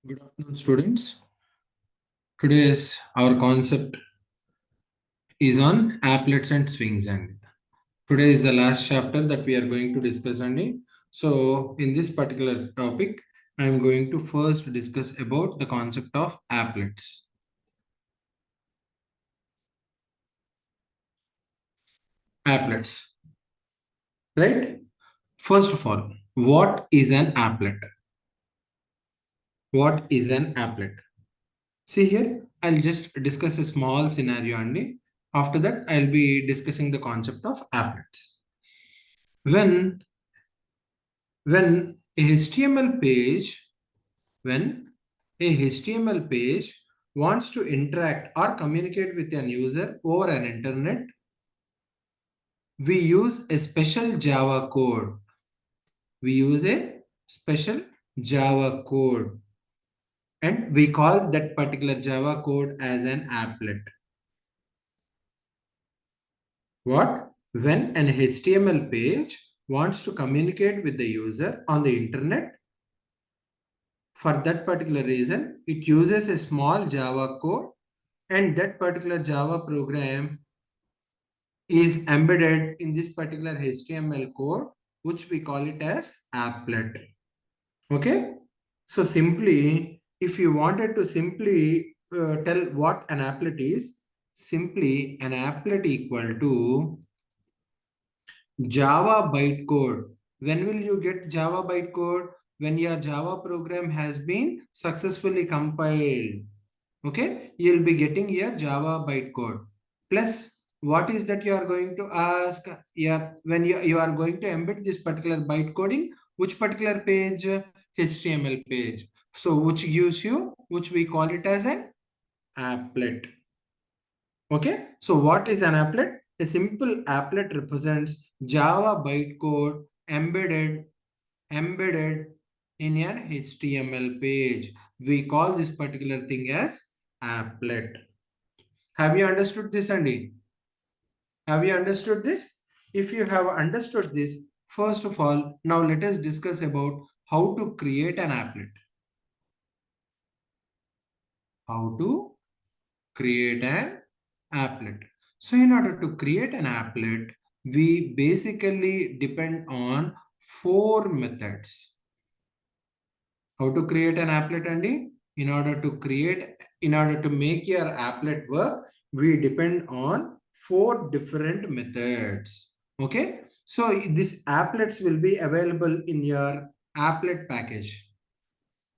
Good afternoon, students. Today's our concept is on applets and swings, and today is the last chapter that we are going to discuss. And so, in this particular topic, I am going to first discuss about the concept of applets. Applets, right? First of all, what is an applet? What is an applet? See here, I'll just discuss a small scenario, and after that, I'll be discussing the concept of applets. When when a html page when a html page wants to interact or communicate with an user over an internet, we use a special java code. We use a special java code, and we call that particular java code as an applet. What? When an html page wants to communicate with the user on the internet, for that particular reason, it uses a small Java code, and that particular Java program is embedded in this particular HTML code, which we call it as applet. Okay. So simply, if you wanted to simply tell what an applet is, simply an applet equal to Java bytecode. When will you get Java bytecode? When your Java program has been successfully compiled. Okay, you'll be getting your Java bytecode. Plus, what is that you are going to ask? When you are going to embed this particular bytecoding, which particular page? HTML page. So, which gives you, which we call it as an applet. Okay, so what is an applet? A simple applet represents Java bytecode embedded in an HTML page. We call this particular thing as applet. Have you understood this, Andy? Have you understood this? If you have understood this, first of all, now let us discuss about how to create an applet. How to create an applet. So in order to create an applet, we basically depend on four methods. How to create an applet, Andy? In order to make your applet work, we depend on four different methods. Okay. So these applets will be available in your applet package.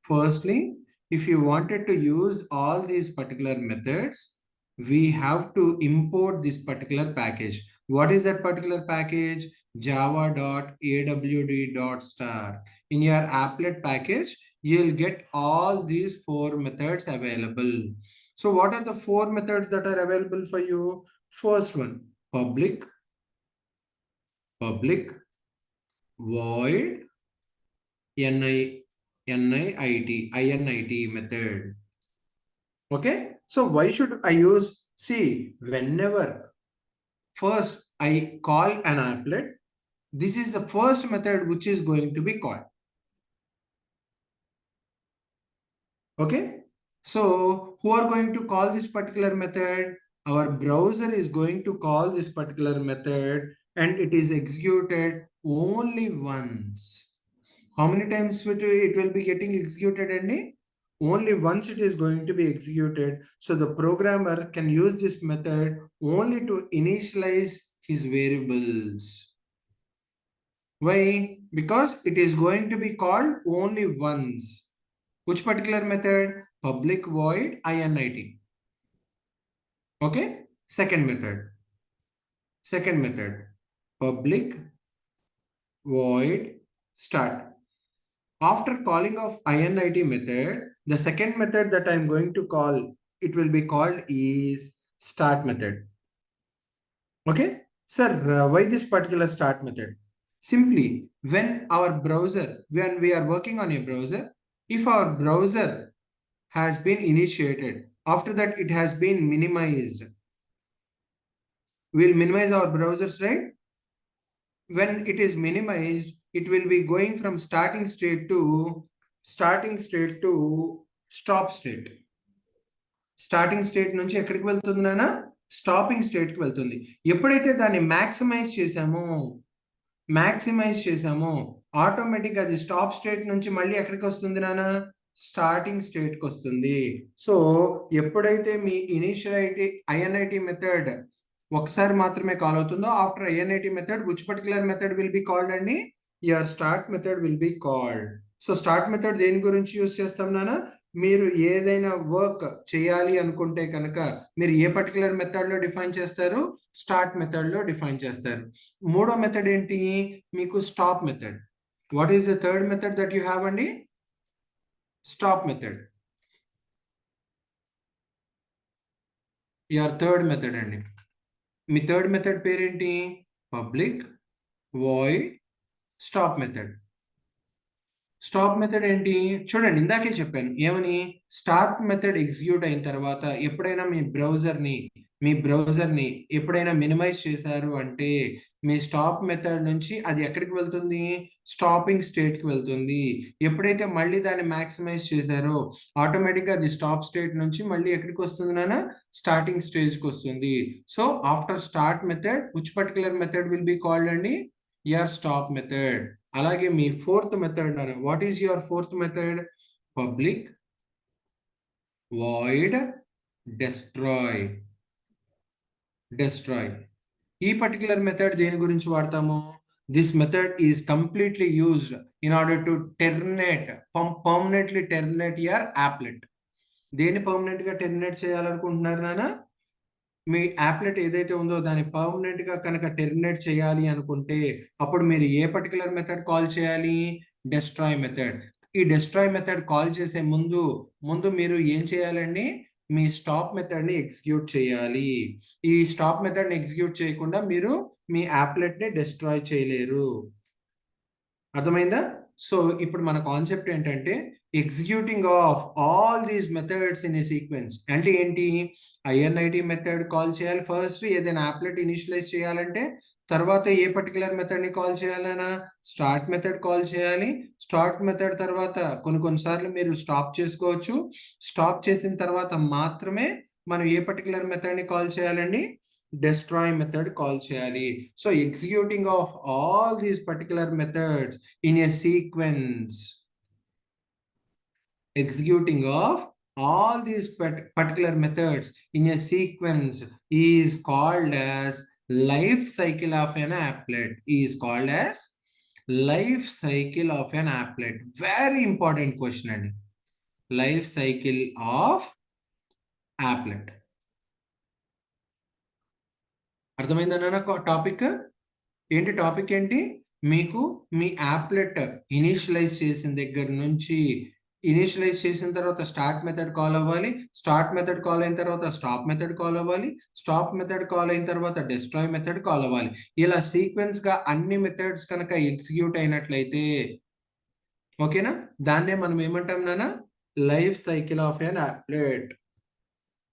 Firstly, if you wanted to use all these particular methods, we have to import this particular package. What is that particular package? java.awd.star. In your applet package, you'll get all these four methods available. So what are the four methods that are available for you? First one, public void init method. Okay, so why should I use? See, whenever first I call an applet, this is the first method which is going to be called. Okay, so who are going to call this particular method? Our browser is going to call this particular method, and it is executed only once. How many times it will be getting executed, Andy? Only once it is going to be executed. So the programmer can use this method only to initialize his variables. Why? Because it is going to be called only once. Which particular method? Public void init. Okay. Second method. Public void start. After calling of init method, the second method that I'm going to call, it will be called is start method. Okay. Sir, why this particular start method? Simply, when we are working on a browser, if our browser has been initiated, after that it has been minimized. We'll minimize our browsers, right? When it is minimized, it will be going from starting state to stop state. Starting state నుంచి ఎక్కడికి వెళ్తుంది నాన్న? Stopping స్టేట్‌కి వెళ్తుంది. ఎప్పుడైతే దాన్ని maximise చేసామో ఆటోమేటిక్‌గా అది స్టాప్ స్టేట్ నుంచి మళ్ళీ ఎక్కడికొస్తుంది నాన్న? స్టార్టింగ్ స్టేట్‌కొస్తుంది. సో, ఎప్పుడైతే మీ ఐఎన్ఐటీ మెథడ్ ఒకసారి మాత్రమే కాల్ అవుతుందో after I N I T method which particular method will be called అండి? Your start method will be called. So, start method దేని గురించి యూజ్ చేస్తాం నాన్న? మీరు ఏదైనా వర్క్ చేయాలి అనుకుంటే కనుక మీరు ఏ పర్టిక్యులర్ మెథడ్‌లో డిఫైన్ చేస్తారు? స్టార్ట్ మెథడ్‌లో డిఫైన్ చేస్తారు. మూడో మెథడ్ ఏంటి? మీకు stop method. What is the third method that you have అండి? Stop method. Your third method అండి. మీ థర్డ్ మెథడ్ పేరేంటి? Public void stop method. Stop method ఏంటి? చూడండి ఇందాకే చెప్పాను. ఏమని? స్టార్ట్ మెథడ్ ఎగ్జిక్యూట్ అయిన తర్వాత ఎప్పుడైనా మీ బ్రౌజర్‌ని ఎప్పుడైనా మినిమైజ్ చేశారు అంటే మీ స్టాప్ మెథడ్ నుంచి అది ఎక్కడికి వెళ్తుంది? స్టాపింగ్ స్టేట్‌కి వెళ్తుంది. ఎప్పుడైతే మళ్ళీ దాన్ని మాక్సిమైజ్ చేశారో ఆటోమేటిక్‌గా అది స్టాప్ స్టేట్ నుంచి మళ్ళీ ఎక్కడికొస్తుంది నాన్న? స్టార్టింగ్ స్టేజ్‌కొస్తుంది. So, after start method which particular method will be called అండి? Your stop method. అలాగే మీ ఫోర్త్ మెథడ్ అని what is your fourth method? Public void destroy. ఈ పర్టిక్యులర్ మెథడ్ దేని గురించి వాడతాము? This method is completely used in order to permanently terminate your applet. దేన్ని permanent గా టెర్మినేట్ చేయాలనుకుంటున్నారు నాన్న? మీ యాప్లెట్ ఏదైతే ఉందో దాన్ని పర్మనెంట్‌గా కనుక టెర్మినేట్ చేయాలి అనుకుంటే, అప్పుడు మీరు ఏ పర్టిక్యులర్ మెథడ్ కాల్ చేయాలి? Destroy method. ఈ డెస్ట్రాయ్ మెథడ్ కాల్ చేసే ముందు మీరు ఏం చేయాలండి? మీ స్టాప్ మెథడ్‌ని ఎగ్జిక్యూట్ చేయాలి. ఈ స్టాప్ మెథడ్‌ని ఎగ్జిక్యూట్ చేయకుండా మీరు మీ యాప్లెట్‌ని డెస్ట్రాయ్ చేయలేరు. అర్థమైందా? సో, ఇప్పుడు మన కాన్సెప్ట్ ఏంటంటే, executing of all these methods in a sequence. అంటే ఏంటి? ఐఎన్ఐటీ మెథడ్ కాల్ చేయాలి ఫస్ట్ ఏదైనా యాప్లెట్ ఇనిషియలైజ్ చేయాలంటే, తర్వాత ఏ పర్టిక్యులర్ మెథడ్‌ని కాల్ చేయాలనా? స్టార్ట్ మెథడ్ కాల్ చేయాలి. స్టార్ట్ మెథడ్ తర్వాత కొన్ని సార్లు మీరు స్టాప్ చేసుకోవచ్చు. స్టాప్ చేసిన తర్వాత మాత్రమే మనం ఏ పర్టిక్యులర్ మెథడ్‌ని కాల్ చేయాలండి? డెస్ట్రాయ్ మెథడ్ కాల్ చేయాలి. So, executing of all these particular methods in a sequence. Executing of all these particular methods in a sequence is called as life cycle of an applet. Is called as life cycle of an applet. Very important question అండి. Life cycle of applet. అర్థమైందా నాన్న topic? ఏంటి topic ఏంటి? మీకు మీ applet initialise చేసిన దగ్గర నుంచి initialise చేసిన తర్వాత స్టార్ట్ మెథడ్ కాల్ అవ్వాలి. స్టార్ట్ మెథడ్ కాల్ అయిన తర్వాత స్టాప్ మెథడ్ కాల్ అవ్వాలి. స్టాప్ మెథడ్ కాల్ అయిన తర్వాత డెస్ట్రాయ్ మెథడ్ కాల్ అవ్వాలి. ఇలా సీక్వెన్స్‌గా అన్ని మెథడ్స్ కనుక ఎగ్జిక్యూట్ అయినట్లయితే ఓకేనా? దాన్నే మనం ఏమంటాం నాన్న? Life cycle of an applet.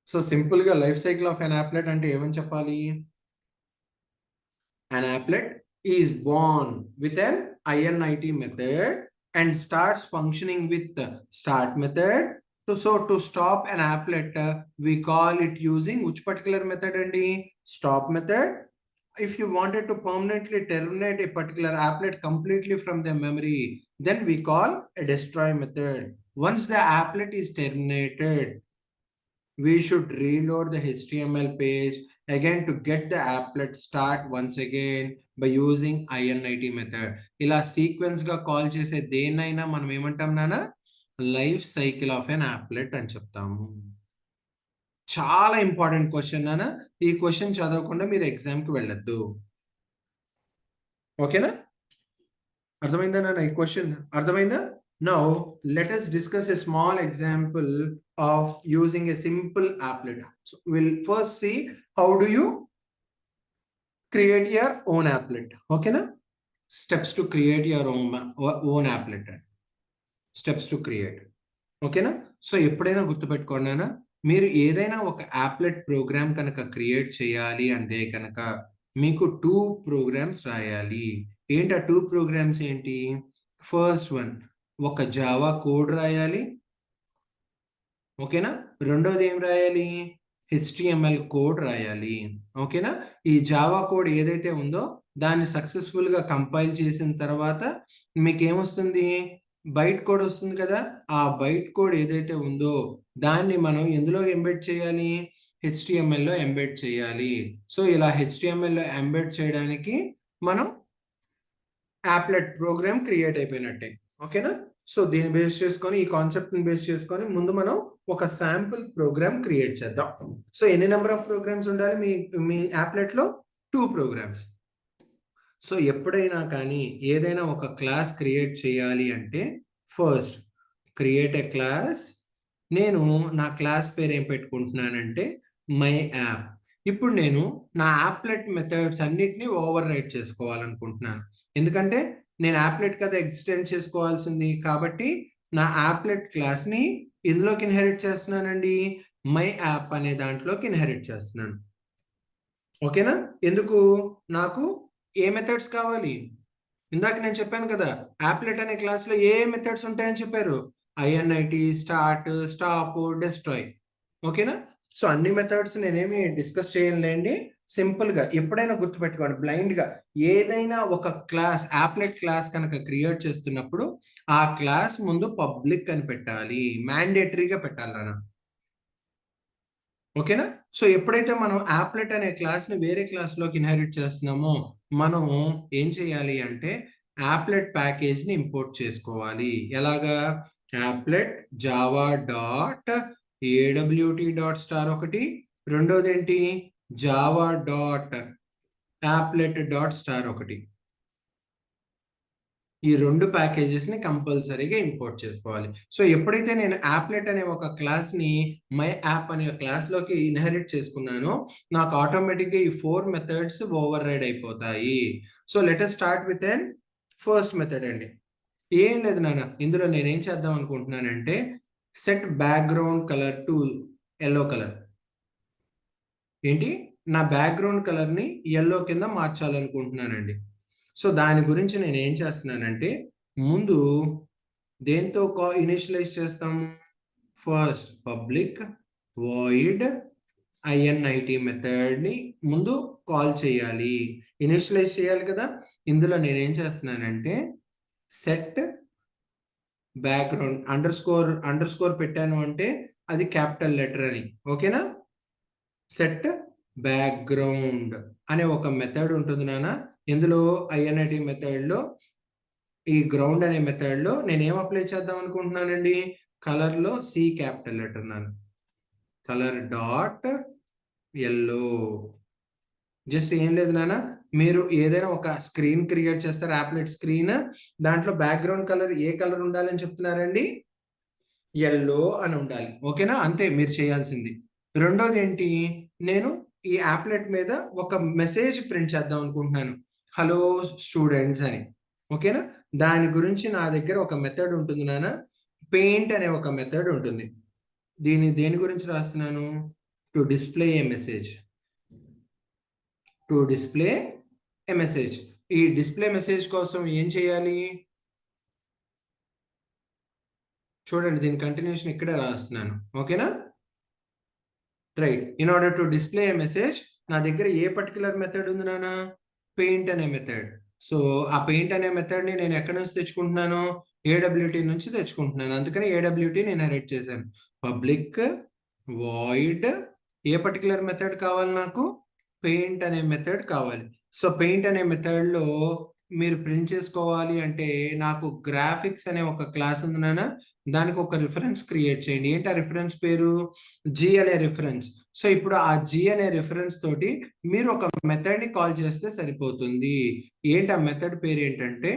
So, సింపుల్‌గా life cycle of an applet అంటే ఏమని చెప్పాలి? An applet is born with an INIT method and starts functioning with the start method. So to stop an applet, we call it using which particular method and the stop method. If you wanted to permanently terminate a particular applet completely from the memory, then we call a destroy method. Once the applet is terminated, we should reload the HTML page again to get the applet start once again by using INIT method. ఇలా sequence గా call చేసే దేన్నైనా మనం ఏమంటాం నాన్న? Life cycle of an applet అని చెప్తాము. చాలా ఇంపార్టెంట్ క్వశ్చన్ నాన్న. ఈ క్వశ్చన్ చదవకుండా మీరు ఎగ్జామ్ కి వెళ్ళొద్దు. ఓకేనా? అర్థమైందా నాన్న ఈ క్వశ్చన్? అర్థమైందా? Now let us discuss a small example of using a simple applet. So we'll first see how do you create your own applet. Okay na? Steps to create your own applet. Steps to create. ఓకేనా? So, ఎప్పుడైనా గుర్తుపెట్టుకోండినా మీరు ఏదైనా ఒక applet programme కనుక create చేయాలి అంటే కనుక మీకు 2 ప్రోగ్రామ్స్ రాయాలి. ఏంటి ఆ 2 ప్రోగ్రామ్స్ ఏంటి? ఫస్ట్ వన్ ఒక జావా కోడ్ రాయాలి. ఓకేనా? రెండోది ఏం రాయాలి? హెచ్టీఎంఎల్ కోడ్ రాయాలి. ఓకేనా? ఈ జావా కోడ్ ఏదైతే ఉందో దాన్ని సక్సెస్‌ఫుల్‌గా కంపైల్ చేసిన తర్వాత మీకేమొస్తుంది? బైట్ కోడ్ వస్తుంది కదా! ఆ బైట్ కోడ్ ఏదైతే ఉందో దాన్ని మనం ఎందులో ఎంబెడ్ చేయాలి? హెచ్టీఎంఎల్‌లో ఎంబెడ్ చేయాలి. సో, ఇలా హెచ్టీఎంఎల్‌లో ఎంబెడ్ చేయడానికి మనం యాప్లెట్ ప్రోగ్రామ్ క్రియేట్ అయిపోయినట్టే. ఓకేనా? సో, దీన్ని బేస్ చేసుకొని ఈ కాన్సెప్ట్‌ని బేస్ చేసుకొని ముందు మనం ఒక శాంపుల్ ప్రోగ్రామ్ క్రియేట్ చేద్దాం. సో, ఎన్ని నంబర్ ఆఫ్ ప్రోగ్రామ్స్ ఉండాలి మీ యాప్లెట్‌లో? 2 ప్రోగ్రామ్స్. సో, ఎప్పుడైనా కానీ ఏదైనా ఒక క్లాస్ క్రియేట్ చేయాలి అంటే ఫస్ట్ క్రియేట్ ఎ క్లాస్. నేను నా క్లాస్ పేరు ఏం పెట్టుకుంటున్నానంటే మై యాప్. ఇప్పుడు నేను నా యాప్లెట్ మెథడ్స్ అన్నిటిని ఓవర్ రైట్ చేసుకోవాలనుకుంటున్నాను. ఎందుకంటే నేను యాప్లెట్ కదా ఎక్స్టెండ్ చేసుకోవాల్సింది. కాబట్టి నా యాప్లెట్ క్లాస్‌ని ఎందులోకి ఇన్‌హెరిట్ చేస్తున్నానండి? మై యాప్ అనే దాంట్లోకి ఇన్‌హెరిట్ చేస్తున్నాను. ఓకేనా? ఎందుకు? నాకు ఏ మెథడ్స్ కావాలి? ఇందాక నేను చెప్పాను కదా! యాప్లెట్ అనే క్లాస్‌లో ఏ మెథడ్స్ ఉంటాయని చెప్పారు? ఐఎన్ఐటీ, స్టార్ట్, స్టాప్, డెస్ట్రాయ్. ఓకేనా? సో, అన్ని మెథడ్స్ నేనేమి డిస్కస్ చేయనులేండి. సింపుల్‌గా ఎప్పుడైనా గుర్తుపెట్టుకోండి బ్లైండ్‌గా ఏదైనా ఒక క్లాస్ యాప్లెట్ క్లాస్ కనుక క్రియేట్ చేస్తున్నప్పుడు ఆ క్లాస్ ముందు పబ్లిక్ అని పెట్టాలి. మ్యాండేటరీగా పెట్టాలి నాన్న. ఓకేనా? సో, ఎప్పుడైతే మనం యాప్లెట్ అనే క్లాస్‌ని వేరే క్లాస్‌లోకి ఇన్‌హెరిట్ చేస్తున్నామో, మనం ఏం చేయాలి అంటే, యాప్లెట్ ప్యాకేజ్‌ని ఇంపోర్ట్ చేసుకోవాలి. ఎలాగా? Applet Java dot AWT dot star ఒకటి, రెండోదేంటి? Java dot applet dot star ఒకటి. ఈ 2 ప్యాకేజెస్‌ని కంపల్సరీగా ఇంపోర్ట్ చేసుకోవాలి. సో, ఎప్పుడైతే నేను యాప్లెట్ అనే ఒక క్లాస్‌ని మై యాప్ అనే క్లాస్‌లోకి ఇన్‌హెరిట్ చేసుకున్నానో, నాకు ఆటోమేటిక్‌గా ఈ 4 మెథడ్స్ ఓవర్ రైడ్ అయిపోతాయి. So, let us start with an first method అండి. ఏం లేదు నాన్న. ఇందులో నేనేం చేద్దాం అనుకుంటున్నానంటే, set background colour to yellow colour. ఏంటి? నా బ్యాక్‌గ్రౌండ్ కలర్‌ని యెల్లో కింద మార్చాలనుకుంటున్నానండి. సో, దాని గురించి నేనేం చేస్తున్నానంటే, ముందు దేనితో ఇనిషియలైజ్ చేస్తాము? ఫస్ట్ పబ్లిక్ వాయిడ్ ఐఎన్ఐటీ మెథడ్‌ని ముందు కాల్ చేయాలి. ఇనిషియలైజ్ చేయాలి కదా! ఇందులో నేనేం చేస్తున్నానంటే, సెట్ బ్యాక్‌గ్రౌండ్ అండర్‌స్కోర్ పెట్టాను అంటే అది క్యాపిటల్ లెటర్ అని. ఓకేనా? సెట్ బ్యాక్‌గ్రౌండ్ అనే ఒక మెథడ్ ఉంటుంది నాన్న. ఇందులో ఐఎన్ఐటీ మెథడ్‌లో ఈ గ్రౌండ్ అనే మెథడ్‌లో నేనేం అప్లై చేద్దాం అనుకుంటున్నానండి? కలర్‌లో సి క్యాపిటల్ లెటర్ నాన్న. Colour dot yellow. జస్ట్ ఏం లేదు నాన్న. మీరు ఏదైనా ఒక స్క్రీన్ క్రియేట్ చేస్తారు. Applet screen. దాంట్లో బ్యాక్‌గ్రౌండ్ కలర్ ఏ కలర్ ఉండాలని చెప్తున్నారండి? యెల్లో అని ఉండాలి. ఓకేనా? అంతే మీరు చేయాల్సింది. రెండోదేంటి? నేను ఈ యాప్లెట్ మీద ఒక మెసేజ్ ప్రింట్ చేద్దాం అనుకుంటున్నాను. హలో స్టూడెంట్స్ అని. ఓకేనా? దాని గురించి నా దగ్గర ఒక మెథడ్ ఉంటుంది నాన్న. పెయింట్ అనే ఒక మెథడ్ ఉంటుంది. దేని గురించి రాస్తున్నాను? To display a message. To display a message. ఈ డిస్‌ప్లే మెసేజ్ కోసం ఏం చేయాలి? చూడండి దీని కంటిన్యూషన్ ఇక్కడే రాస్తున్నాను. ఓకేనా? Right. In order to display a message నా దగ్గర ఏ పర్టిక్యులర్ మెథడ్ ఉంది నాన్న? పెయింట్ అనే మెథడ్. సో, ఆ పెయింట్ అనే మెథడ్‌ని నేను ఎక్కడి నుంచి తెచ్చుకుంటున్నాను? ఏడబ్ల్యూటీ నుంచి తెచ్చుకుంటున్నాను. అందుకని ఏడబ్ల్యూటీని ఇన్‌హెరిట్ చేశాను. పబ్లిక్ వాయిడ్ ఏ పర్టిక్యులర్ మెథడ్ కావాలి నాకు? పెయింట్ అనే మెథడ్ కావాలి. సో, పెయింట్ అనే మెథడ్‌లో మీరు ప్రింట్ చేసుకోవాలి అంటే నాకు గ్రాఫిక్స్ అనే ఒక క్లాస్ ఉంది నాన్న. దానికి ఒక రిఫరెన్స్ క్రియేట్ చేయండి. ఏంటి ఆ రిఫరెన్స్ పేరు? జీ అనే రిఫరెన్స్. సో, ఇప్పుడు ఆ జీ అనే రిఫరెన్స్ తోటి మీరు ఒక మెథడ్‌ని కాల్ చేస్తే సరిపోతుంది. ఏంటి ఆ మెథడ్ పేరేంటంటే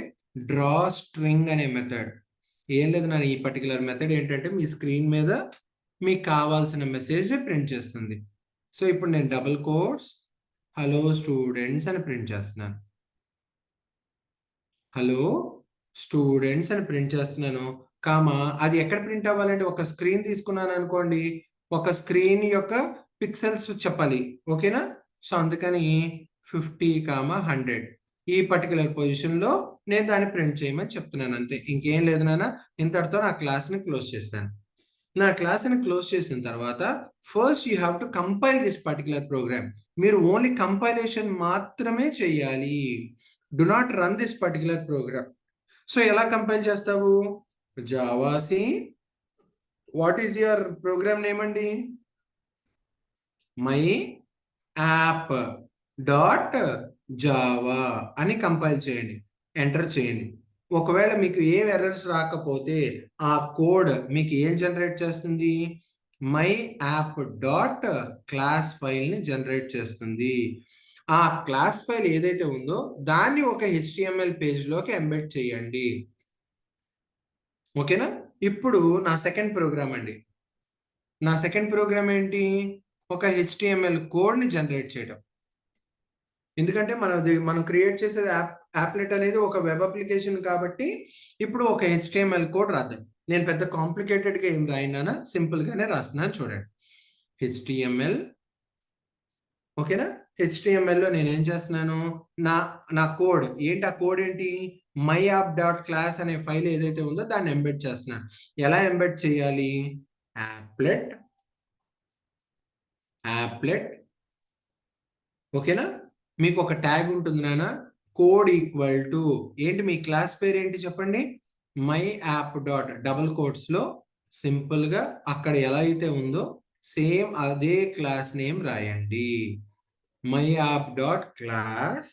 డ్రా స్ట్రింగ్ అనే మెథడ్. ఏం లేదు నాన్న ఈ పర్టిక్యులర్ మెథడ్ ఏంటంటే మీ స్క్రీన్ మీద మీకు కావాల్సిన మెసేజ్‌ని ప్రింట్ చేస్తుంది. సో, ఇప్పుడు నేను డబుల్ కోట్స్ హలో స్టూడెంట్స్ అని ప్రింట్ చేస్తున్నాను. హలో స్టూడెంట్స్ అని ప్రింట్ చేస్తున్నాను. కామా అది ఎక్కడ ప్రింట్ అవ్వాలంటే ఒక స్క్రీన్ తీసుకున్నాననుకోండి. ఒక స్క్రీన్ యొక్క పిక్సెల్స్ చెప్పాలి. ఓకేనా? సో, అందుకని 50, 100 ఈ పర్టిక్యులర్ పొజిషన్‌లో నేను దాన్ని ప్రింట్ చేయమని చెప్తున్నాను అంతే. ఇంకేం లేదు నాన్న. ఇంతటితో నా క్లాస్‌ని క్లోజ్ చేశాను. నా క్లాస్ని క్లోజ్ చేసిన తర్వాత first you have to compile this particular program. మీరు ఓన్లీ కంపైలేషన్ మాత్రమే చేయాలి. Do not run this particular program. So ఎలా కంపైల్ చేస్తావు? Javac what is your program name అండి? మై యాప్ డాట్ జావా అని కంపైల్ చేయండి. ఎంటర్ చేయండి. ఒకవేళ మీకు ఏం ఎర్రర్స్ రాకపోతే ఆ కోడ్ మీకు ఏం జనరేట్ చేస్తుంది? మై యాప్ డాట్ క్లాస్ ఫైల్ని జనరేట్ చేస్తుంది. ఆ క్లాస్ ఫైల్ ఏదైతే ఉందో దాన్ని ఒక హెచ్టిఎంఎల్ పేజ్లోకి ఎంబెడ్ చేయండి. ఓకేనా? ఇప్పుడు నా సెకండ్ ప్రోగ్రామ్ అండి. నా సెకండ్ ప్రోగ్రామ్ ఏంటి? ఒక హెచ్టిఎంఎల్ కోడ్ని జనరేట్ చేయడం. ఎందుకంటే మనం క్రియేట్ చేసేది యాప్లెట్ అనేది ఒక వెబ్ అప్లికేషన్ కాబట్టి ఇప్పుడు ఒక హెచ్టిఎంఎల్ కోడ్ రాద్దాం. నేను పెద్ద కాంప్లికేటెడ్గా ఏం రాయినానా, సింపుల్గానే రాస్తున్నాను చూడండి. హెచ్టిఎంఎల్, ఓకేనా? హెచ్టిఎంఎల్లో నేను ఏం చేస్తున్నాను, నా కోడ్ ఏంటి? ఆ కోడ్ ఏంటి? మై యాప్ డాట్ క్లాస్ అనే ఫైల్ ఏదైతే ఉందో దాన్ని ఎంబెడ్ చేస్తున్నాను. ఎలా ఎంబెడ్ చేయాలి? యాప్లెట్ యాప్లెట్ ఓకేనా? మీకు ఒక ట్యాగ్ ఉంటుంది నాన్న, కోడ్ ఈక్వల్ టు ఏంటి? మీ క్లాస్ పేరు ఏంటి చెప్పండి? మై యాప్ డాట్ డబుల్ కోట్స్లో సింపుల్గా అక్కడ ఎలా అయితే ఉందో సేమ్ అదే క్లాస్ నేమ్ రాయండి. My app dot class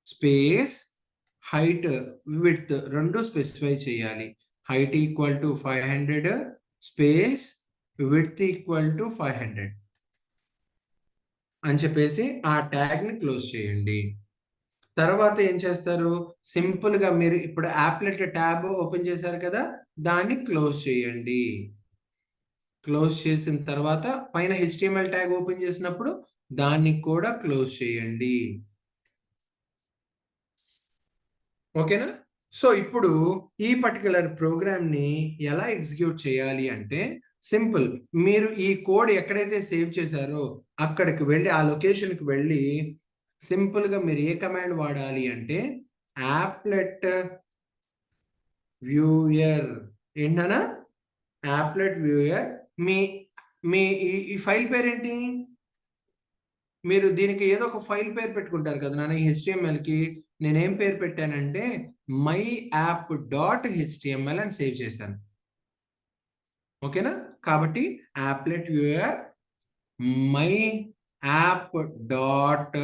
space height width రెండు స్పెసిఫై చేయాలి. Height equal to 500 space width equal to 500 అని చెప్పేసి ఆ ట్యాగ్ని క్లోజ్ చేయండి. తర్వాత ఏం చేస్తారు? సింపుల్గా మీరు ఇప్పుడు యాప్లెట్ ట్యాబ్ ఓపెన్ చేశారు కదా, దాన్ని క్లోజ్ చేయండి. క్లోజ్ చేసిన తర్వాత పైన హెచ్టిఎంఎల్ ట్యాగ్ ఓపెన్ చేసినప్పుడు దాన్ని కూడా క్లోజ్ చేయండి. ఓకేనా? సో ఇప్పుడు ఈ పర్టికులర్ ప్రోగ్రామ్ని ఎలా ఎగ్జిక్యూట్ చేయాలి అంటే సింపుల్. మీరు ఈ కోడ్ ఎక్కడైతే సేవ్ చేశారో అక్కడికి వెళ్ళి ఆ లొకేషన్కి వెళ్ళి సింపుల్గా మీరు ఏ కమాండ్ వాడాలి అంటే యాప్లెట్ వ్యూయర్. ఏంటనా? Applet viewer. మీ మీ ఈ ఫైల్ పేరేంటి? మీరు దీనికి ఏదో ఒక ఫైల్ పేరు పెట్టుకుంటారు కదా నాన్న. హెచ్టిఎంఎల్కి నేనేం పేరు పెట్టానంటే మై యాప్ డాట్ హెచ్టిఎంఎల్ అని సేవ్ చేశాను. ఓకేనా? కాబట్టి applet viewer my app dot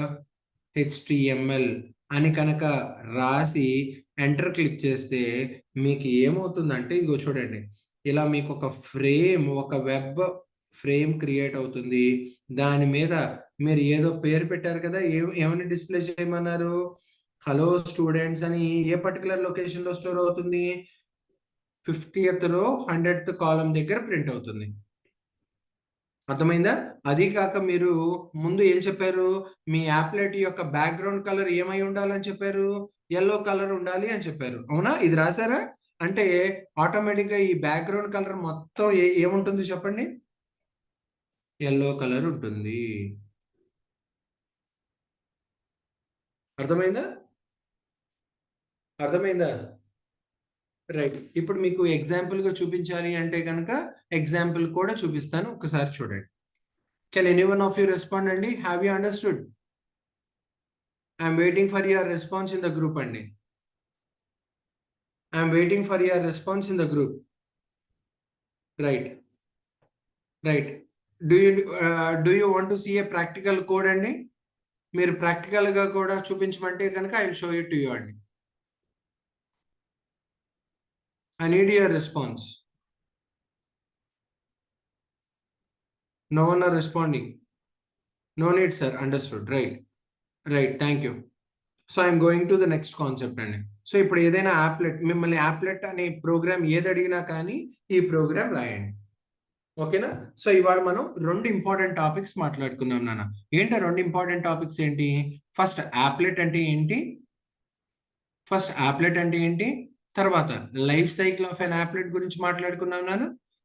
HTML అని కనుక రాసి ఎంటర్ క్లిక్ చేస్తే మీకు ఏమవుతుందంటే ఇదిగో చూడండి, ఇలా మీకు ఒక వెబ్ ఫ్రేమ్ క్రియేట్ అవుతుంది. దాని మీద మీరు ఏదో పేరు పెట్టారు కదా, ఏమని డిస్ప్లే చేయమన్నారు? హలో స్టూడెంట్స్ అని ఏ పర్టికులర్ లొకేషన్లో స్టోర్ అవుతుంది? 50th రో 100th కాలం దగ్గర ప్రింట్ అవుతుంది. అర్థమైందా? అది కాక మీరు ముందు ఏం చెప్పారు? మీ యాప్లెట్ యొక్క బ్యాక్గ్రౌండ్ కలర్ ఏమై ఉండాలని చెప్పారు? యెల్లో కలర్ ఉండాలి అని చెప్పారు. అవునా? ఇది రాసారా? అంటే ఆటోమేటిక్గా ఈ బ్యాక్గ్రౌండ్ కలర్ మొత్తం ఏముంటుంది చెప్పండి? యెల్లో కలర్ ఉంటుంది. అర్థమైందా? అర్థమైందా? రైట్. ఇప్పుడు మీకు ఎగ్జాంపుల్‌గా చూపించాలి అంటే గనక ఎగ్జాంపుల్ కూడా చూపిస్తాను. ఒకసారి చూడండి. Can anyone of you respond అండి? Have you understood? I'm waiting for your response in the group అండి. I'm waiting for your response in the group. Right. Right. Do you want to see a practical code అండి? మీరు ప్రాక్టికల్‌గా కూడా చూపించమంటే గనక I will show it to you అండి. I need your response. No one are responding. No need, sir. Understood. Right. Right. Thank you. So I'm going to the next concept అండి. So ఇప్పుడు ఏదైనా మిమ్మల్ని యాప్లెట్ అనే programme ఏది అడిగినా కానీ ఈ ప్రోగ్రామ్ రాయండి. ఓకేనా? సో ఇవాళ మనం 2 ఇంపార్టెంట్ టాపిక్స్ మాట్లాడుకున్నాం నాన్న. ఏంటి 2 ఇంపార్టెంట్ టాపిక్స్ ఏంటి? ఫస్ట్ యాప్లెట్ అంటే ఏంటి? తర్వాత life cycle of an applet గురించి మాట్లాడుకున్నాం నాన్న.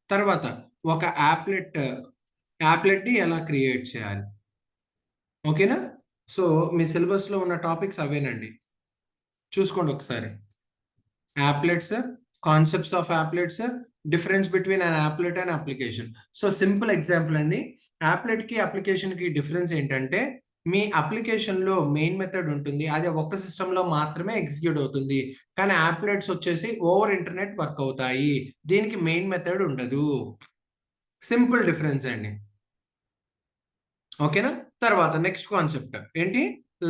తర్వాత ఒక యాప్లెట్‌ని ఎలా క్రియేట్ చేయాలి? ఓకేనా? సో మీ సిలబస్‌లో ఉన్న టాపిక్స్ అవేనండి. చూసుకోండి ఒకసారి. యాప్లెట్స్, concepts of యాప్లెట్స్, difference between an applet and application. So simple example అండి, యాప్లెట్ కి అప్లికేషన్ కి డిఫరెన్స్ ఏంటంటే, మీ అప్లికేషన్ లో మెయిన్ మెథడ్ ఉంటుంది, అది ఒక్క సిస్టమ్ లో మాత్రమే ఎగ్జిక్యూట్ అవుతుంది. కానీ యాప్లెట్స్ వచ్చేసి ఓవర్ ఇంటర్నెట్ వర్క్ అవుతాయి, దీనికి మెయిన్ మెథడ్ ఉండదు. సింపుల్ డిఫరెన్స్ అండి. ఓకేనా? తర్వాత నెక్స్ట్ కాన్సెప్ట్ ఏంటి?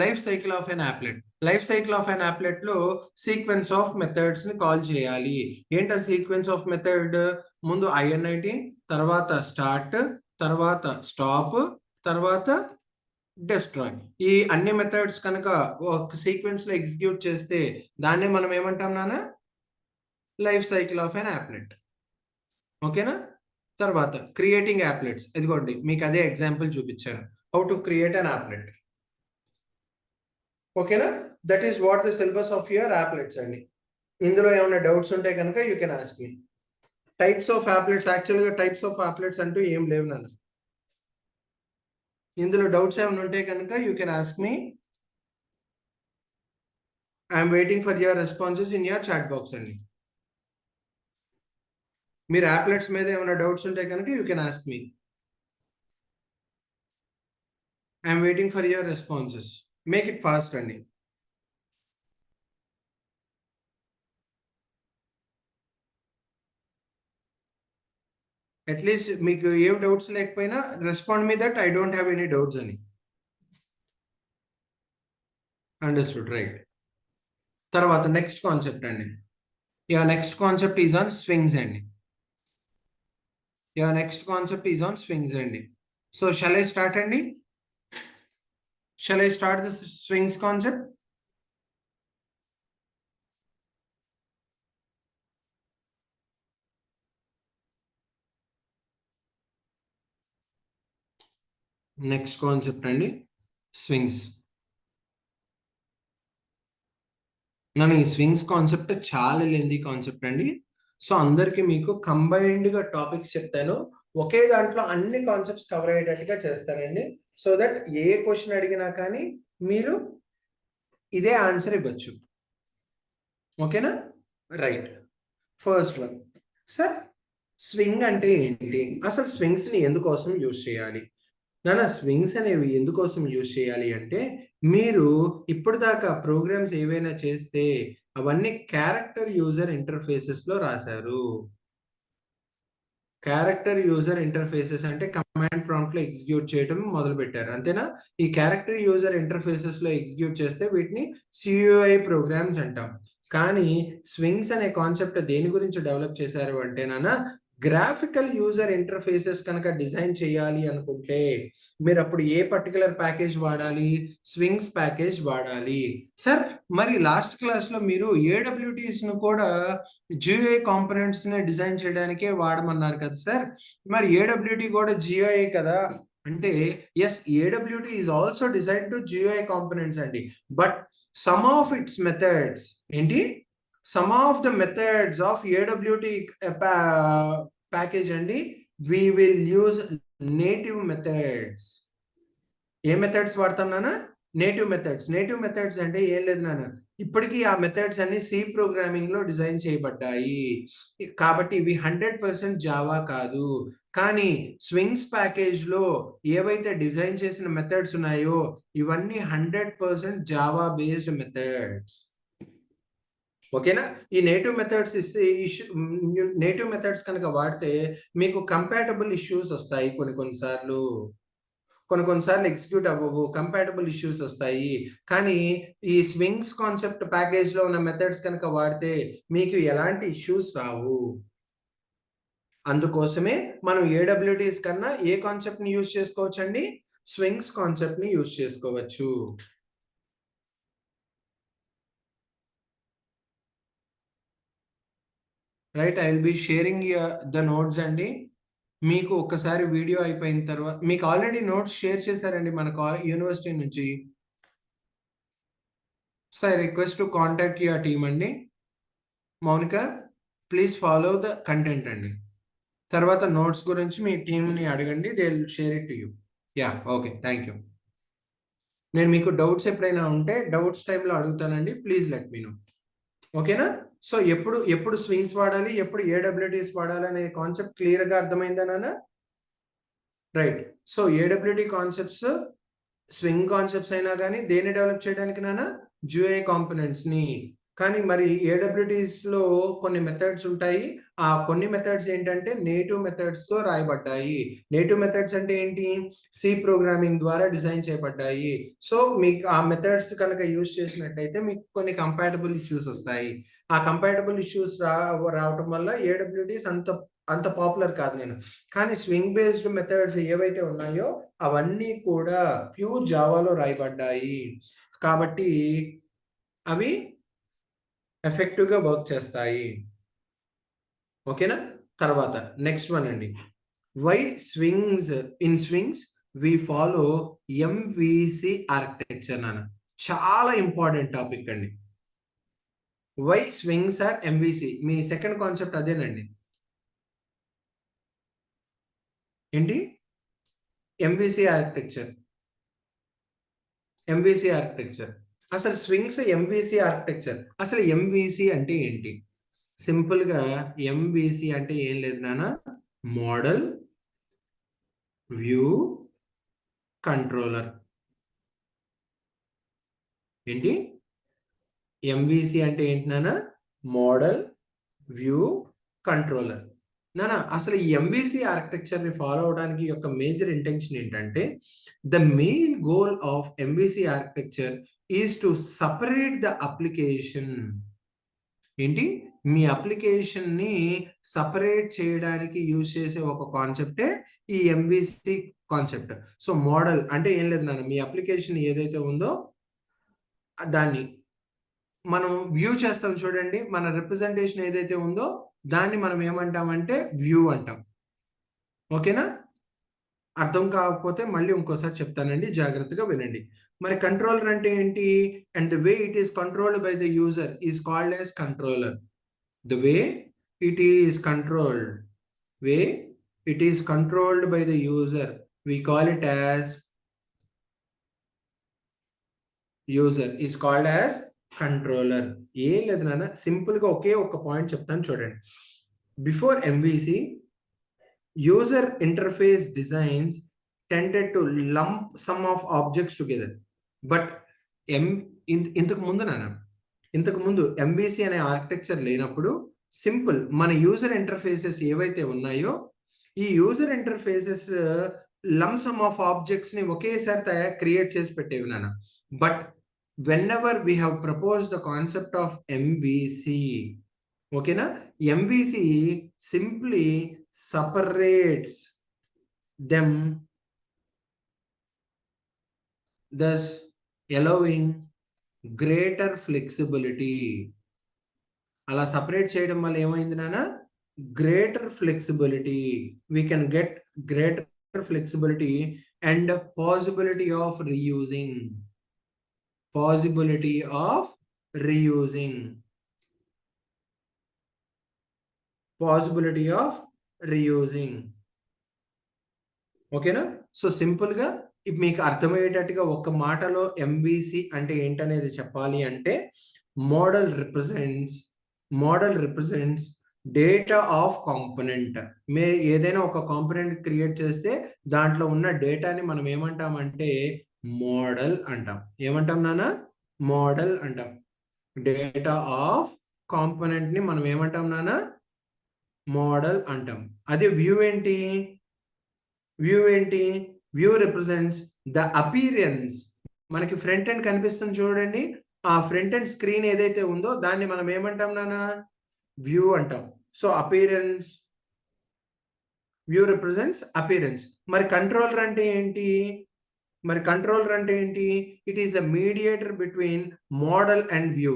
Life cycle of an applet. Life cycle of an applet లో సీక్వెన్స్ ఆఫ్ మెథడ్స్ ని కాల్ చేయాలి. ఏంట సీక్వెన్స్ ఆఫ్ మెథడ్? ముందు ఐఎన్ఐటి, తర్వాత స్టార్ట్, తర్వాత స్టాప్, తర్వాత డెస్ట్రాయ్. ఈ అన్ని మెథడ్స్ కనుక ఒక సీక్వెన్స్ లో ఎగ్జిక్యూట్ చేస్తే దాన్ని మనం ఏమంటాం నాన్న? Life cycle of an applet. ఓకేనా? తర్వాత క్రియేటింగ్ యాప్లెట్స్. ఇదిగోండి మీకు అదే ఎగ్జాంపుల్ చూపించాను, how to create an applet. ఓకేనా? That is what the syllabus of your applets అండి. ఇందులో ఏమైనా డౌట్స్ ఉంటే కనుక you can ask me. Types of applets, actually types of యాప్లెట్స్ అంటూ ఏం లేవు నాన్న. ఇందులో డౌట్స్ ఏమైనా ఉంటే కనుక you can ask me. I'm waiting for your responses in your chat box అండి. మీరు యాప్లెట్స్ మీద ఏమైనా డౌట్స్ ఉంటే కనుక you can ask me. I'm waiting for your responses. Make it fast అండి. అట్లీస్ట్ మీకు ఏం డౌట్స్ లేకపోయినా respond me that I don't have any doubts అని. Understood, right. తర్వాత నెక్స్ట్ కాన్సెప్ట్ అండి. Next concept is on swings అండి. Next concept is on swings అండి. So shall I start అండి? Shall I start the swings concept? Next concept అండి swings. నేను ఈ swings concept చాలా లెందీ కాన్సెప్ట్ అండి. సో అందరికి మీకు కంబైన్డ్ గా టాపిక్స్ చెప్తాను, ఒకే దాంట్లో అన్ని కాన్సెప్ట్స్ కవర్ అయ్యేటట్టుగా చేస్తానండి. సో దట్ ఏ క్వశ్చన్ అడిగినా కానీ మీరు ఇదే ఆన్సర్ ఇవ్వచ్చు. ఓకేనా? Right. First one, sir swing అంటే ఏంటి, అసలు స్వింగ్స్ ని ఎందుకోసం యూజ్ చేయాలి? నానా స్వింగ్స్ అనేవి ఎందుకోసం యూజ్ చేయాలి అంటే, మీరు ఇప్పటిదాకా ప్రోగ్రామ్స్ ఏవైనా చేస్తే అవన్నీ క్యారెక్టర్ యూజర్ ఇంటర్ఫేసెస్ లో రాశారు. క్యారెక్టర్ యూజర్ ఇంటర్ఫేసెస్ అంటే కమాండ్ ప్రాంప్ట్ లో ఎగ్జిక్యూట్ చేయడం మొదలు పెట్టారు, అంతేనా? ఈ క్యారెక్టర్ యూజర్ ఇంటర్ఫేసెస్ లో ఎగ్జిక్యూట్ చేస్తే వీటిని సియుఐ ప్రోగ్రామ్స్ అంటాం. కానీ స్వింగ్స్ అనే కాన్సెప్ట్ దేని గురించి డెవలప్ చేశారు అంటే నాన్న, గ్రాఫికల్ యూజర్ ఇంటర్ఫేసెస్ కనుక డిజైన్ చేయాలి అనుకుంటే మీరు అప్పుడు ఏ పర్టికులర్ ప్యాకేజ్ వాడాలి? స్వింగ్స్ ప్యాకేజ్ వాడాలి. సార్ మరి లాస్ట్ క్లాస్ లో మీరు ఏడబ్ల్యూటీస్ ను కూడా జిఐ కాంపోనెంట్స్ ని డిజైన్ చేయడానికే వాడమన్నారు కదా సార్, మరి ఏడబ్ల్యూటీ కూడా జిఐ కదా అంటే, as AWT is also design to GUI components అండి. But some of its methods ఏంటి, some of the methods of AWT package అండి, we will use native methods. ఏ మెథడ్స్ వాడతాం నాన్న? Native methods. నేటివ్ మెథడ్స్ అంటే ఏం లేదు నాన్న, ఇప్పటికీ ఆ మెథడ్స్ అన్ని సి ప్రోగ్రామింగ్ లో డిజైన్ చేయబడ్డాయి, కాబట్టి ఇవి 100% జావా కాదు. కానీ స్వింగ్స్ ప్యాకేజ్ లో ఏవైతే డిజైన్ చేసిన మెథడ్స్ ఉన్నాయో ఇవన్నీ 100% జావా బేస్డ్ మెథడ్స్. ఓకేనా? ఈ నేటివ్ మెథడ్స్ ఇస్తే నేటివ్ మెథడ్స్ కనుక వాడితే మీకు కంపాటబుల్ ఇష్యూస్ వస్తాయి, కొన్ని కొన్నిసార్లు ఎగ్జిక్యూట్ అవ్వవు, కంపాటబుల్ ఇష్యూస్ వస్తాయి. కానీ ఈ స్వింగ్స్ కాన్సెప్ట్ ప్యాకేజ్ లో ఉన్న మెథడ్స్ కనుక వాడితే మీకు ఎలాంటి ఇష్యూస్ రావు. అందుకోసమే మనం ఏడబ్ల్యూటీస్ కన్నా ఏ కాన్సెప్ట్ ని యూజ్ చేసుకోవచ్చు అండి? స్వింగ్స్ కాన్సెప్ట్ ని యూజ్ చేసుకోవచ్చు. Right, I will be sharing the notes అండి. మీకు ఒక్కసారి వీడియో అయిపోయిన తర్వాత మీకు ఆల్రెడీ నోట్స్ షేర్ చేశారండి మన యూనివర్సిటీ నుంచి. So I request to contact your team అండి. Mounika, please follow the content అండి. తర్వాత నోట్స్ గురించి మీ టీంని అడగండి, they will share it to you. Yeah, okay, thank you. నేను మీకు డౌట్స్ ఎప్పుడైనా ఉంటే డౌట్స్ టైంలో అడుగుతానండి, ప్లీజ్ లెట్ మీ నో. ఓకేనా? సో ఎప్పుడు ఎప్పుడు స్వింగ్స్ వాడాలి, ఎప్పుడు ఏడబ్ల్యూటీస్ వాడాలి అనే కాన్సెప్ట్ క్లియర్‌గా అర్థమైందా నాన్న? Right. So AWT concepts swing concepts అయినా గానీ దేన్ని డెవలప్ చేయడానికి నాన్న? జియూఐ కాంపోనెంట్స్‌ని. కానీ మరి ఏడబ్ల్యూటీస్‌లో కొన్ని మెథడ్స్ ఉంటాయి. ఆ కొన్ని మెథడ్స్ ఏంటంటే నేటివ్ మెథడ్స్‌తో రాయబడ్డాయి. నేటివ్ మెథడ్స్ అంటే ఏంటి? సి ప్రోగ్రామింగ్ ద్వారా డిజైన్ చేయబడ్డాయి. సో మీకు ఆ మెథడ్స్ కనుక యూజ్ చేసినట్టయితే మీకు కొన్ని కంపాటబుల్ ఇష్యూస్ వస్తాయి. ఆ కంపాటబుల్ ఇష్యూస్ రావటం వల్ల ఏడబ్ల్యూటీస్ అంత పాపులర్ కాదు నేను. కానీ స్వింగ్ బేస్డ్ మెథడ్స్ ఏవైతే ఉన్నాయో అవన్నీ కూడా ప్యూర్ జావాలో రాయబడ్డాయి. కాబట్టి అవి ఎఫెక్టివ్‌గా వర్క్ చేస్తాయి. ఓకేనా? తర్వాత నెక్స్ట్ వన్ అండి. Why swings in swings we follow MVC architecture నాన్న. చాలా ఇంపార్టెంట్ టాపిక్ అండి. Why swings are MVC. మీ సెకండ్ కాన్సెప్ట్ అదేనండి. ఏంటి? MVC architecture. MVC architecture. అసలు స్వింగ్స్ ఎంవిసి ఆర్కిటెక్చర్. అసలు ఎంవిసి అంటే ఏంటి? సింపుల్‌గా ఎంవిసి అంటే ఏం లేదు నాన్న. Model view controller. ఏంటి? ఎంవిసి అంటే ఏంటి నాన్న? Model view controller. నాన్న అసలు ఈ ఎంవిసి ఆర్కిటెక్చర్‌ని ఫాలో అవ్వడానికి యొక్క మేజర్ ఇంటెన్షన్ ఏంటంటే, the main goal of MVC architecture is to separate the application. ఏంటి? మీ అప్లికేషన్‌ని సెపరేట్ చేయడానికి యూజ్ చేసే ఒక కాన్సెప్టే ఈ ఎంవిసి కాన్సెప్ట్. సో, మోడల్ అంటే ఏం లేదు నాన్న. మీ అప్లికేషన్ ఏదైతే ఉందో దాన్ని మనం వ్యూ చేస్తాం చూడండి. మన రిప్రజెంటేషన్ ఏదైతే ఉందో దాన్ని మనం ఏమంటామంటే వ్యూ అంటాం. ఓకేనా? అర్థం కాకపోతే మళ్ళీ ఇంకోసారి చెప్తానండి. జాగ్రత్తగా వినండి. మరి కంట్రోలర్ అంటే ఏంటి? And the way it is controlled by the user is called as controller. The way it is controlled, way it is controlled by the user, we call it as user is called as controller. ఏం లేదు నాన్న, simple గా ఒకే ఒక point చెప్తాను చూడండి. Before MVC user interface designs tended to lump some of objects together, but ఇంతకు ముందు నాన్న, ఇంతకు ముందు ఎంవిసి అనే ఆర్కిటెక్చర్ లేనప్పుడు సింపుల్ మన యూజర్ ఇంటర్ఫేసెస్ ఏవైతే ఉన్నాయో ఈ user interfaces lump sum of objects ని ఒకేసారి క్రియేట్ చేసి పెట్టేవి నాన్న. But whenever we have propose the concept of MVC, ఓకేనా, MVC simply separates them, thus allowing greater flexibility. అలా సపరేట్ చేయడం వల్ల ఏమైంది నాన్న? Greater flexibility. We can get greater flexibility and possibility of reusing. Possibility of reusing. Possibility of reusing. ఓకేనా? So సింపుల్‌గా మీకు అర్థమయ్యేటట్టుగా ఒక్క మాటలో ఎంవిసి అంటే ఏంటనేది చెప్పాలి అంటే model represents data of component. ఏదైనా ఒక కాంపోనెంట్ క్రియేట్ చేస్తే దాంట్లో ఉన్న డేటాని మనం ఏమంటామంటే మోడల్ అంటాం. ఏమంటాం నాన్న? మోడల్ అంటాం. డేటా ఆఫ్ కాంపోనెంట్ ని మనం ఏమంటాం నాన్న? మోడల్ అంటాం. అదే వ్యూ ఏంటి? View represents the appearance. మనకి ఫ్రంట్ ఎండ్ కనిపిస్తుంది చూడండి. ఆ ఫ్రంట్ ఎండ్ స్క్రీన్ ఏదైతే ఉందో దాన్ని మనం ఏమంటాం నాన్న? వ్యూ అంటాం. So appearance, view represents appearance. మరి కంట్రోలర్ అంటే ఏంటి? It is a mediator between model and view.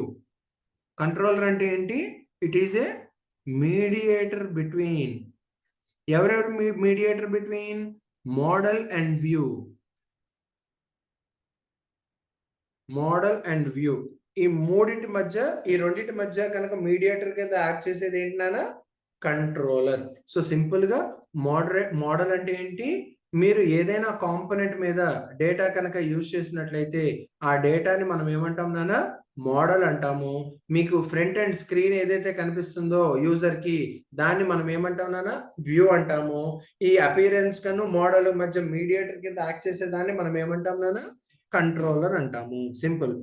Controller అంటే ఏంటి? It is a mediator between ఎవరెవరు mediator between model and view. Model and view ఈ మూడింటి మధ్య, ఈ రెండింటి మధ్య కనుక మీడియేటర్ కింద యాక్ట్ చేసేది ఏంటి నాన్న? కంట్రోలర్. సో సింపుల్ గా మోడల్ అంటే ఏంటి? మీరు ఏదైనా కాంపోనెంట్ మీద డేటా కనుక యూజ్ చేసినట్లయితే ఆ డేటాని మనం ఏమంటాం నాన్న? మోడల్ అంటాము. మీకు ఫ్రంట్ అండ్ స్క్రీన్ ఏదైతే కనిపిస్తుందో యూజర్ కి దాన్ని మనం ఏమంటాం నాన్న? వ్యూ అంటాము. ఈ అపియరెన్స్ కను మోడల్ మధ్య మీడియేటర్ కింద యాక్ట్ చేసే దాన్ని మనం ఏమంటాం నాన్న? కంట్రోలర్ అంటాము. సింపుల్.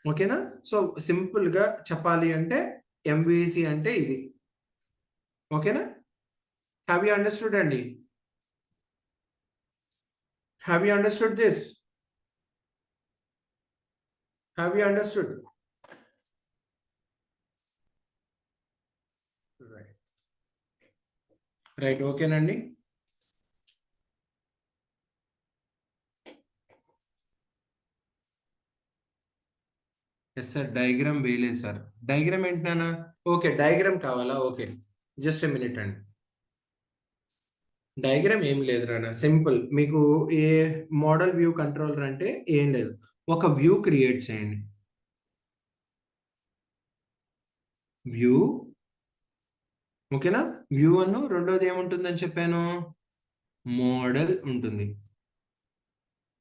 ఓకేనా? సో సింపుల్ గా చెప్పాలి అంటే ఎంవిసి అంటే ఇది. ఓకేనా? హ్యావ్ యూ అండర్స్టూడ్ అండి? Have you understood this? Have you understood? Right. Right. ఓకేనండి. Yes sir. డయాగ్రామ్ వేయలేదు సార్. డయాగ్రామ్ ఏంటన్నా? ఓకే. డయాగ్రామ్ కావాలా? ఓకే. జస్ట్ ఎ మినిట్ అండి. డయాగ్రామ్ ఏం లేదు నాన్న. సింపుల్. మీకు ఏ మోడల్ వ్యూ కంట్రోలర్ అంటే ఏం లేదు. ఒక వ్యూ క్రియేట్ చేయండి. వ్యూ. ఓకేనా? వ్యూ అను రెండోది ఏముంటుందని చెప్పాను? మోడల్ ఉంటుంది.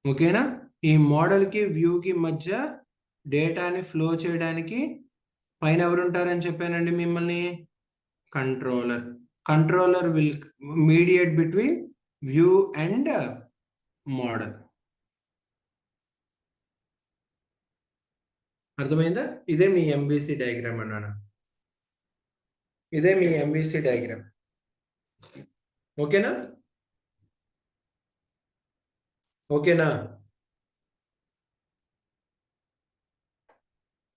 ఓకేనా? ఈ మోడల్‌కి, వ్యూకి మధ్య డేటాని ఫ్లో చేయడానికి పైన ఎవరుంటారని చెప్పానండి మిమ్మల్ని? Controller. Controller will mediate between view and model. అర్థమైందా? ఇదే మీ ఎంబీసీ డయాగ్రామ్ అన్నాను. ఇదే మీ ఎంబీసీ డయాగ్రామ్. ఓకేనా? ఓకేనా?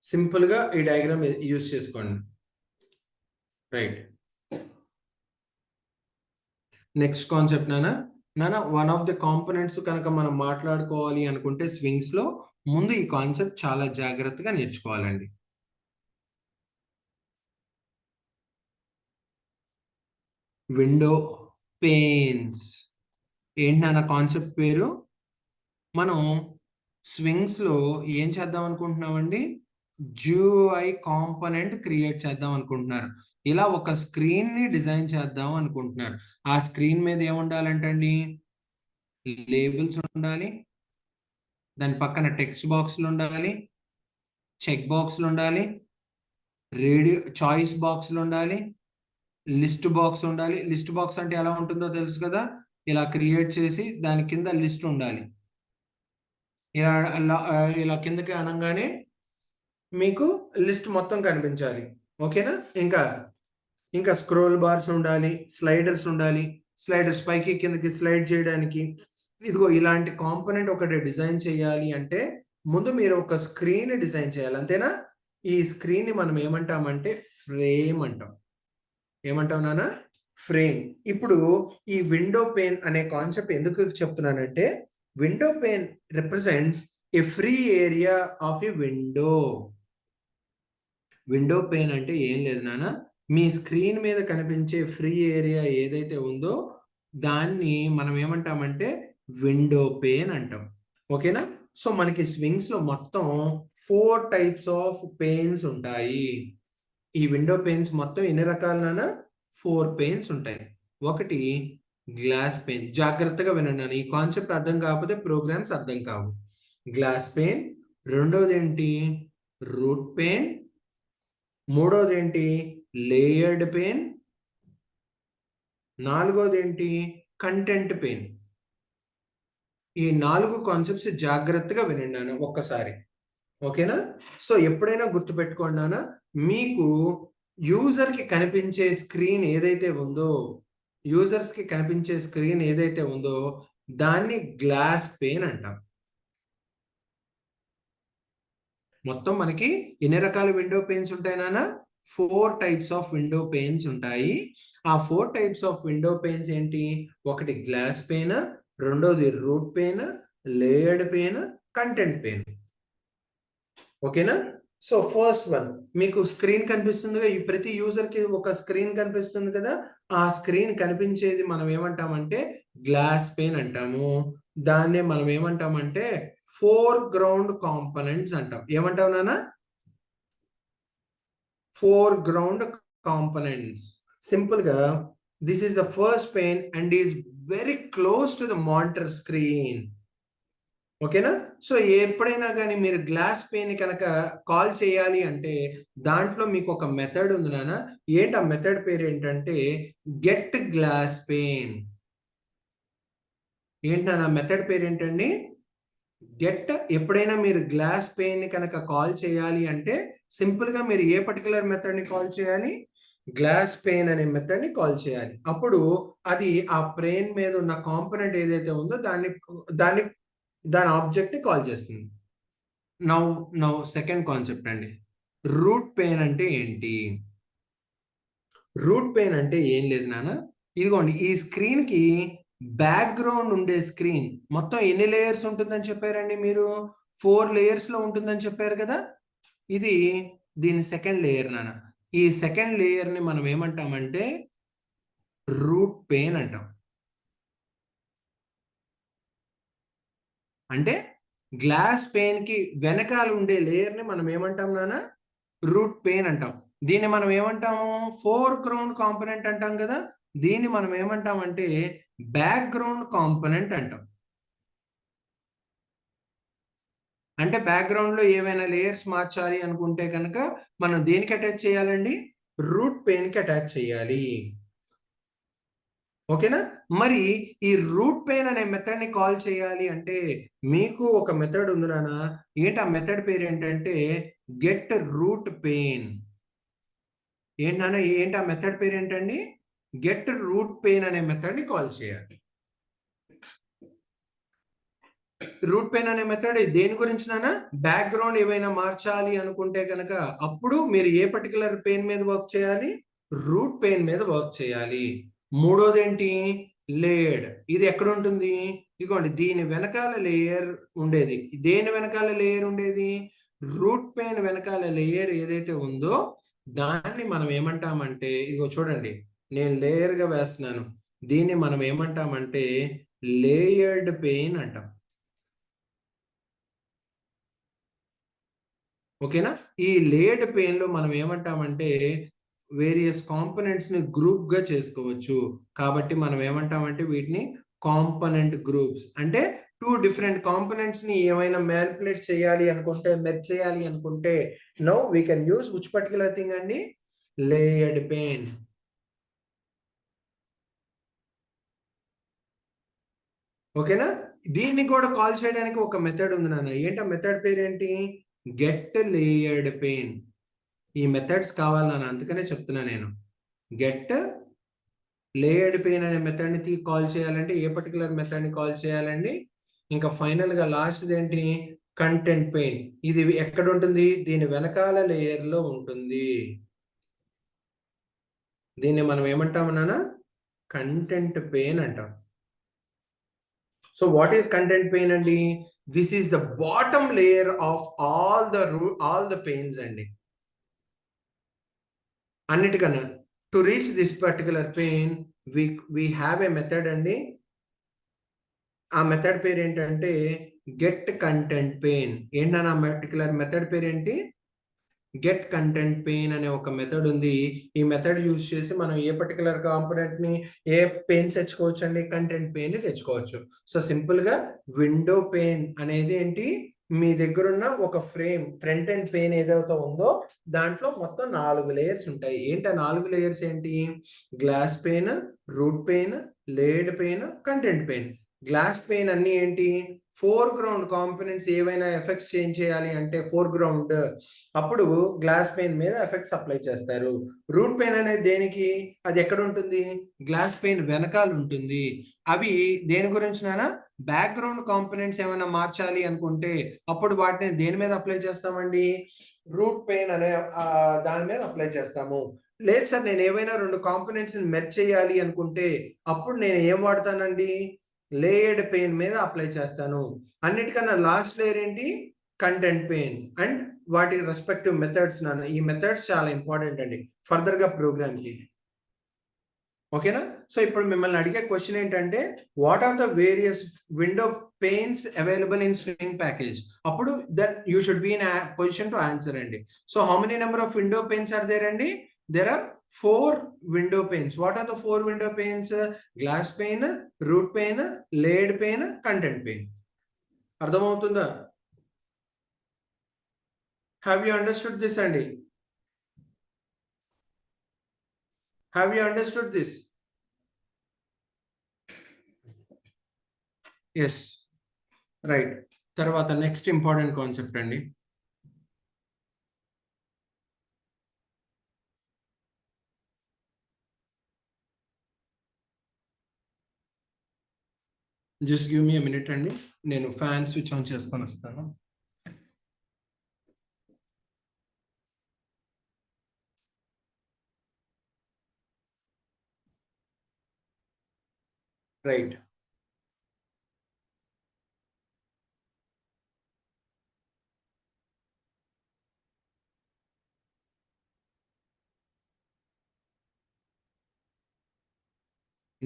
సింపుల్‌గా ఈ డయాగ్రామ్ యూజ్ చేసుకోండి. రైట్. నెక్స్ట్ కాన్సెప్ట్ నాన్న వన్ ఆఫ్ ది కాంపోనెంట్స్ కనుక మనం మాట్లాడుకోవాలి అనుకుంటే స్వింగ్స్‌లో ముందు ఈ కాన్సెప్ట్ చాలా జాగ్రత్తగా నేర్చుకోవాలండి. Window panes. ఏంటి నాన్న కాన్సెప్ట్ పేరు? మనం స్వింగ్స్‌లో ఏం చేద్దాం అనుకుంటున్నామండి? జియూఐ కాంపోనెంట్ క్రియేట్ చేద్దాం అనుకుంటున్నారు. ఇలా ఒక స్క్రీన్‌ని డిజైన్ చేద్దాం అనుకుంటున్నారు. ఆ స్క్రీన్ మీద ఏముండాలంటండి? లేబుల్స్ ఉండాలి. దాని పక్కన టెక్స్ట్ బాక్స్‌లు ఉండాలి. చెక్ బాక్స్‌లు ఉండాలి. రేడియో చాయిస్ బాక్స్‌లు ఉండాలి. లిస్ట్ బాక్స్ ఉండాలి. లిస్ట్ బాక్స్ అంటే ఎలా ఉంటుందో తెలుసు కదా! ఇలా క్రియేట్ చేసి దాని కింద లిస్ట్ ఉండాలి. ఇలా కిందకి అనంగానే మీకు లిస్ట్ మొత్తం కనిపించాలి. ఓకేనా? ఇంకా స్క్రోల్ బార్స్ ఉండాలి. స్లైడర్స్ ఉండాలి. స్లైడర్స్ పైకి కిందకి స్లైడ్ చేయడానికి. ఇదిగో ఇలాంటి కాంపోనెంట్ ఒకటి డిజైన్ చేయాలి అంటే ముందు మీరు ఒక స్క్రీన్ డిజైన్ చేయాలి. అంతేనా? ఈ స్క్రీన్‌ని మనం ఏమంటామంటే ఫ్రేమ్ అంటాం. ఏమంటాం నాన్న? ఫ్రేమ్. ఇప్పుడు ఈ విండో పేన్ అనే కాన్సెప్ట్ ఎందుకు చెప్తున్నానంటే window pane represents a free area of a window. Window pane అంటే ఏం లేదు నాన్న. మీ స్క్రీన్ మీద కనిపించే ఫ్రీ ఏరియా ఏదైతే ఉందో దాన్ని మనం ఏమంటామంటే విండో పేన్ అంటాం. ఓకేనా? సో మనకి స్వింగ్స్‌లో మొత్తం 4 టైప్స్ ఆఫ్ పేన్స్ ఉంటాయి. ఈ విండో పేన్స్ మొత్తం ఎన్ని రకాలు నాన్న? 4 పేన్స్ ఉంటాయి. ఒకటి గ్లాస్ పేన్. జాగ్రత్తగా వినండి నాన్న. ఈ కాన్సెప్ట్ అర్థం కాకపోతే ప్రోగ్రామ్స్ అర్థం కావు. Glass pane. రెండోదేంటి? Root pane. మూడోదేంటి? Layered pane. నాలుగోదేంటి? Content pane. ఈ 4 కాన్సెప్ట్స్ జాగ్రత్తగా వినండి నాన్న ఒక్కసారి. ఓకేనా? సో ఎప్పుడైనా గుర్తుపెట్టుకోండి నాన్న. మీకు యూజర్‌కి కనిపించే స్క్రీన్ ఏదైతే ఉందో, యూజర్స్‌కి కనిపించే స్క్రీన్ ఏదైతే ఉందో దాన్ని గ్లాస్ పేన్ అంటాం. మొత్తం మనకి ఎన్ని రకాల విండో పేన్స్ ఉంటాయి నాన్న? 4 టైప్స్ ఆఫ్ విండో పేన్స్ ఉంటాయి. ఆ 4 టైప్స్ ఆఫ్ విండో పేన్స్ ఏంటి? ఒకటి గ్లాస్ పేన్, రెండోది root pane, layered pane, content pane. ఓకేనా? సో ఫస్ట్ వన్ మీకు స్క్రీన్ కనిపిస్తుందిగా. ఈ ప్రతి యూజర్‌కి ఒక స్క్రీన్ కనిపిస్తుంది కదా! ఆ స్క్రీన్ కనిపించేది మనం ఏమంటామంటే గ్లాస్ పేన్ అంటాము. దాన్నే మనం ఏమంటామంటే ఫోర్‌గ్రౌండ్ కాంపోనెంట్స్ అంటాం. ఏమంటావు నాన్న? Foreground components. సింపుల్‌గా this is the first pane and is very close to the monitor screen. ఓకేనా? సో, ఎప్పుడైనా గాని మీరు గ్లాస్ పెయిన్‌ని కనుక కాల్ చేయాలి అంటే, దాంట్లో మీకొక మెథడ్ ఉంది నాన్న. ఏంటి ఆ మెథడ్ పేరేంటంటే, గెట్ గ్లాస్ పెయిన్. ఏంటి నాన్న మెథడ్ పేరేంటండి? ఎప్పుడైనా మీరు గ్లాస్ పెయిన్‌ని కనుక కాల్ చేయాలి అంటే, సింపుల్‌గా మీరు ఏ పర్టిక్యులర్ మెథడ్‌ని కాల్ చేయాలి? గ్లాస్ పెయిన్ అనే మెథడ్‌ని కాల్ చేయాలి. అప్పుడు అది ఆ బ్రెయిన్ మీద ఉన్న కాంపోనెంట్ ఏదైతే ఉందో దాన్ని దాని ఆబ్జెక్ట్‌ని కాల్ చేస్తుంది. నౌ నౌ సెకండ్ కాన్సెప్ట్ అండి. రూట్ పెయిన్ అంటే ఏంటి? రూట్ పెయిన్ అంటే ఏం లేదు నాన్న. ఇదిగోండి ఈ స్క్రీన్‌కి బ్యాక్‌గ్రౌండ్ ఉండే స్క్రీన్ మొత్తం ఎన్ని లేయర్స్ ఉంటుందని చెప్పారండి మీరు? 4 లేయర్స్‌లో ఉంటుందని చెప్పారు కదా! ఇది దీని సెకండ్ లేయర్ నాన్న. ఈ సెకండ్ లేయర్‌ని మనం ఏమంటామంటే రూట్ పెయిన్ అంటాం. అంటే గ్లాస్ పెయిన్‌కి వెనకాల ఉండే లేయర్‌ని మనం ఏమంటాం నాన్న? రూట్ పెయిన్ అంటాం. దీన్ని మనం ఏమంటాము? ఫోర్‌గ్రౌండ్ కాంపోనెంట్ అంటాం గదా! దీన్ని మనం ఏమంటామంటే బ్యాక్‌గ్రౌండ్ కాంపోనెంట్ అంటాం. అంటే బ్యాక్‌గ్రౌండ్‌లో ఏవైనా లేయర్స్ మార్చాలి అనుకుంటే గనక మనం దేనికి అటాచ్ చేయాలండి? రూట్ పెయిన్‌కి అటాచ్ చేయాలి. ఓకేనా? మరి ఈ రూట్ పెయిన్ అనే మెథడ్‌ని కాల్ చేయాలి అంటే మీకు ఒక మెథడ్ ఉంది నాన్న. ఏంటి ఆ మెథడ్ పేరేంటంటే గెట్ రూట్ పెయిన్. ఏంటి నాన్న ఏంటి ఆ మెథడ్ పేరేంటండి? గెట్ రూట్ పెయిన్ అనే మెథడ్‌ని కాల్ చేయాలి. రూట్ పెయిన్ అనే మెథడ్ దేని గురించి నాన్న? బ్యాక్‌గ్రౌండ్ ఏవైనా మార్చాలి అనుకుంటే గనక అప్పుడు మీరు ఏ పర్టిక్యులర్ పెయిన్ మీద వర్క్ చేయాలి? రూట్ పెయిన్ మీద వర్క్ చేయాలి. మూడోదేంటి? లేయర్డ్. ఇది ఎక్కడుంటుంది? ఇదిగోండి దీని వెనకాల లేయర్ ఉండేది. దేని వెనకాల లేయర్ ఉండేది? రూట్ పెయిన్ వెనకాల లేయర్ ఏదైతే ఉందో దాన్ని మనం ఏమంటామంటే ఇదిగో చూడండి. నేను లేయర్‌గా వేస్తున్నాను. దీన్ని మనం ఏమంటామంటే లేయర్డ్ పెయిన్ అంటాం. ఓకేనా? ఈ లేయర్డ్ పెయిన్‌లో మనం ఏమంటామంటే వేరియస్ కాంపోనెంట్స్‌ని గ్రూప్‌గా చేసుకోవచ్చు. కాబట్టి మనం ఏమంటామంటే వీటిని కాంపోనెంట్ గ్రూప్స్. అంటే 2 డిఫరెంట్ కాంపోనెంట్స్‌ని ఏమైనా మానిప్యులేట్ చేయాలి అనుకుంటే, మెర్జ్ చేయాలి అనుకుంటే now we can use which particular thing అండి? Layered pane. ఓకేనా? దీన్ని కూడా కాల్ చేయడానికి ఒక మెథడ్ ఉంది నాన్న. ఏంటి ఆ మెథడ్ పేరేంటి? Get layered pain. ఈ మెథడ్స్ కావాలి నాన్న. అందుకనే చెప్తున్నా నేను. గెట్ లేయర్డ్ పెయిన్ అనే మెథడ్‌ని కాల్ చేయాలంటే ఏ పర్టిక్యులర్ మెథడ్‌ని కాల్ చేయాలండి? ఇంకా ఫైనల్‌గా లాస్ట్‌దేంటి? Content pain. ఇది ఎక్కడుంటుంది? దీని వెనకాల లేయర్‌లో ఉంటుంది. దీన్ని మనం ఏమంటాము నాన్న? కంటెంట్ పెయిన్ అంటాం. So, what is content pane అండి? This is the bottom layer of all the panes అండి. అన్నిటికన్నా. To reach this particular pane we we have a method అండి. ఆ మెథడ్ పేరేంటంటే గెట్ కంటెంట్ పెయిన్. ఏంటన్నా ఆ పర్టిక్యులర్ మెథడ్ పేరేంటి? గెట్ కంటెంట్ పెయిన్ అనే ఒక మెథడ్ ఉంది. ఈ మెథడ్ యూజ్ చేసి మనం ఏ పర్టిక్యులర్ కాంపోనెంట్‌ని ఏ పెయిన్ తెచ్చుకోవచ్చండి? కంటెంట్ పెయిన్‌ని తెచ్చుకోవచ్చు. సో, సింపుల్‌గా విండో పెయిన్ అనేది ఏంటి? మీ దగ్గరున్న ఒక ఫ్రంట్ ఎండ్ పెయిన్ ఏదైతే ఉందో దాంట్లో మొత్తం 4 లేయర్స్ ఉంటాయి. ఏంటి ఆ 4 లేయర్స్ ఏంటి? Glass pane, root pane, layered pane, content pane. Glass pane అన్నీ ఏంటి? ఫోర్‌గ్రౌండ్ కాంపోనెంట్స్ ఏవైనా ఎఫెక్ట్స్ చేంజ్ చేయాలి అంటే ఫోర్‌గ్రౌండ్ అప్పుడు గ్లాస్ పెయిన్ మీద ఎఫెక్ట్స్ అప్లై చేస్తారు. రూట్ పెయిన్ అనేది దేనికి? అది ఎక్కడుంటుంది? గ్లాస్ పెయిన్ వెనకాల ఉంటుంది. అవి దేని గురించి నాన్న? బ్యాక్‌గ్రౌండ్ కాంపోనెంట్స్ ఏమైనా మార్చాలి అనుకుంటే, అప్పుడు వాటిని దేని మీద అప్లై చేస్తామండి? రూట్ పెయిన్ అనే దాని మీద అప్లై చేస్తాము. లేదు సార్ నేను ఏవైనా 2 కాంపోనెంట్స్‌ని మెర్జ్ చేయాలి అనుకుంటే, అప్పుడు నేను ఏం వాడతానండి? లేయర్డ్ పెయిన్ మీద అప్లై చేస్తాను. అన్నిటికన్నా లాస్ట్ లేయర్ ఏంటి? కంటెంట్ పెయిన్ అండ్ వాటి రెస్పెక్టివ్ మెథడ్స్ నాన్న. ఈ మెథడ్స్ చాలా ఇంపార్టెంట్ అండి. ఫర్దర్‌గా ప్రోగ్రామ్‌కి. ఓకేనా? సో, ఇప్పుడు మిమ్మల్ని అడిగే క్వెషన్ ఏంటంటే, what are the various window panes available in swing package? అప్పుడు then you should be in position to answer అండి. So, how many number of window panes are there అండి? దేర్ ఆర్ 4 window panes. What are the 4 window panes? Glass pane, root pane, layered pane, content pane. అర్థమవుతుందా? Have you understood this అండి? Have you understood this? Yes, right. తర్వాత next important concept అండి. Just give me a minute అండి, నేను fan switch on చేసుకొని వస్తాను. Right.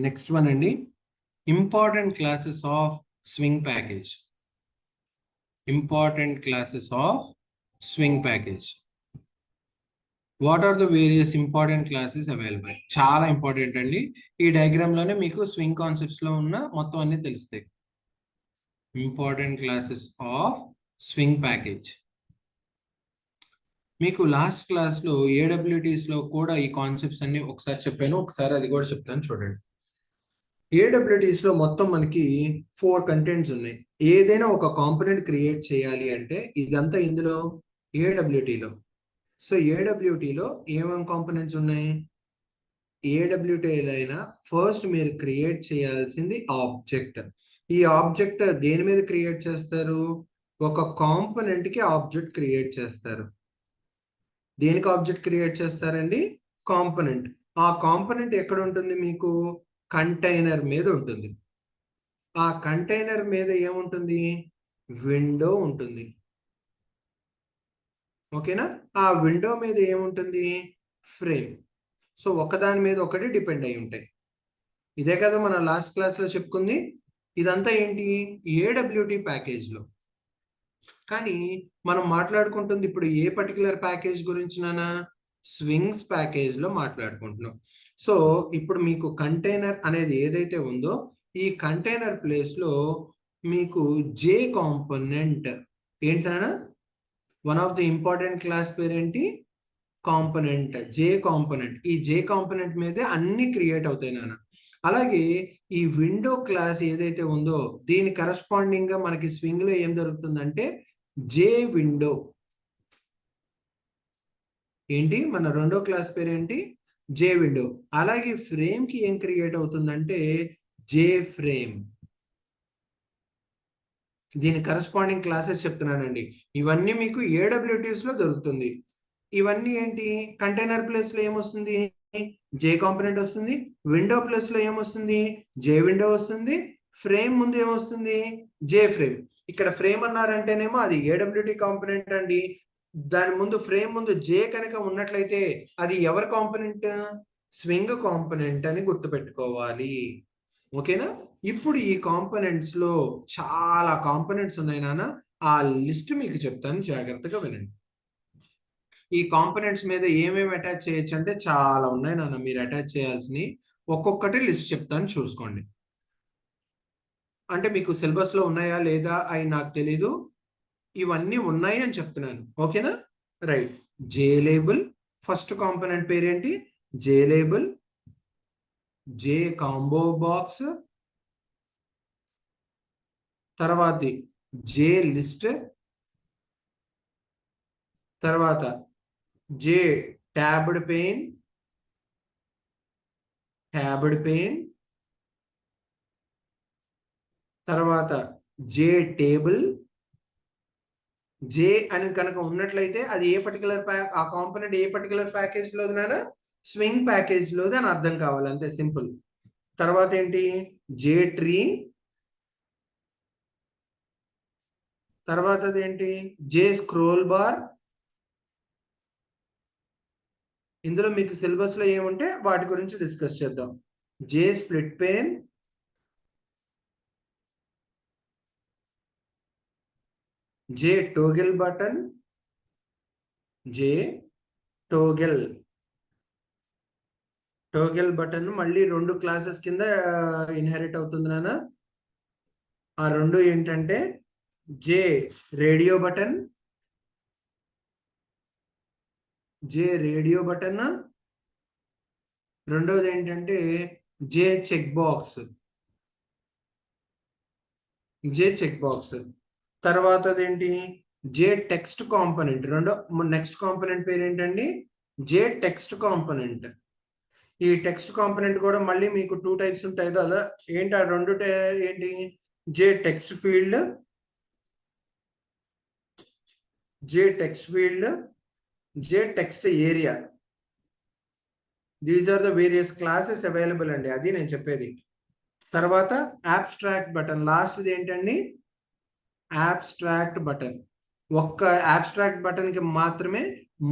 Next one అండి, important classes of swing package. Important classes of swing package. What are the various important classes available? చాలా important అండి. ఈ diagram లోనే మీకు స్వింగ్ కాన్సెప్ట్స్ లో ఉన్న మొత్తం అన్ని తెలుస్తాయి. Important classes of swing package. మీకు లాస్ట్ క్లాస్ లో ఏడబ్ల్యూటీస్ లో కూడా ఈ కాన్సెప్ట్స్ అన్ని ఒకసారి చెప్పాను, ఒకసారి అది కూడా చెప్తాను చూడండి. ఏడబ్ల్యూటీస్ లో మొత్తం మనకి 4 కంటెంట్స్ ఉన్నాయి. ఏదైనా ఒక కాంపోనెంట్ క్రియేట్ చేయాలి అంటే ఇదంతా ఇందులో ఏడబ్ల్యూటీలో. సో ఏడబ్ల్యూటీలో ఏమేమి కాంపోనెంట్స్ ఉన్నాయి? ఏడబ్ల్యూటీలో అయినా ఫస్ట్ మీరు క్రియేట్ చేయాల్సింది ఆబ్జెక్ట్. ఈ ఆబ్జెక్ట్ దేని మీద క్రియేట్ చేస్తారు? ఒక కాంపోనెంట్ కి ఆబ్జెక్ట్ క్రియేట్ చేస్తారు. దేనికి ఆబ్జెక్ట్ క్రియేట్ చేస్తారండి? కాంపోనెంట్. ఆ కాంపోనెంట్ ఎక్కడ ఉంటుంది? మీకు కంటైనర్ మీద ఉంటుంది. ఆ కంటైనర్ మీద ఏముంటుంది? విండో ఉంటుంది. ఓకేనా? ఆ విండో మీద ఏముంటుంది? ఫ్రేమ్. సో ఒకదాని మీద ఒకటి డిపెండ్ అయి ఉంటాయి. ఇదే కదా మన లాస్ట్ క్లాస్ లో చెప్పుకుంది. ఇదంతా ఏంటి? ఏడబ్ల్యూటీ ప్యాకేజ్ లో. కానీ మనం మాట్లాడుకుంటుంది ఇప్పుడు ఏ పర్టికులర్ ప్యాకేజ్ గురించి? నానా స్వింగ్స్ ప్యాకేజ్ లో మాట్లాడుకుంటున్నాం. సో ఇప్పుడు మీకు కంటైనర్ అనేది ఏదైతే ఉందో ఈ కంటైనర్ ప్లేస్ లో మీకు జే కాంపోనెంట్ ఏంటన్నా one of the important class పేరేంటి? కాంపోనెంట్. జే కాంపోనెంట్. ఈ జే కాంపోనెంట్ మీదే అన్ని క్రియేట్ అవుతాయి నాన్న. అలాగే ఈ విండో క్లాస్ ఏదైతే ఉందో దీని కరస్పాండింగ్ గా మనకి స్వింగ్ లో ఏం జరుగుతుందంటే జే విండో. ఏంటి మన రెండో క్లాస్ పేరేంటి? జే విండో. అలాగే ఫ్రేమ్ కి ఏం క్రియేట్ అవుతుందంటే జే ఫ్రేమ్. దీని కరస్పాండింగ్ క్లాసెస్ చెప్తున్నానండి. ఇవన్నీ మీకు ఏడబ్ల్యూటీస్ లో దొరుకుతుంది. ఇవన్నీ ఏంటి? కంటైనర్ ప్లేస్ లో ఏమొస్తుంది? జే కాంపోనెంట్ వస్తుంది. విండో ప్లేస్ లో ఏమొస్తుంది? జే విండో వస్తుంది. ఫ్రేమ్ ముందు ఏమొస్తుంది? జే ఫ్రేమ్. ఇక్కడ ఫ్రేమ్ అన్నారంటేనేమో అది ఏడబ్ల్యూటీ కాంపోనెంట్ అండి. దాని ముందు ఫ్రేమ్ ముందు జే కనుక ఉన్నట్లయితే అది ఎవరి కాంపోనెంట్? స్వింగ్ కాంపోనెంట్ అని గుర్తుపెట్టుకోవాలి. ఓకేనా? ఇప్పుడు ఈ కాంపోనెంట్స్ లో చాలా కాంపోనెంట్స్ ఉన్నాయి నాన్న. ఆ లిస్ట్ మీకు చెప్తాను, జాగ్రత్తగా వినండి. ఈ కాంపోనెంట్స్ మీద ఏమేమి అటాచ్ చేయొచ్చు అంటే చాలా ఉన్నాయి నాన్న మీరు అటాచ్ చేయాల్సినవి. ఒక్కొక్కటి లిస్ట్ చెప్తాను చూసుకోండి. అంటే మీకు సిలబస్ లో ఉన్నాయా లేదా అవి నాకు తెలీదు. ఇవన్నీ ఉన్నాయి అని చెప్తున్నాను. ఓకేనా? రైట్. జే లేబుల్. ఫస్ట్ కాంపోనెంట్ పేరేంటి? జే లేబుల్. జే కాంబో బాక్స్. తర్వాత జే లిస్ట్. తర్వాత జే ట్యాబ్డ్ పెయిన్. Tabbed pain. తర్వాత జే టేబుల్. జే అని కనుక ఉన్నట్లయితే అది ఏ పర్టికులర్ ఆ కాంపోనెంట్ ఏ పర్టికులర్ ప్యాకేజ్ లోదినా? స్వింగ్ ప్యాకేజ్ లోది అని అర్థం కావాలి, అంతే సింపుల్. తర్వాత ఏంటి? జే ట్రీ. తర్వాత ఏంటి? జే స్క్రోల్ బార్. ఇందులో మీకు సిలబస్ లో ఏముంటే వాటి గురించి డిస్కస్ చేద్దాం. జే స్ప్లిట్ పెయిన్. జే toggle button. J toggle. Toggle button మళ్ళీ 2 క్లాసెస్ కింద ఇన్హెరిట్ అవుతుంది నాన్న. ఆ రెండు ఏంటంటే జే radio button, J radio button. రెండవది ఏంటంటే జే చెక్ బాక్స్, జే చెక్ బాక్స్. తర్వాతది ఏంటి, J text component. Next component పేరు ఏంటండి, జే టెక్స్ట్ కాంపోనెంట్. ఈ టెక్స్ట్ కాంపోనెంట్ కూడా మళ్ళీ మీకు 2 టైప్స్ ఉంటాయి కదా, ఏంటి ఆ రెండు ఏంటి, J text field, J text field, J text area. These are the various classes available అండి, అది నేను చెప్పేది. తర్వాత అబ్స్ట్రాక్ట్ బటన్, లాస్ట్ ఏంటండి, అబ్స్ట్రాక్ట్ బటన్. ఒక్క అబ్స్ట్రాక్ట్ బటన్ కి మాత్రమే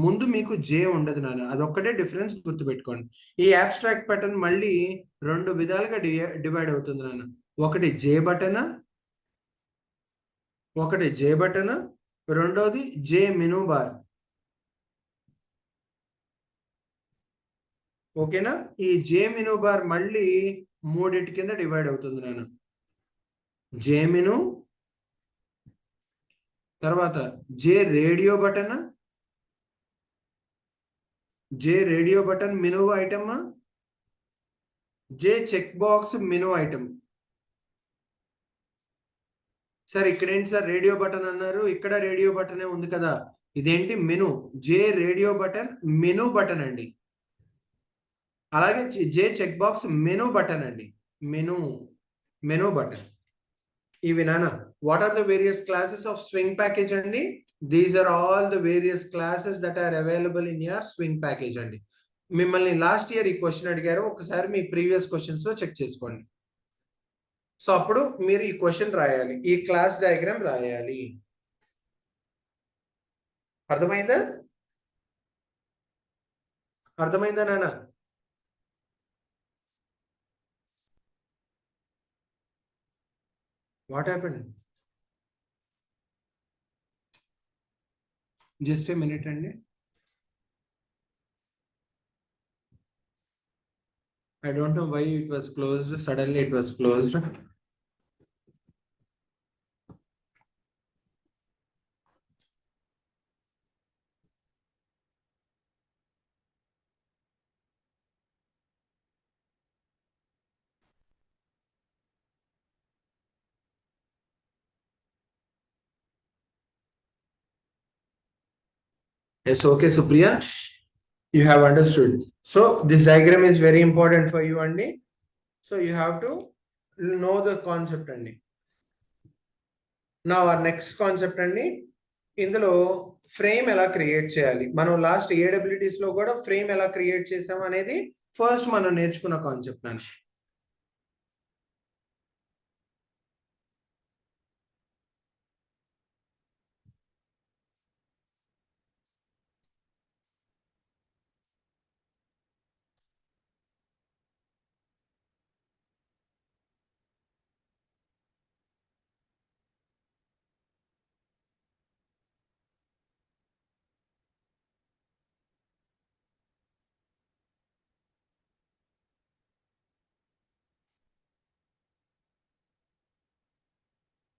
ముందు మీకు జే ఉండదు నాన్న, అదొక్కటే డిఫరెన్స్ గుర్తుపెట్టుకోండి. ఈ అబ్స్ట్రాక్ట్ బటన్ మళ్ళీ రెండు విధాలుగా డివైడ్ అవుతుంది నాన్న. ఒకటి జే బటన్, ఒకటి జే బటన్, రెండోది జే మెనూ బార్. ఓకేనా, ఈ జే మెనూ బార్ మళ్ళీ మూడింటి కింద డివైడ్ అవుతుంది నాన్న. జే మెనూ, తర్వాత J radio button, J radio button menu item, J check box menu item. Sir ఇక్కడ ఏంటి సార్ రేడియో బటన్ అన్నారు, ఇక్కడ రేడియో బటనే ఉంది కదా, ఇదేంటి menu, J radio button menu button అండి. అలాగే J check box menu button అండి, మెనూ, మెనూ బటన్. ఇవి నాన్న, what are the various classes of swing package అండి, these are all the various classes that are available in your swing package అండి. మిమ్మల్ని last year ఈ question అడిగారు, ఒకసారి మీ ప్రీవియస్ క్వశ్చన్స్ లో చెక్ చేసుకోండి. సో అప్పుడు మీరు ఈ క్వశ్చన్ రాయాలి, ఈ క్లాస్ డయాగ్రామ్ రాయాలి. అర్థమైందా, అర్థమైందా నాన్న? What happened, just a minute అండి. I don't know why it was closed. Suddenly it was closed. Yes, okay, Supriya. You have understood. So this diagram is very important for you, Andy. So you have to know the concept, Andy. Now our next concept, Andy. ఇందులో frame ఎలా create చేయాలి, మనం last ఏడబ్లిటీస్ లో కూడా frame ఎలా create చేసాం అనేది first మనం నేర్చుకున్న కాన్సెప్ట్ అండి.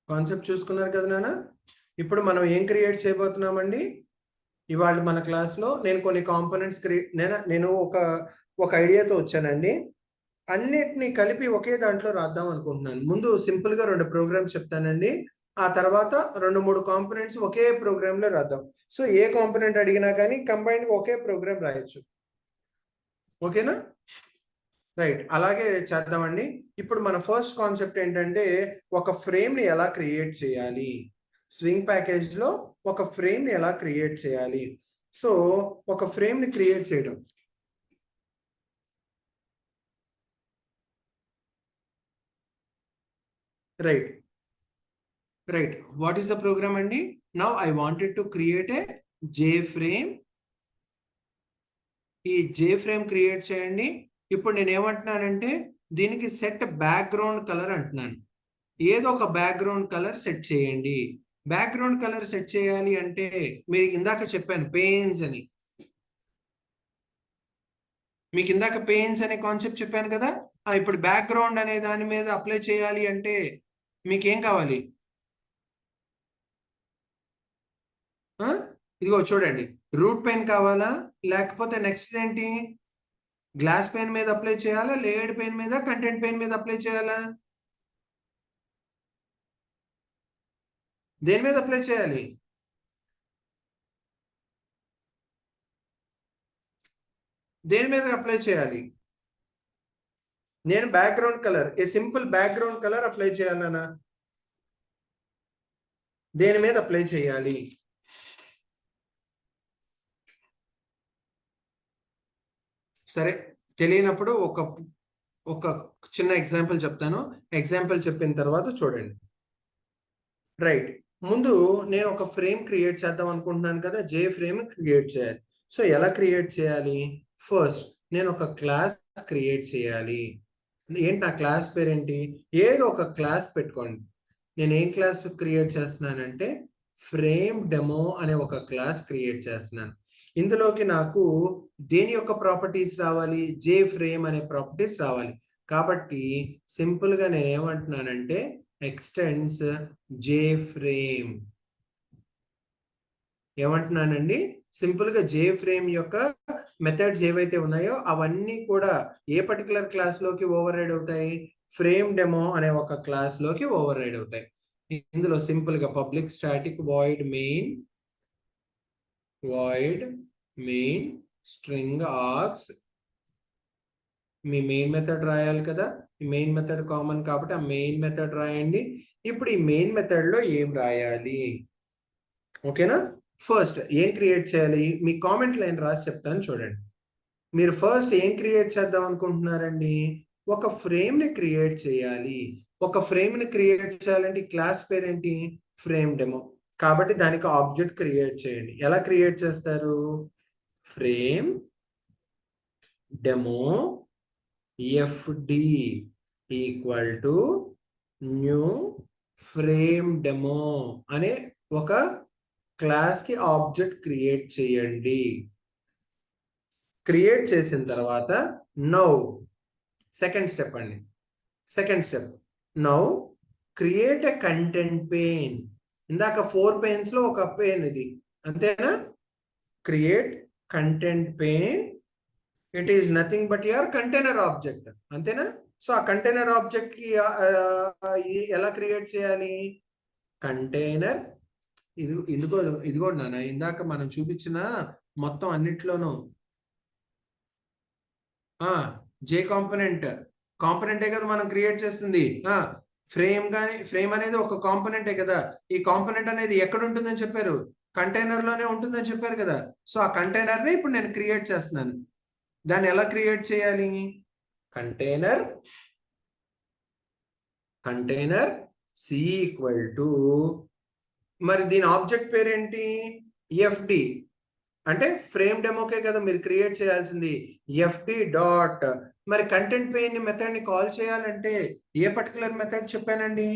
కాన్సెప్ట్ చూసుకున్నారు కదా నాన్న, ఇప్పుడు మనం ఏం క్రియేట్ చేయబోతున్నామండి, ఇవాళ మన క్లాస్లో నేను కొన్ని కాంపోనెంట్స్ నేను ఒక ఐడియాతో వచ్చానండి. అన్నిటిని కలిపి ఒకే దాంట్లో రాద్దాం అనుకుంటున్నాను. ముందు సింపుల్గా 2 ప్రోగ్రామ్స్ చెప్తానండి, ఆ తర్వాత 2-3 కాంపోనెంట్స్ ఒకే ప్రోగ్రాంలో రాద్దాం. సో ఏ కాంపోనెంట్ అడిగినా కానీ కంబైన్డ్ ఒకే ప్రోగ్రామ్ రాయొచ్చు. ఓకేనా, రైట్, అలాగే చేద్దామండి. ఇప్పుడు మన ఫస్ట్ కాన్సెప్ట్ ఏంటంటే ఒక ఫ్రేమ్ని ఎలా క్రియేట్ చేయాలి, స్వింగ్ ప్యాకేజ్లో ఒక ఫ్రేమ్ని ఎలా క్రియేట్ చేయాలి. సో ఒక ఫ్రేమ్ని క్రియేట్ చేయడం, right, right. What is the program అండి, now I wanted to create a J frame. ఈ జే ఫ్రేమ్ క్రియేట్ చేయండి. ఇప్పుడు నేను ఏమంటున్నానంటే దీనికి సెట్ బ్యాక్గ్రౌండ్ కలర్ అంటున్నాను, ఏదో ఒక బ్యాక్గ్రౌండ్ కలర్ సెట్ చేయండి. బ్యాక్గ్రౌండ్ కలర్ సెట్ చేయాలి అంటే మీకు ఇందాక చెప్పాను పెయిన్స్ అని, మీకు ఇందాక పెయిన్స్ అనే కాన్సెప్ట్ చెప్పాను కదా. ఇప్పుడు బ్యాక్గ్రౌండ్ అనే దాని మీద అప్లై చేయాలి అంటే మీకేం కావాలి, ఇదిగో చూడండి, రూట్ పెన్ కావాలా, లేకపోతే నెక్స్ట్ ఏంటి, గ్లాస్ పెన్ మీద అప్లై చేయాలా, లేయర్డ్ పెన్ మీద, కంటెంట్ పెన్ మీద అప్లై చేయాలా? దేని మీద అప్లై చేయాలి? దేని మీద అప్లై చేయాలి? నేను background colour, a simple background colour apply చేయాలనా? దేని మీద అప్లై చేయాలి? సరే, తెలియనప్పుడు ఒక ఒక చిన్న ఎగ్జాంపుల్ చెప్తాను. ఎగ్జాంపుల్ చెప్పిన తర్వాత చూడండి. రైట్, ముందు నేను ఒక ఫ్రేమ్ క్రియేట్ చేద్దాం అనుకుంటున్నాను కదా, జే ఫ్రేమ్ క్రియేట్ చేయాలి. సో ఎలా క్రియేట్ చేయాలి? ఫస్ట్ నేను ఒక క్లాస్ క్రియేట్ చేయాలి. ఏంటి నా క్లాస్ పేరేంటి? ఏదో ఒక క్లాస్ పెట్టుకోండి. నేను ఏం క్లాస్ క్రియేట్ చేస్తున్నానంటే ఫ్రేమ్ డెమో అనే ఒక క్లాస్ క్రియేట్ చేస్తున్నాను. ఇందులోకి నాకు దేని యొక్క ప్రాపర్టీస్ రావాలి? జే ఫ్రేమ్ అనే ప్రాపర్టీస్ రావాలి. కాబట్టి సింపుల్ గా నేను ఏమంటున్నానంటే ఎక్స్టెండ్స్ జే ఫ్రేమ్. ఏమంటున్నానండి? సింపుల్ గా జే ఫ్రేమ్ యొక్క మెథడ్స్ ఏవైతే ఉన్నాయో అవన్నీ కూడా ఏ పర్టికులర్ క్లాస్ లోకి ఓవర్ రైడ్ అవుతాయి? ఫ్రేమ్ డెమో అనే ఒక క్లాస్ లోకి ఓవర్ రైడ్ అవుతాయి. ఇందులో సింపుల్ గా public static void main string args, మీ మెయిన్ మెథడ్ రాయాలి కదా, ఈ మెయిన్ మెథడ్ కామన్ కాబట్టి ఆ మెయిన్ మెథడ్ రాయండి. ఇప్పుడు ఈ మెయిన్ మెథడ్ లో ఏం రాయాలి? ఓకేనా? ఫస్ట్ ఏం క్రియేట్ చేయాలి? మీ కామెంట్ లైన్ రాసి చెప్తాను చూడండి. మీరు ఫస్ట్ ఏం క్రియేట్ చేద్దాం అనుకుంటున్నారండి? ఒక ఫ్రేమ్ ని క్రియేట్ చేయాలి. ఒక ఫ్రేమ్ ని క్రియేట్ చేయాలంటే క్లాస్ పేరేంటి? Frame demo. కాబట్టి దానికి ఆబ్జెక్ట్ క్రియేట్ చేయండి. ఎలా క్రియేట్ చేస్తారు? Frame demo FD equal to new frame demo అనే ఒక క్లాస్ కి ఆబ్జెక్ట్ క్రియేట్ చేయండి. క్రియేట్ చేసిన తర్వాత నౌ సెకండ్ స్టెప్ అండి. Second step, now create a content pain. ఇందాక 4 పెయిన్స్ లో ఒక పెయిన్ ఇది, అంతేనా? Create content pain. It is nothing but your container object, అంతేనా? సో ఆ కంటైనర్ ఆబ్జెక్ట్ కి ఎలా క్రియేట్ చేయాలి? కంటైనర్ ఇదిగో నాన్న, ఇందాక మనం చూపించిన మొత్తం అన్నిట్లోనూ జే కాంపోనెంటే కదా మనం క్రియేట్ చేస్తుంది. ఫ్రేమ్ అనేది ఒక కాంపోనెంటే కదా. ఈ కాంపోనెంట్ అనేది ఎక్కడ ఉంటుందని చెప్పారు? కంటైనర్ లోనే ఉంటుందని చెప్పారు కదా. సో ఆ కంటైనర్ ని ఇప్పుడు నేను క్రియేట్ చేస్తున్నాను. దాన్ని ఎలా క్రియేట్ చేయాలి? కంటైనర్ సి ఈక్వల్ టు, మరి దీని ఆబ్జెక్ట్ పేరేంటి? ఎఫ్డి. అంటే ఫ్రేమ్ డెమోకే కదా మీరు క్రియేట్ చేయాల్సింది. ఎఫ్డి డాట్, మరి కంటెంట్ పెయిన్ మెథడ్ ని కాల్ చేయాలంటే ఏ పర్టికులర్ మెథడ్ చెప్పానండి?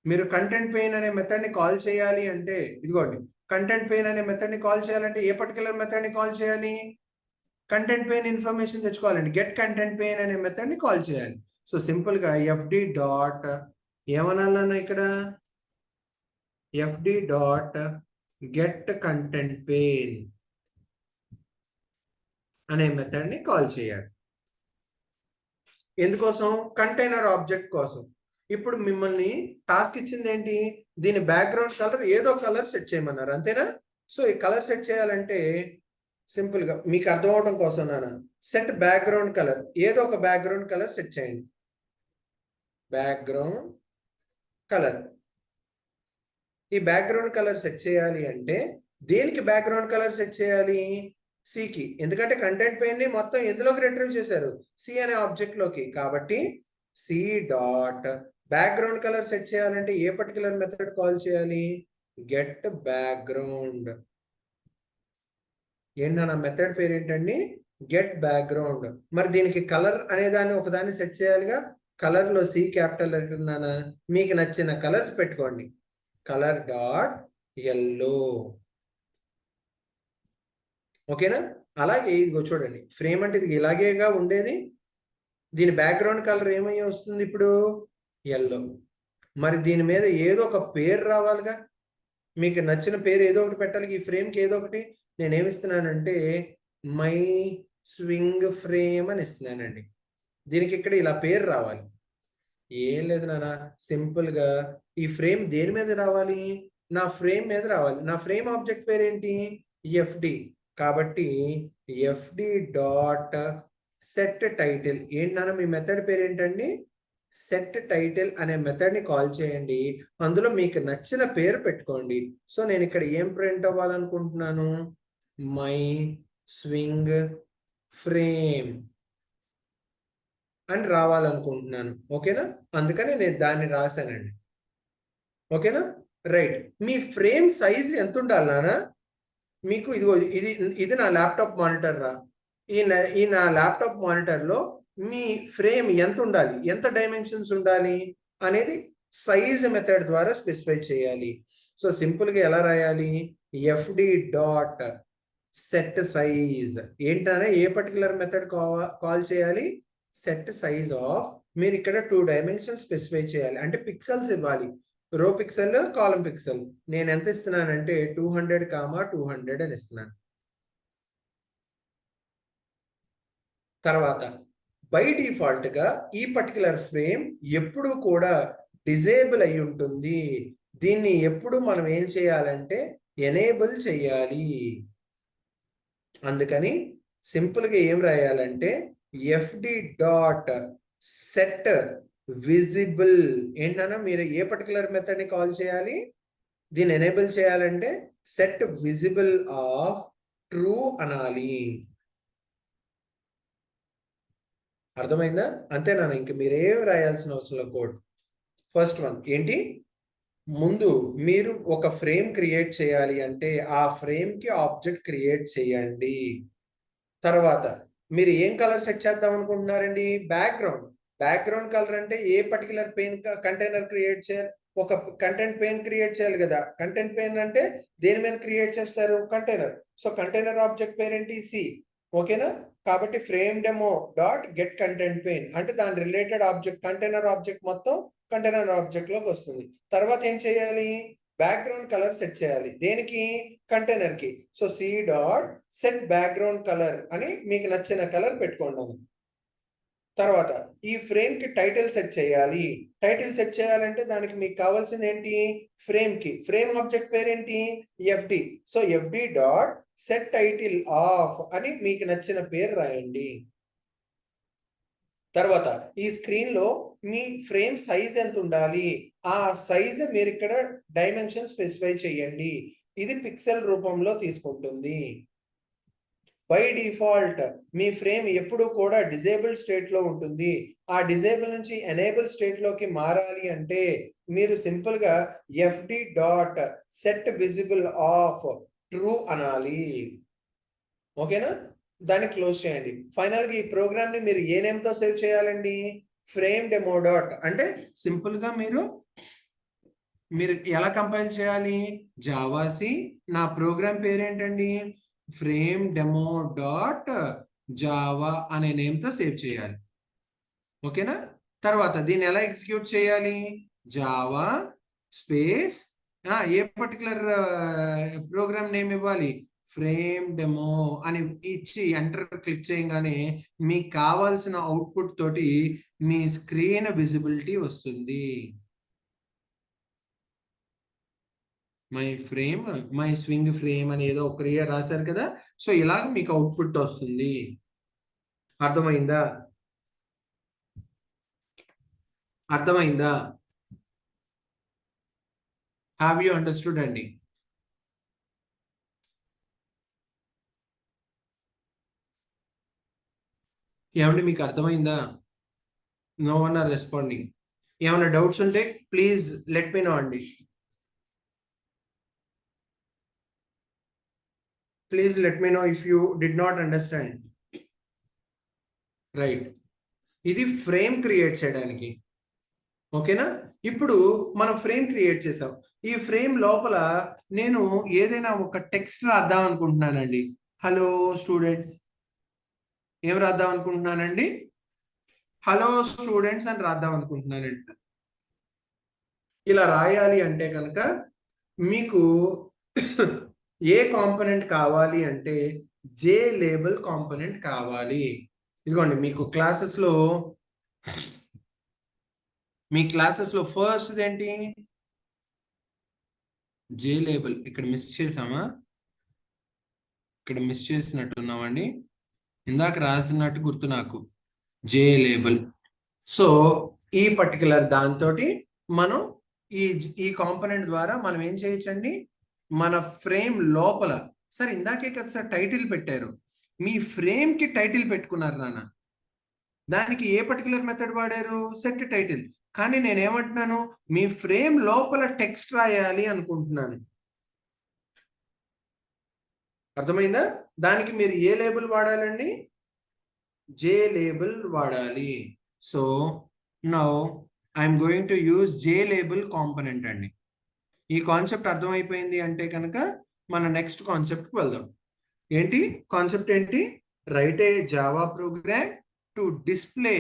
మీరు కంటెంట్ పెయిన్ అనే మెథడ్ ని కాల్ చేయాలి అంటే ఇదిగోండి, కంటెంట్ పెయిన్ అనే మెథడ్ ని కాల్ చేయాలంటే ఏ పర్టికులర్ మెథడ్ ని కాల్ చేయాలి? కంటెంట్ పెయిన్ ఇన్ఫర్మేషన్ తెచ్చుకోవాలండి. గెట్ కంటెంట్ పెయిన్ అనే మెథడ్ ని కాల్ చేయాలి. సో సింపుల్ గా ఎఫ్డి డాట్ ఏమనాలన్నా ఇక్కడ? FD dot get content pane అనే మెథడ్ ని కాల్ చేయాలి. ఎందుకోసం? కంటైనర్ ఆబ్జెక్ట్ కోసం. ఇప్పుడు మిమ్మల్ని టాస్క్ ఇచ్చింది ఏంటి? దీని బ్యాక్గ్రౌండ్ కలర్ ఏదో కలర్ సెట్ చేయమన్నారు, అంతేనా? సో ఈ కలర్ సెట్ చేయాలంటే సింపుల్ గా మీకు అర్థం అవడం కోసం నాన్న, సెట్ బ్యాక్గ్రౌండ్ కలర్, ఏదో ఒక బ్యాక్గ్రౌండ్ కలర్ సెట్ చేయండి. బ్యాక్గ్రౌండ్ కలర్, ఈ బ్యాక్గ్రౌండ్ కలర్ సెట్ చేయాలి అంటే దేనికి బ్యాక్గ్రౌండ్ కలర్ సెట్ చేయాలి? సికి. ఎందుకంటే కంటెంట్ పెయిన్ ని మొత్తం ఎందులోకి రిట్రీవ్ చేశారు? సి అనే ఆబ్జెక్ట్ లోకి. కాబట్టి C dot background colour set చేయాలంటే ఏ పర్టికులర్ మెథడ్ కాల్ చేయాలి? Get background. ఏంటన్నా మెథడ్ పేరు ఏంటండి? Get background. మరి దీనికి కలర్ అనే దాన్ని ఒకదాన్ని సెట్ చేయాలిగా. కలర్ లో సి క్యాపిటల్ అంటున్నానా? మీకు నచ్చిన కలర్స్ పెట్టుకోండి. Colour dot yellow. ఓకేనా? అలాగే ఇదిగో చూడండి, ఫ్రేమ్ అంటే ఇది ఇలాగేగా ఉండేది. దీని బ్యాక్గ్రౌండ్ కలర్ ఏమై వస్తుంది ఇప్పుడు? ఎల్లో. మరి దీని మీద ఏదో ఒక పేరు రావాలిగా. మీకు నచ్చిన పేరు ఏదో ఒకటి పెట్టాలి. ఈ ఫ్రేమ్కి ఏదో ఒకటి నేనేమిస్తున్నానంటే మై స్వింగ్ ఫ్రేమ్ అని ఇస్తున్నానండి. దీనికి ఇక్కడ ఇలా పేరు రావాలి. ఏం లేదు నాన్న, సింపుల్గా ఈ ఫ్రేమ్ దేని మీద రావాలి? నా ఫ్రేమ్ మీద రావాలి. నా ఫ్రేమ్ ఆబ్జెక్ట్ పేరు ఏంటి? ఎఫ్డి. కాబట్టి ఎఫ్డి డాట్ సెట్ టైటిల్. ఏంటి నాన్న మీ మెథడ్ పేరు ఏంటండి? సెట్ టైటిల్ అనే మెథడ్ని కాల్ చేయండి. అందులో మీకు నచ్చిన పేరు పెట్టుకోండి. సో నేను ఇక్కడ ఏం ప్రింట్ అవ్వాలనుకుంటున్నాను? మై స్వింగ్ ఫ్రేమ్ అని రావాలనుకుంటున్నాను. ఓకేనా? అందుకని నేను దాన్ని రాశానండి. ఓకేనా? రైట్. మీ ఫ్రేమ్ సైజ్ ఎంత ఉండాలి నాన్న? మీకు ఇదిగో ఇది నా ల్యాప్టాప్ మానిటర్ రా. ఈ నా ల్యాప్టాప్ మానిటర్లో మీ ఫ్రేమ్ ఎంత ఉండాలి, ఎంత డైమెన్షన్స్ ఉండాలి అనేది సైజ్ మెథడ్ ద్వారా స్పెసిఫై చేయాలి. సో సింపుల్గా ఎలా రాయాలి? FD dot set size. ఏంటనే ఏ పర్టికులర్ మెథడ్ కాల్ చేయాలి? Set size of. మీరు ఇక్కడ 2 డైమెన్షన్స్ స్పెసిఫై చేయాలి. అంటే పిక్సెల్స్ ఇవ్వాలి. రో పిక్సెల్, కాలం పిక్సెల్. నేను ఎంత ఇస్తున్నానంటే 200, 200 అని ఇస్తున్నాను. తర్వాత బై డిఫాల్ట్ గా ఈ పర్టికులర్ ఫ్రేమ్ ఎప్పుడు కూడా డిజేబుల్ అయి ఉంటుంది. దీన్ని ఎప్పుడు మనం ఏం చేయాలంటే ఎనేబుల్ చేయాలి. అందుకని సింపుల్గా ఏం రాయాలంటే ఎఫ్డి డాట్ సెట్ విజిబుల్. ఏంటన్నా మీరు ఏ పర్టికులర్ మెథడ్ ని కాల్ చేయాలి? దీన్ని ఎనేబుల్ చేయాలంటే సెట్ విజిబుల్ ఆఫ్ ట్రూ అనాలి. అర్థమైందా? అంతేనా? ఇంక మీరేం రాయాల్సిన అవసరం లేదు. కోడ్ ఫస్ట్ వన్ ఏంటి? ముందు మీరు ఒక ఫ్రేమ్ క్రియేట్ చేయాలి అంటే ఆ ఫ్రేమ్ కి ఆబ్జెక్ట్ క్రియేట్ చేయండి. తర్వాత మీరు ఏం కలర్ సెట్ చేద్దాం అనుకుంటున్నారండి? బ్యాక్గ్రౌండ్ కలర్ అంటే ఏ పర్టికులర్ పెయిన్ కంటైనర్ క్రియేట్ చేయాలి? ఒక కంటెంట్ పెయిన్ క్రియేట్ చేయాలి కదా. కంటెంట్ పెయిన్ అంటే దేని మీద క్రియేట్ చేస్తారు? కంటైనర్. సో కంటైనర్ ఆబ్జెక్ట్ పేరేంటి? సి. ఓకేనా? కాబట్టి frame demo dot get content pain అంటే దాని రిలేటెడ్ ఆబ్జెక్ట్ కంటైనర్ ఆబ్జెక్ట్ మొత్తం కంటైనర్ ఆబ్జెక్ట్ లోకి వస్తుంది. తర్వాత ఏం చేయాలి? బ్యాక్గ్రౌండ్ కలర్ సెట్ చేయాలి. దేనికి? కంటైనర్ కి. So C dot set background colour అని మీకు నచ్చిన కలర్ పెట్టుకోండి. తర్వాత ఈ ఫ్రేమ్ కి టైటిల్ సెట్ చేయాలి. టైటిల్ సెట్ చేయాలంటే దానికి మీకు కావాల్సింది ఏంటి? ఫ్రేమ్ కి. ఫ్రేమ్ ఆబ్జెక్ట్ పేరేంటి? FD. So FD dot set title of అని మీకు నచ్చిన పేరు రాయండి. తర్వాత ఈ స్క్రీన్ లో మీ ఫ్రేమ్ సైజ్ ఎంత ఉండాలి? ఆ సైజ్ మీరు ఇక్కడ డైమెన్షన్ స్పెసిఫై చేయండి. ఇది పిక్సెల్ రూపంలో తీసుకుంటుంది. బై డిఫాల్ట్ మీ ఫ్రేమ్ ఎప్పుడు కూడా డిజేబుల్ స్టేట్ లో ఉంటుంది. ఆ డిజేబుల్ నుంచి ఎనేబుల్ స్టేట్ లోకి మారాలి అంటే మీరు సింపుల్ గా FD dot set visible of true అనాలి. ఓకేనా? దాన్ని క్లోజ్ చేయండి. ఫైనల్ గా ఈ ప్రోగ్రామ్ ని మీరు ఏ నేమ్ తో సేవ్ చేయాలండి? Frame demo dot. అంటే సింపుల్ గా మీరు ఎలా కంపైల్ చేయాలి? జావాసి. నా ప్రోగ్రామ్ పేరేంటండి? ఫ్రేమ్ డెమో డాట్ జావా అనే నేమ్ తో సేవ్ చేయాలి. ఓకేనా? తర్వాత దీన్ని ఎలా ఎగ్జిక్యూట్ చేయాలి? జావా స్పేస్ ఏ పర్టికులర్ ప్రోగ్రామ్ నేమ్ ఇవ్వాలి? ఫ్రేమ్ డెమో అని ఇచ్చి ఎంటర్ క్లిక్ చేయగానే మీకు కావాల్సిన అవుట్పుట్ తోటి మీ స్క్రీన్ విజిబిలిటీ వస్తుంది. మై స్వింగ్ ఫ్రేమ్ అని ఏదో ఒక క్రియ రాశారు కదా. సో ఇలాగ మీకు అవుట్పుట్ వస్తుంది. అర్థమైందా? అర్థమైందా? హ్యావ్ యూ అండర్స్టూడ్ అండి? ఏమండి మీకు అర్థమైందా? No one are responding. ఏమైనా డౌట్స్ ఉంటే ప్లీజ్ లెట్ మీ నో అండి. Please let me know if you did not understand. Right. ఇది ఫ్రేమ్ క్రియేట్ చేయడానికి. ఓకేనా? ఇప్పుడు మనం ఫ్రేమ్ క్రియేట్ చేసాం. ఈ ఫ్రేమ్ లోపల నేను ఏదైనా ఒక టెక్స్ట్ రాద్దాం అనుకుంటున్నానండి. Hello students. ఏం రాద్దాం అనుకుంటున్నానండి? హలో స్టూడెంట్స్ అని రాద్దాం అనుకుంటున్నానండి. ఇలా రాయాలి అంటే కనుక మీకు ఏ కాంపోనెంట్ కావాలి అంటే జే లేబుల్ కాంపోనెంట్ కావాలి. ఇదిగోండి మీకు క్లాసెస్లో ఫస్ట్ ఏంటి జే లేబుల్. ఇక్కడ మిస్ చేసామా? ఇక్కడ మిస్ చేసినట్టున్నామండి. ఇందాక రాసినట్టు గుర్తు నాకు జే లేబుల్. సో ఈ పర్టికులర్ దాంతో మనం ఈ ఈ కాంపోనెంట్ ద్వారా మనం ఏం చేయొచ్చండి, మన ఫ్రేమ్ లోపల సార్ ఇందాకే కదా సార్ టైటిల్ పెట్టారు, మీ ఫ్రేమ్ కి టైటిల్ పెట్టుకున్నారు నాన్న, దానికి ఏ పర్టికులర్ మెథడ్ వాడారు, సెట్ టైటిల్. కానీ నేనేమంటున్నాను, మీ ఫ్రేమ్ లోపల టెక్స్ట్ రాయాలి అనుకుంటున్నాను. అర్థమైందా? దానికి మీరు ఏ లేబుల్ వాడాలండి, జే లేబుల్ వాడాలి. So now I'm going to use J label component అండి. ఈ కాన్సెప్ట్ అర్థమైపోయింది అంటే కనుక మన నెక్స్ట్ కాన్సెప్ట్కి వెళ్దాం. ఏంటి కాన్సెప్ట్ ఏంటి, right a java program to display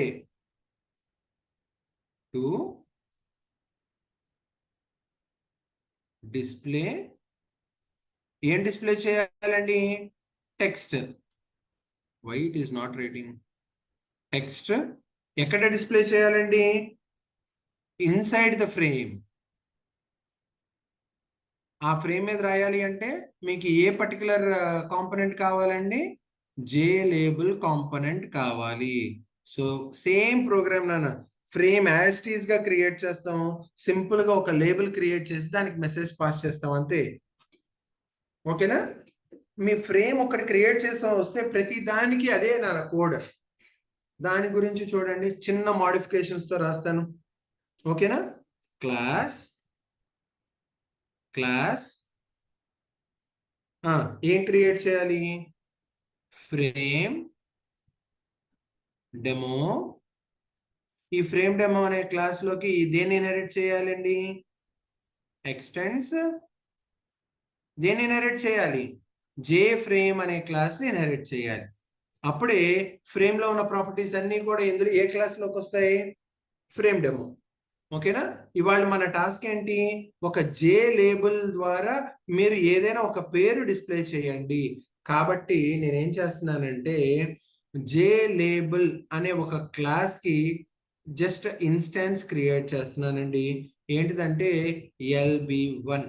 ఏం డిస్ప్లే చేయాలండి, text. Why it is not writing text. ఎక్కడ డిస్ప్లే చేయాలండి, ఇన్సైడ్ ద ఫ్రేమ్. ఆ ఫ్రేమ్ మీద రాయాలి అంటే మీకు ఏ పర్టికులర్ కాంపోనెంట్ కావాలండి, జే లేబుల్ కాంపోనెంట్ కావాలి. సో సేమ్ ప్రోగ్రామ్ నాన్న, ఫ్రేమ్ యాజ్ టీజ్ గా క్రియేట్ చేస్తాం, సింపుల్ గా ఒక లేబుల్ క్రియేట్ చేసి దానికి మెసేజ్ పాస్ చేస్తాం అంతే. ఓకేనా? మీ ఫ్రేమ్ ఒకటి క్రియేట్ చేస్తాం వస్తే ప్రతి దానికి అదే నాన్న కోడ్. దాని గురించి చూడండి, చిన్న మోడిఫికేషన్స్ తో రాస్తాను. ఓకేనా? క్లాస్ ఏం క్రియేట్ చేయాలి, ఫ్రేమ్ డెమో. ఈ ఫ్రేమ్ డెమో అనే క్లాస్ లోకి దేన్ని ఇన్హెరిట్ చేయాలండి, ఎక్స్టెండ్స్. దేన్ని ఇన్హెరిట్ చేయాలి, జే ఫ్రేమ్ అనే క్లాస్ ని ఇన్హెరిట్ చేయాలి. అప్పుడే ఫ్రేమ్ లో ఉన్న ప్రాపర్టీస్ అన్ని కూడా ఇందులో ఏ క్లాస్ లోకి వస్తాయి, ఫ్రేమ్ డెమో. ఓకేనా? ఇవాళ మన టాస్క్ ఏంటి, ఒక జే లేబుల్ ద్వారా మీరు ఏదైనా ఒక పేరు డిస్ప్లే చేయండి. కాబట్టి నేనేం చేస్తున్నానంటే జే లేబుల్ అనే ఒక క్లాస్ కి జస్ట్ ఇన్స్టాన్స్ క్రియేట్ చేస్తున్నానండి. ఏంటిదంటే LB1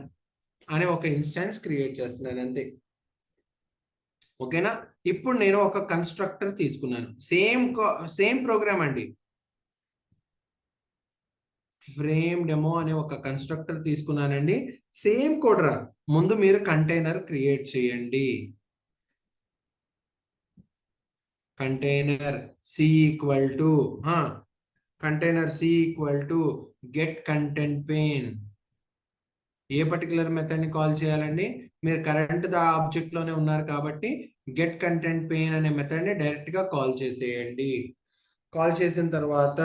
అనే ఒక ఇన్స్టాన్స్ క్రియేట్ చేస్తున్నాను అంతే. ఓకేనా? ఇప్పుడు నేను ఒక కన్స్ట్రక్టర్ తీసుకున్నాను, సేమ్ ప్రోగ్రామ్ అండి. ఫ్రేమ్ డెమో అనే ఒక కన్స్ట్రక్టర్ తీసుకున్నానండి, సేమ్ కోడ్ రా. ముందు మీరు కంటైనర్ క్రియేట్ చేయండి. Container C equal to get content pane. ఏ పర్టికులర్ మెథడ్ ని కాల్ చేయాలండి, మీరు కరెంట్ ద ఆబ్జెక్ట్ లోనే ఉన్నారు కాబట్టి గెట్ కంటెంట్ పేన్ అనే మెథడ్ ని డైరెక్ట్ గా కాల్ చేసేయండి. కాల్ చేసిన తర్వాత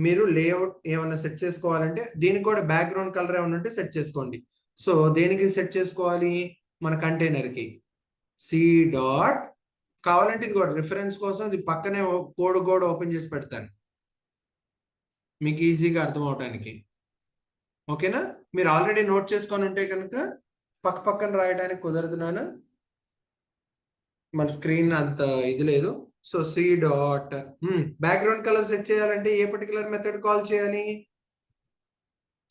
మీరు లేఅవుట్ ఏమైనా సెట్ చేసుకోవాలంటే దీనికి కూడా బ్యాక్గ్రౌండ్ కలర్ ఏమైనా ఉంటే సెట్ చేసుకోండి. సో దేనికి సెట్ చేసుకోవాలి, మన కంటైనర్ కి సి డాట్, కావాలంటే ఇది కూడా రిఫరెన్స్ కోసం ఇది పక్కనే కోడ్ కూడా ఓపెన్ చేసి పెడతాను మీకు ఈజీగా అర్థం అవడానికి. ఓకేనా? మీరు ఆల్రెడీ నోట్ చేసుకొని ఉంటే కనుక పక్క పక్కన రాయడానికి కుదరదు నాన్న, మన స్క్రీన్ అంత ఇది లేదు. So C dot background colour set చేయాలంటే ఏ పర్టికులర్ మెథడ్ కాల్ చేయాలి,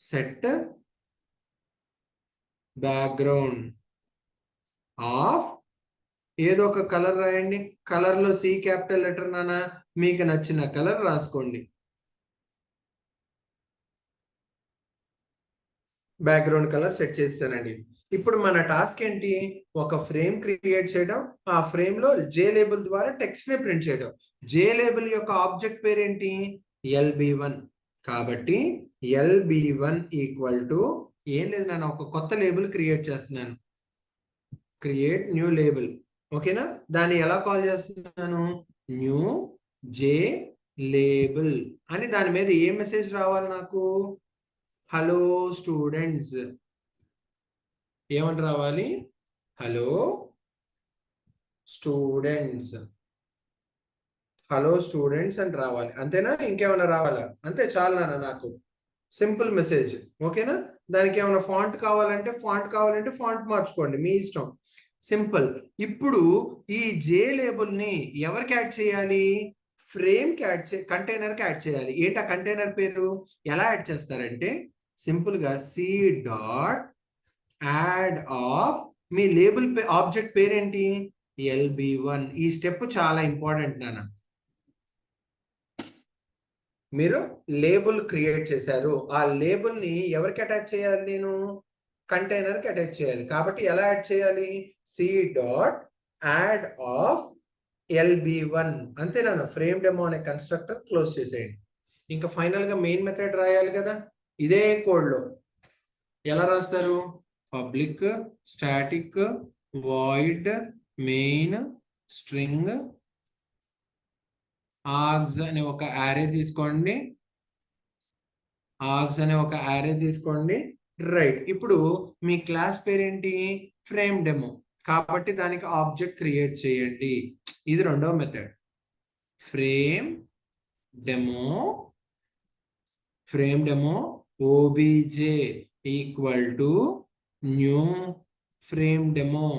సెట్ బ్యాక్గ్రౌండ్ ఆఫ్ ఏదో ఒక కలర్ రాయండి. కలర్ లో సి క్యాపిటల్ లెటర్ నానా, మీకు నచ్చిన కలర్ రాసుకోండి. బ్యాక్గ్రౌండ్ కలర్ సెట్ చేస్తానండి. ఇప్పుడు మన టాస్క్ ఏంటి, ఒక ఫ్రేమ్ క్రియేట్ చేయడం, ఆ ఫ్రేమ్ లో జే లేబుల్ ద్వారా టెక్స్ట్ ని ప్రింట్ చేయడం. జే లేబుల్ యొక్క ఆబ్జెక్ట్ పేరు ఏంటి, LB1. కాబట్టి LB1 ఈక్వల్ టు ఏం లేదు నాన్న, ఒక కొత్త లేబుల్ క్రియేట్ చేస్తున్నాను, క్రియేట్ న్యూ లేబుల్. ఓకేనా? దాన్ని ఎలా కాల్ చేస్తున్నాను, న్యూ జే లేబుల్ అని. దాని మీద ఏ మెసేజ్ రావాలి నాకు, హలో స్టూడెంట్స్. ఏమని రావాలి, హలో స్టూడెంట్స్, హలో స్టూడెంట్స్ అని రావాలి. అంతేనా, ఇంకేమైనా రావాలా? అంతే చాలు నాన్న, నాకు సింపుల్ మెసేజ్. ఓకేనా? దానికి ఏమైనా ఫాంట్ కావాలంటే ఫాంట్ మార్చుకోండి, మీ ఇష్టం. సింపుల్. ఇప్పుడు ఈ జే లేబుల్ని ఎవరికి యాడ్ చేయాలి? ఫ్రేమ్కి కంటైనర్కి యాడ్ చేయాలి. ఏంటి ఆ కంటైనర్ పేరు? ఎలా యాడ్ చేస్తారంటే సింపుల్గా సి డాట్ యాడ్ ఆఫ్ మీ లేబుల్ ఆబ్జెక్ట్ పేరేంటి? LB1. ఈ స్టెప్ చాలా ఇంపార్టెంట్ నాన్న. మీరు లేబుల్ క్రియేట్ చేశారు, ఆ లేబుల్ని ఎవరికి అటాచ్ చేయాలి? నేను కంటైనర్కి అటాచ్ చేయాలి. కాబట్టి ఎలా యాడ్ చేయాలి? C dot add of LB1. అంతేనా? ఫ్రేమ్ డెమో అనే కన్స్ట్రక్టర్ క్లోజ్ చేసేయండి. ఇంకా ఫైనల్గా మెయిన్ మెథడ్ రాయాలి కదా, ఇదే కోడ్లో. ఎలా రాస్తారు? Public static void main string args అనే ఒక యారే తీసుకోండి. ఆర్గ్స్ అనే ఒక యారే తీసుకోండి. రైట్. ఇప్పుడు మీ క్లాస్ పేరేంటి? Frame demo. కాబట్టి దానికి ఆబ్జెక్ట్ క్రియేట్ చేయండి. ఇది రెండవ method. Frame demo OBJ equal to new frame demo.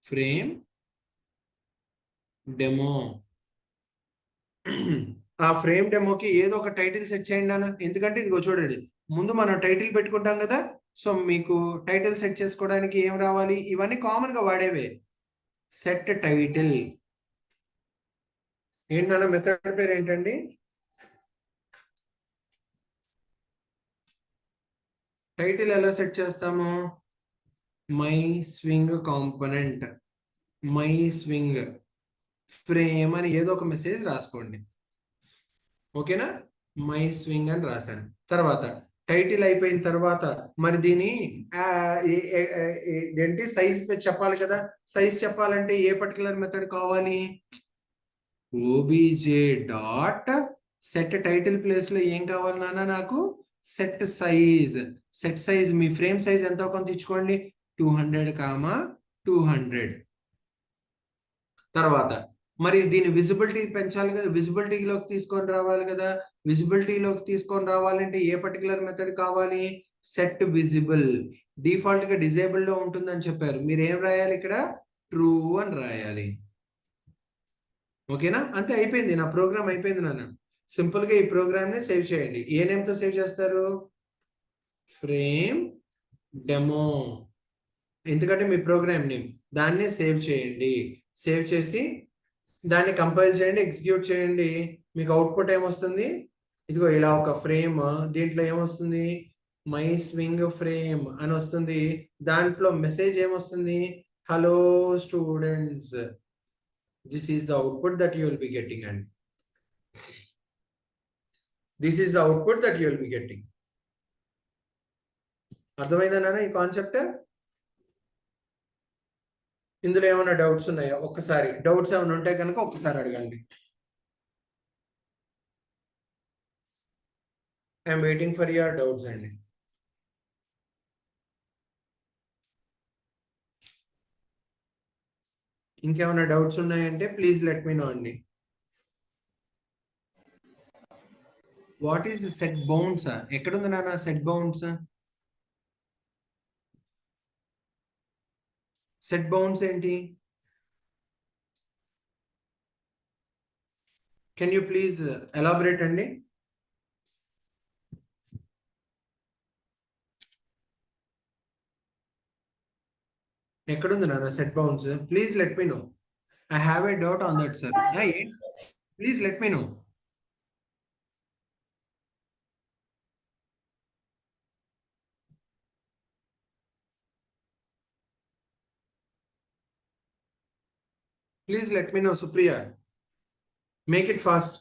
Frame demo. ఆ ఫ్రేమ్ డెమోకి ఏదో ఒక టైటిల్ సెట్ చేయండి అన్న. ఎందుకంటే ఇదిగో చూడండి, ముందు మనం టైటిల్ పెట్టుకుంటాం కదా. సో మీకు టైటిల్ సెట్ చేసుకోవడానికి ఏం రావాలి? ఇవన్నీ కామన్ గా వాడేవే. Set title. ఏంటన్నా మెథడ్ పేరు ఏంటండి? టైటిల్ ఎలా సెట్ చేస్తాము? My swing component, my swing frame అని ఏదో ఒక మెసేజ్ రాసుకోండి. ఓకేనా? మై స్వింగ్ అని రాశాను. తర్వాత టైటిల్ అయిపోయిన తర్వాత మరి దీని ఏంటి సైజ్ చెప్పాలి కదా. సైజ్ చెప్పాలంటే ఏ పర్టికులర్ మెథడ్ కావాలి? OBJ dot set title place లో ఏం కావాలి నాన్న? నాకు సెట్ సైజ్. సెట్ సైజ్ మీ ఫ్రేమ్ సైజ్ ఎంతో కొంత ఇచ్చుకోండి. 200 కామా 200. తర్వాత మరి దీని విజిబిలిటీ పెంచాలి కదా, విజిబిలిటీలోకి తీసుకొని రావాలి కదా. విజిబిలిటీలోకి తీసుకొని రావాలంటే ఏ పర్టికులర్ మెథడ్ కావాలి? Set visible. డిఫాల్ట్ గా డిజేబుల్ లో ఉంటుందని చెప్పారు. మీరు ఏం రాయాలి ఇక్కడ? ట్రూ అని రాయాలి. ఓకేనా? అంతే, అయిపోయింది. నా ప్రోగ్రామ్ అయిపోయింది నాన్న. సింపుల్ గా ఈ ప్రోగ్రామ్ ని సేవ్ చేయండి. ఏ నేమ్ తో సేవ్ చేస్తారు? Frame demo. ఎందుకంటే మీ ప్రోగ్రామ్ నేమ్. దాన్నే సేవ్ చేయండి. సేవ్ చేసి దాన్ని కంపైల్ చేయండి, ఎగ్జిక్యూట్ చేయండి. మీకు అవుట్పుట్ ఏమొస్తుంది? ఇదిగో ఇలా ఒక ఫ్రేమ్. దీంట్లో ఏమొస్తుంది? మై స్వింగ్ ఫ్రేమ్ అని వస్తుంది. దాంట్లో మెసేజ్ ఏమొస్తుంది? Hello students, this is the output that you will be getting. And this is the output that you will be getting. అర్థమైందన్నా ఈ కాన్సెప్ట్? ఇందులో ఏమైనా డౌట్స్ ఉన్నాయా? ఒక్కసారి డౌట్స్ ఏమైనా ఉంటే కనుక ఒక్కసారి అడగండి. I'm waiting for your doubts అండి. ఇంకేమైనా డౌట్స్ ఉన్నాయంటే ప్లీజ్ లెట్ మీ నో అండి. What is set bounds? ఎక్కడుంది నాన్న సెట్ బౌండ్స్? సెట్ బౌండ్స్ ఏంటి? కెన్ యూ ప్లీజ్ ఎలాబరేట్ అండి? ఎక్కడుంది నాన్న set bounds? Please let me know. I have a doubt on that sir. Please let me know. Please let me know, Supriya. Make it fast.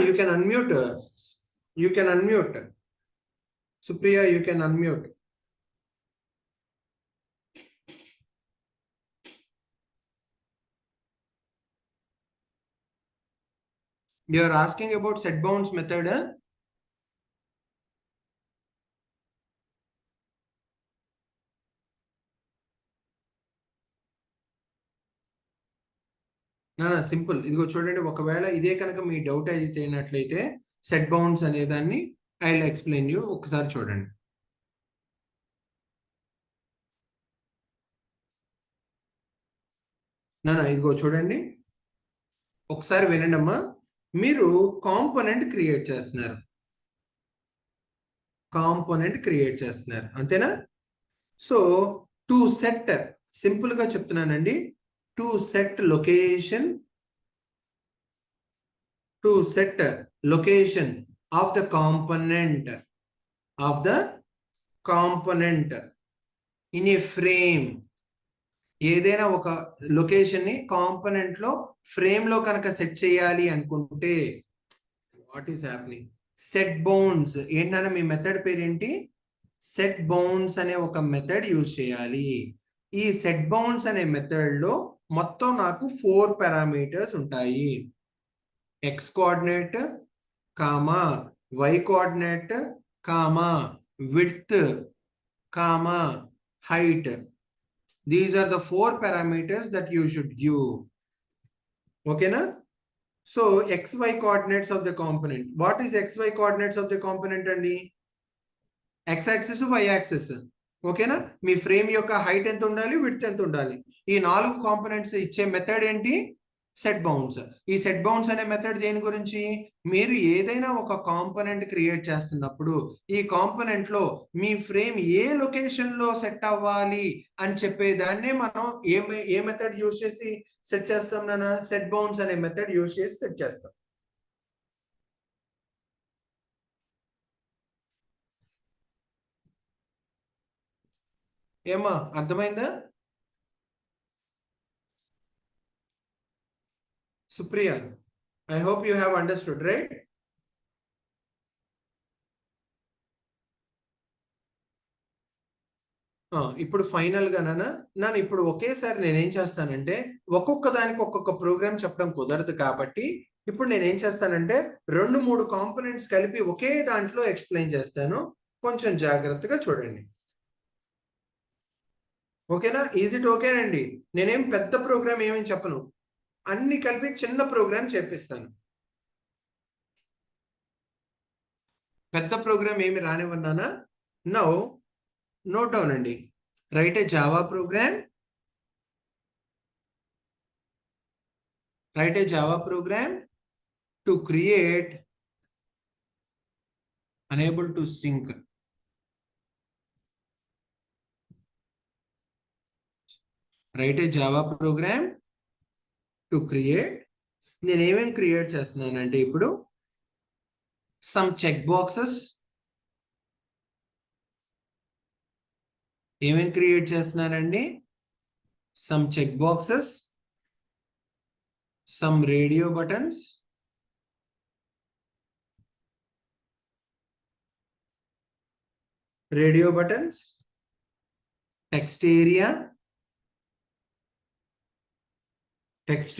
You can unmute. You can unmute. Supriya, you can unmute. You are asking about set bounds method. Simple. ఇదిగో చూడండి, ఒకవేళ ఇదే కనుక మీ doubt అయినట్లయితే set bounds అనే దాన్ని I will explain you. ఒకసారి చూడండి. ఇదిగో చూడండి, ఒకసారి వినండి అమ్మా. మీరు కాంపోనెంట్ క్రియేట్ చేస్తున్నారు, అంతేనా? సో టు సెట్, సింపుల్ గా చెప్తున్నానండి, to set location, of the component, in a frame. ఏదైనా ఒక లొకేషన్ ని కాంపోనెంట్ లో ఫ్రేమ్ లో కనుక సెట్ చేయాలి అనుకుంటే what is happening, set bounds ఏంటన్నా మీ మెథడ్ పేరేంటి? సెట్ బౌండ్స్ అనే ఒక మెథడ్ యూజ్ చేయాలి. ఈ సెట్ బౌండ్స్ అనే మెథడ్ లో మొత్తం నాకు 4 పారామీటర్స్ ఉంటాయి. X coordinate, comma y coordinate, comma width, comma height. These are the 4 parameters that you should give. Okay na? So xy coordinates of the component. What is xy coordinates of the component andi? X axis, y axis. ఓకేనా? మీ frame యొక్క height ఎంత ఉండాలి, width ఎంత ఉండాలి, ఈ 4 components ఇచ్చే method ఏంటి? Set bounds. ఈ సెట్ బౌండ్స్ అనే మెథడ్ దేని గురించి? మీరు ఏదైనా ఒక కాంపోనెంట్ క్రియేట్ చేస్తున్నప్పుడు ఈ కాంపోనెంట్ లో మీ ఫ్రేమ్ ఏ లొకేషన్ లో సెట్ అవ్వాలి అని చెప్పేదాన్నే మనం ఏ మెథడ్ యూజ్ చేసి సెట్ చేస్తాం నాన్న? సెట్ బౌండ్స్ అనే మెథడ్ యూజ్ చేసి సెట్ చేస్తాం. ఏమా అర్థమైందా? Supriya, I hope you have understood, right? ఇప్పుడు ఫైనల్ గా నాన్న ఇప్పుడు ఒకేసారి నేనేం చేస్తానంటే ఒక్కొక్క దానికి ఒక్కొక్క ప్రోగ్రామ్ చెప్పడం కుదరదు కాబట్టి ఇప్పుడు నేనేం చేస్తానంటే 2-3 కాంపోనెంట్స్ కలిపి ఒకే దాంట్లో ఎక్స్ప్లెయిన్ చేస్తాను. కొంచెం జాగ్రత్తగా చూడండి. ఓకేనా? ఈజ్ ఇట్ ఓకేనండి? నేనేం పెద్ద ప్రోగ్రామ్ ఏమీ చెప్పను, అన్ని కలిపి చిన్న ప్రోగ్రామ్ చేపిస్తాను. పెద్ద ప్రోగ్రామ్ ఏమి రానివ్వన్నానా? నౌ నోట్ డౌన్ అండి. Right a java programme, to create unable to sync. Write a Java program to create. నేను ఏమేం క్రియేట్ చేస్తున్నానంటే ఇప్పుడు సమ్ చెక్ బాక్సెస్, ఏమేం క్రియేట్ చేస్తున్నానండి? Some check boxes, some radio buttons, text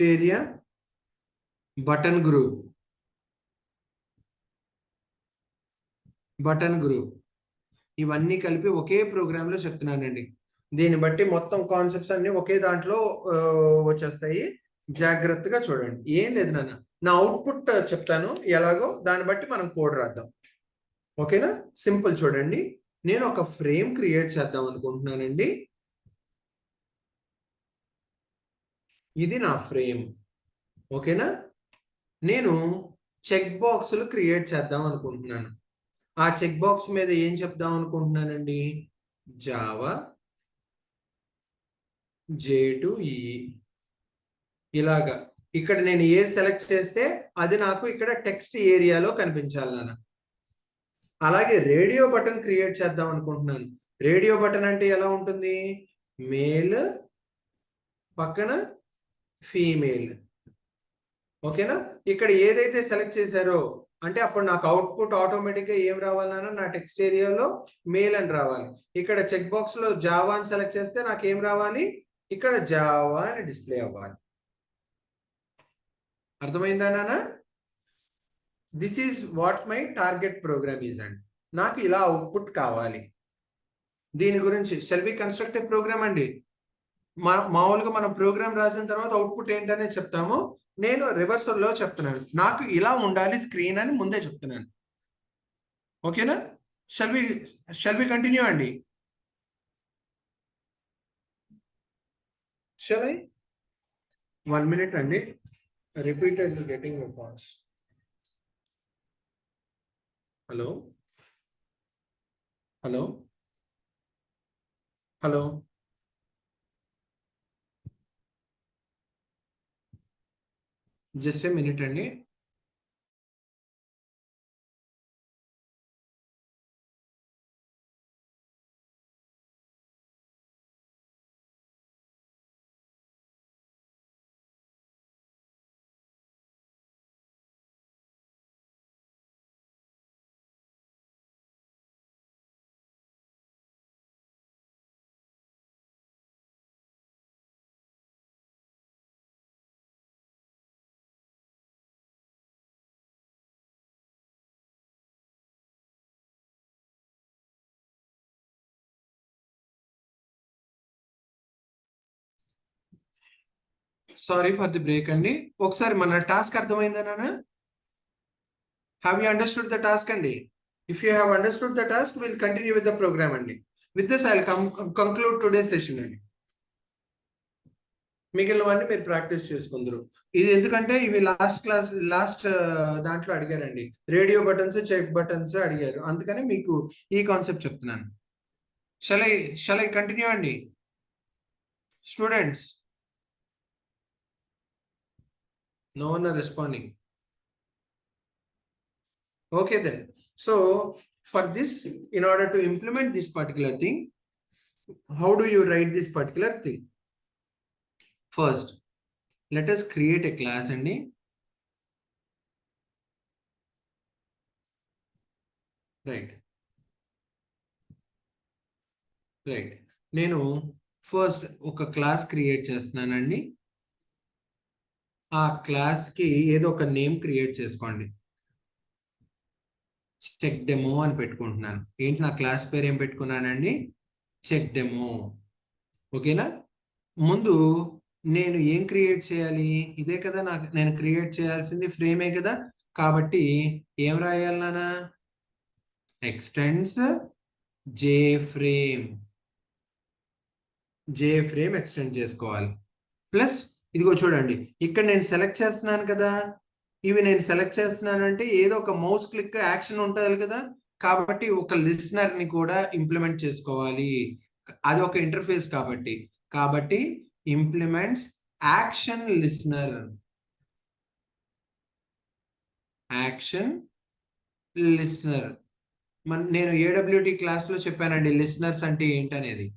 area, button group, ఇవన్నీ కలిపి ఒకే programme లో చెప్తున్నానండి. దీన్ని బట్టి మొత్తం కాన్సెప్ట్స్ అన్ని ఒకే దాంట్లో వచ్చేస్తాయి. జాగ్రత్తగా చూడండి. ఏం లేదు నాన్న, నా అవుట్పుట్ చెప్తాను ఎలాగో, దాన్ని బట్టి మనం కోడ్ రాద్దాం. ఓకేనా? సింపుల్. చూడండి, నేను ఒక ఫ్రేమ్ క్రియేట్ చేద్దాం అనుకుంటున్నానండి. ఇది నా ఫ్రేమ్. ఓకేనా? నేను చెక్ బాక్సులు క్రియేట్ చేద్దాం అనుకుంటున్నాను. ఆ చెక్ బాక్స్ మీద ఏం చెప్దాం అనుకుంటున్నానండి? Java J2E. ఇలాగా ఇక్కడ నేను ఏ సెలెక్ట్ చేస్తే అది నాకు ఇక్కడ టెక్స్ట్ ఏరియాలో కనిపించాలి నాన్న. అలాగే రేడియో బటన్ క్రియేట్ చేద్దాం అనుకుంటున్నాను. రేడియో బటన్ అంటే ఎలా ఉంటుంది? మేల్ పక్కన ఫీమేల్. ఓకేనా? ఇక్కడ ఏదైతే సెలెక్ట్ చేశారో అంటే అప్పుడు నాకు అవుట్పుట్ ఆటోమేటిక్ గా ఏం రావాలన్నా నా టెక్స్ట్ ఏరియాలో మేల్ అని రావాలి. ఇక్కడ చెక్ బాక్స్ లో జావా అని సెలెక్ట్ చేస్తే నాకు ఏం రావాలి? ఇక్కడ జావా అని డిస్ప్లే అవ్వాలి. అర్థమైందా నాన్న? This is what my target program is and నాకు ఇలా అవుట్పుట్ కావాలి. దీని గురించి shall we construct a program అండి. మామూలుగా మనం ప్రోగ్రామ్ రాసిన తర్వాత అవుట్పుట్ ఏంటనే చెప్తాము. నేను రివర్సల్లో చెప్తున్నాను. నాకు ఇలా ఉండాలి స్క్రీన్ అని ముందే చెప్తున్నాను. ఓకేనా? Shall we shall we continue అండి? Shall I? 1 minute అండి. Repeater is getting a pause. Hello? Hello? Hello? Just a minute అండి. సారీ ఫర్ ది బ్రేక్ అండి. ఒకసారి మన టాస్క్ అర్థమైందా నాన్న? Have you understood the task అండి? If you have understood the task will continue with the program అండి. With this I will conclude today session అండి. మిగిలినవన్నీ మీరు ప్రాక్టీస్ చేసుకుందరు. ఇది ఎందుకంటే ఇవి లాస్ట్ దాంట్లో అడిగారండి. రేడియో బటన్స్, చెక్ బటన్స్ అడిగారు. అందుకని మీకు ఈ కాన్సెప్ట్ చెప్తున్నాను. షల్ ఐ కంటిన్యూ అండి students? No one are responding. Okay then. So for this, in order to implement this particular thing, how do you write this particular thing? First, let us create a class and right. నేను first ఒక class create చేస్తున్నానండి. ఆ class కి ఏదో ఒక name create చేసుకోండి. Check demo అని పెట్టుకుంటున్నాను. ఏంటి నా క్లాస్ పేరు ఏం పెట్టుకున్నానండి? Check demo. ఓకేనా? ముందు నేను ఏం క్రియేట్ చేయాలి? ఇదే కదా నేను క్రియేట్ చేయాల్సింది, ఫ్రేమే కదా. కాబట్టి ఏం రాయాలి నాన్న? ఎక్స్టెండ్స్ జే ఫ్రేమ్ ఎక్స్టెండ్ చేసుకోవాలి. ప్లస్ ఇదిగో చూడండి, ఇక్కడ నేను సెలెక్ట్ చేస్తున్నాను కదా. ఇవి నేను సెలెక్ట్ చేస్తున్నానంటే ఏదో ఒక మౌస్ క్లిక్ యాక్షన్ ఉంటుంది కదా. కాబట్టి ఒక లిసనర్ ని కూడా ఇంప్లిమెంట్ చేసుకోవాలి. అది ఒక ఇంటర్ఫేస్ కాబట్టి ఇంప్లిమెంట్స్ యాక్షన్ లిసనర్. నేను ఏడబ్ల్యూటి క్లాస్ లో చెప్పానండి లిసనర్స్ అంటే ఏంటనేది.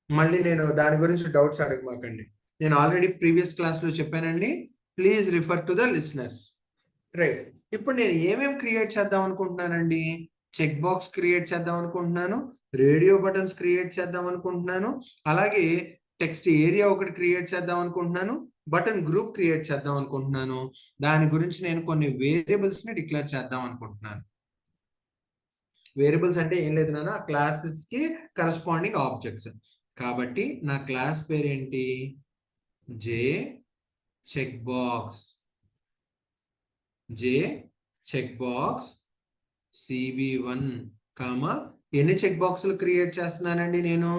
మళ్ళీ నేను దాని గురించి డౌట్స్ అడగమాకండి. నేను ఆల్రెడీ ప్రీవియస్ క్లాస్ లో చెప్పానండి. Please refer to the listeners. Right. ఇప్పుడు నేను ఏమేమి క్రియేట్ చేద్దాం అనుకుంటున్నానండి? చెక్ బాక్స్ క్రియేట్ చేద్దాం అనుకుంటున్నాను. రేడియో బటన్స్ క్రియేట్ చేద్దాం అనుకుంటున్నాను. అలాగే టెక్స్ట్ ఏరియా ఒకటి క్రియేట్ చేద్దాం అనుకుంటున్నాను. బటన్ గ్రూప్ క్రియేట్ చేద్దాం అనుకుంటున్నాను. దాని గురించి నేను కొన్ని వేరియబుల్స్ ని డిక్లేర్ చేద్దాం అనుకుంటున్నాను. వేరియబుల్స్ అంటే ఏం లేదు నాన్న, క్లాసెస్ కి కరస్పాండింగ్ ఆబ్జెక్ట్స్. కాబట్టి నా క్లాస్ పేరేంటి? జే చెక్ బాక్స్. CB1 కామా ఎన్ని చెక్ బాక్సులు క్రియేట్ చేస్తున్నానండి నేను?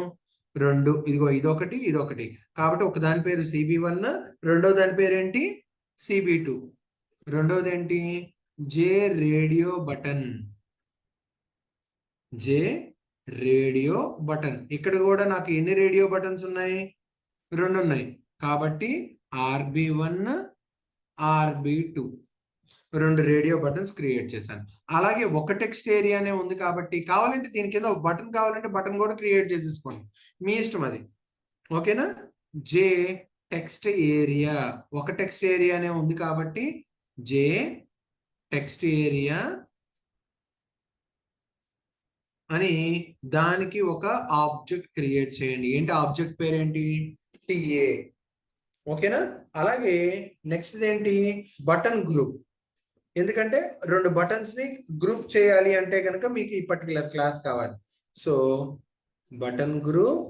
2. ఇదిగో ఇదొకటి. కాబట్టి ఒక దాని పేరు CB1, రెండో దాని పేరు ఏంటి? CB2. రెండోది ఏంటి? జే రేడియో బటన్. ఇక్కడ కూడా నాకు ఎన్ని రేడియో బటన్స్ ఉన్నాయి? 2 ఉన్నాయి. కాబట్టి RB1, RB2 2 radio buttons create చేశాను. అలాగే ఒక టెక్స్ట్ ఏరియానే ఉంది కాబట్టి కావాలంటే దీని కింద ఒక బటన్ కావాలంటే బటన్ కూడా క్రియేట్ చేసేసుకోండి, మీ ఇష్టం అది. ఓకేనా? జే టెక్స్ట్ ఏరియా, ఒక టెక్స్ట్ ఏరియానే ఉంది కాబట్టి జే టెక్స్ట్ ఏరియా అని దానికి ఒక ఆబ్జెక్ట్ క్రియేట్ చేయండి. ఏంటి ఆబ్జెక్ట్ పేరేంటి? TA. ఓకేనా? అలాగే నెక్స్ట్ ఏంటి? Button group. ఎందుకంటే 2 బటన్స్ ని గ్రూప్ చేయాలి అంటే కనుక మీకు ఈ పర్టికులర్ క్లాస్ కావాలి. So button group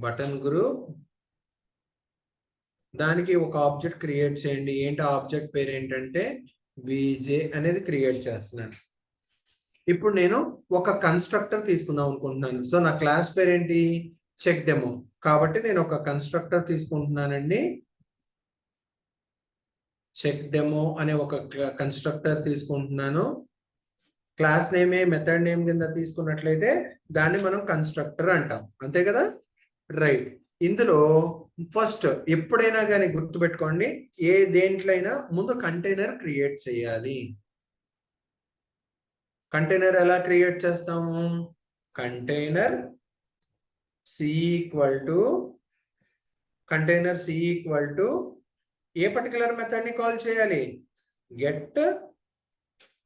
button group, దానికి ఒక ఆబ్జెక్ట్ క్రియేట్ చేయండి. ఏంటి ఆబ్జెక్ట్ పేరు ఏంటంటే బీజే అనేది క్రియేట్ చేస్తున్నాను. ఇప్పుడు నేను ఒక కన్స్ట్రక్టర్ తీసుకుందాం అనుకుంటున్నాను. సో నా క్లాస్ పేరు ఏంటి, చెక్ డెమో. కాబట్టి నేను ఒక కన్స్ట్రక్టర్ తీసుకుంటున్నానండి. చెక్ డెమో అనే ఒక కన్స్ట్రక్టర్ తీసుకుంటున్నాను. క్లాస్ నేమే మెథడ్ నేమ్ కింద తీసుకున్నట్లయితే దాన్ని మనం కన్స్ట్రక్టర్ అంటాం, అంతే కదా. రైట్. ఇందులో ఫస్ట్ ఎప్పుడైనా కానీ గుర్తుపెట్టుకోండి, ఏ దేంట్లైనా ముందు కంటైనర్ క్రియేట్ చేయాలి. కంటైనర్ ఎలా క్రియేట్ చేస్తాము, container C equal to a particular method ని కాల్ చేయాలి, గెట్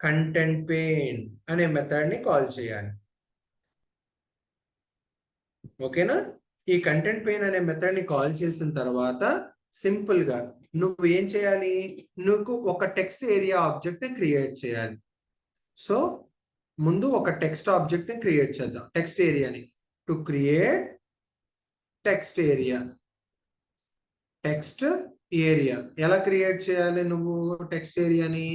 కంటెంట్ పేన్ అనే మెథడ్ ని కాల్ చేయాలి. ఓకేనా. ఈ కంటెంట్ పేన్ అనే మెథడ్ ని కాల్ చేసిన తర్వాత సింపుల్ గా నువ్వు ఏం చేయాలి, నువ్వు ఒక టెక్స్ట్ ఏరియా ఆబ్జెక్ట్ ని క్రియేట్ చేయాలి. సో ముందు ఒక టెక్స్ట్ ఆబ్జెక్ట్ ని క్రియేట్ చేద్దాం, టెక్స్ట్ ఏరియాని. To create text area, text area ఎలా క్రియేట్ చేయాలి నువ్వు టెక్స్ట్ ఏరియాని,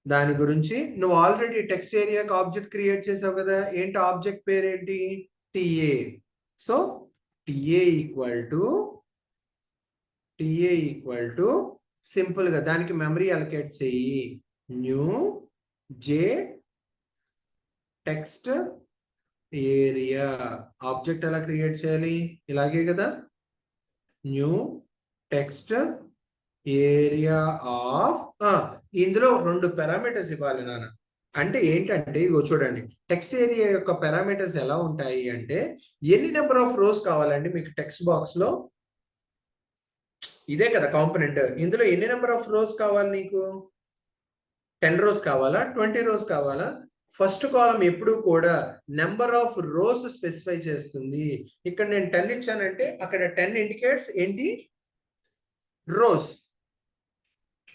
దాని గురించి నువ్వు ఆల్రెడీ టెక్స్ట్ ఏరియాకి ఆబ్జెక్ట్ క్రియేట్ చేసావు కదా. ఏంటి ఆబ్జెక్ట్ పేరు ఏంటి, TA. So TA equal to simple గా దానికి మెమరీ అలొకేట్ చెయ్యి, న్యూ జే టెక్స్ట్ ఏరియా. ఆబ్జెక్ట్ ఎలా క్రియేట్ చేయాలి, ఇలాగే కదా, న్యూ టెక్స్ట్ ఏరియా ఆఫ్. ఇందులో 2 పారామీటర్స్ ఇవ్వాలి నాన్న. అంటే ఏంటంటే ఇదిగో చూడండి, టెక్స్ట్ ఏరియా యొక్క పారామీటర్స్ ఎలా ఉంటాయి అంటే, ఎన్ని నెంబర్ ఆఫ్ రోస్ కావాలండి మీకు టెక్స్ట్ బాక్స్ లో, ఇదే కదా కాంపోనెంట్. ఇందులో ఎన్ని నెంబర్ ఆఫ్ రోస్ కావాలి నీకు, 10 రోస్ కావాలా, 20 రోస్ కావాలా. ఫస్ట్ కాలం ఎప్పుడు కూడా నెంబర్ ఆఫ్ రోస్ స్పెసిఫై చేస్తుంది. ఇక్కడ నేను 10 ఇచ్చానంటే అక్కడ 10 ఇండికేట్స్ ఏంటి, రోస్.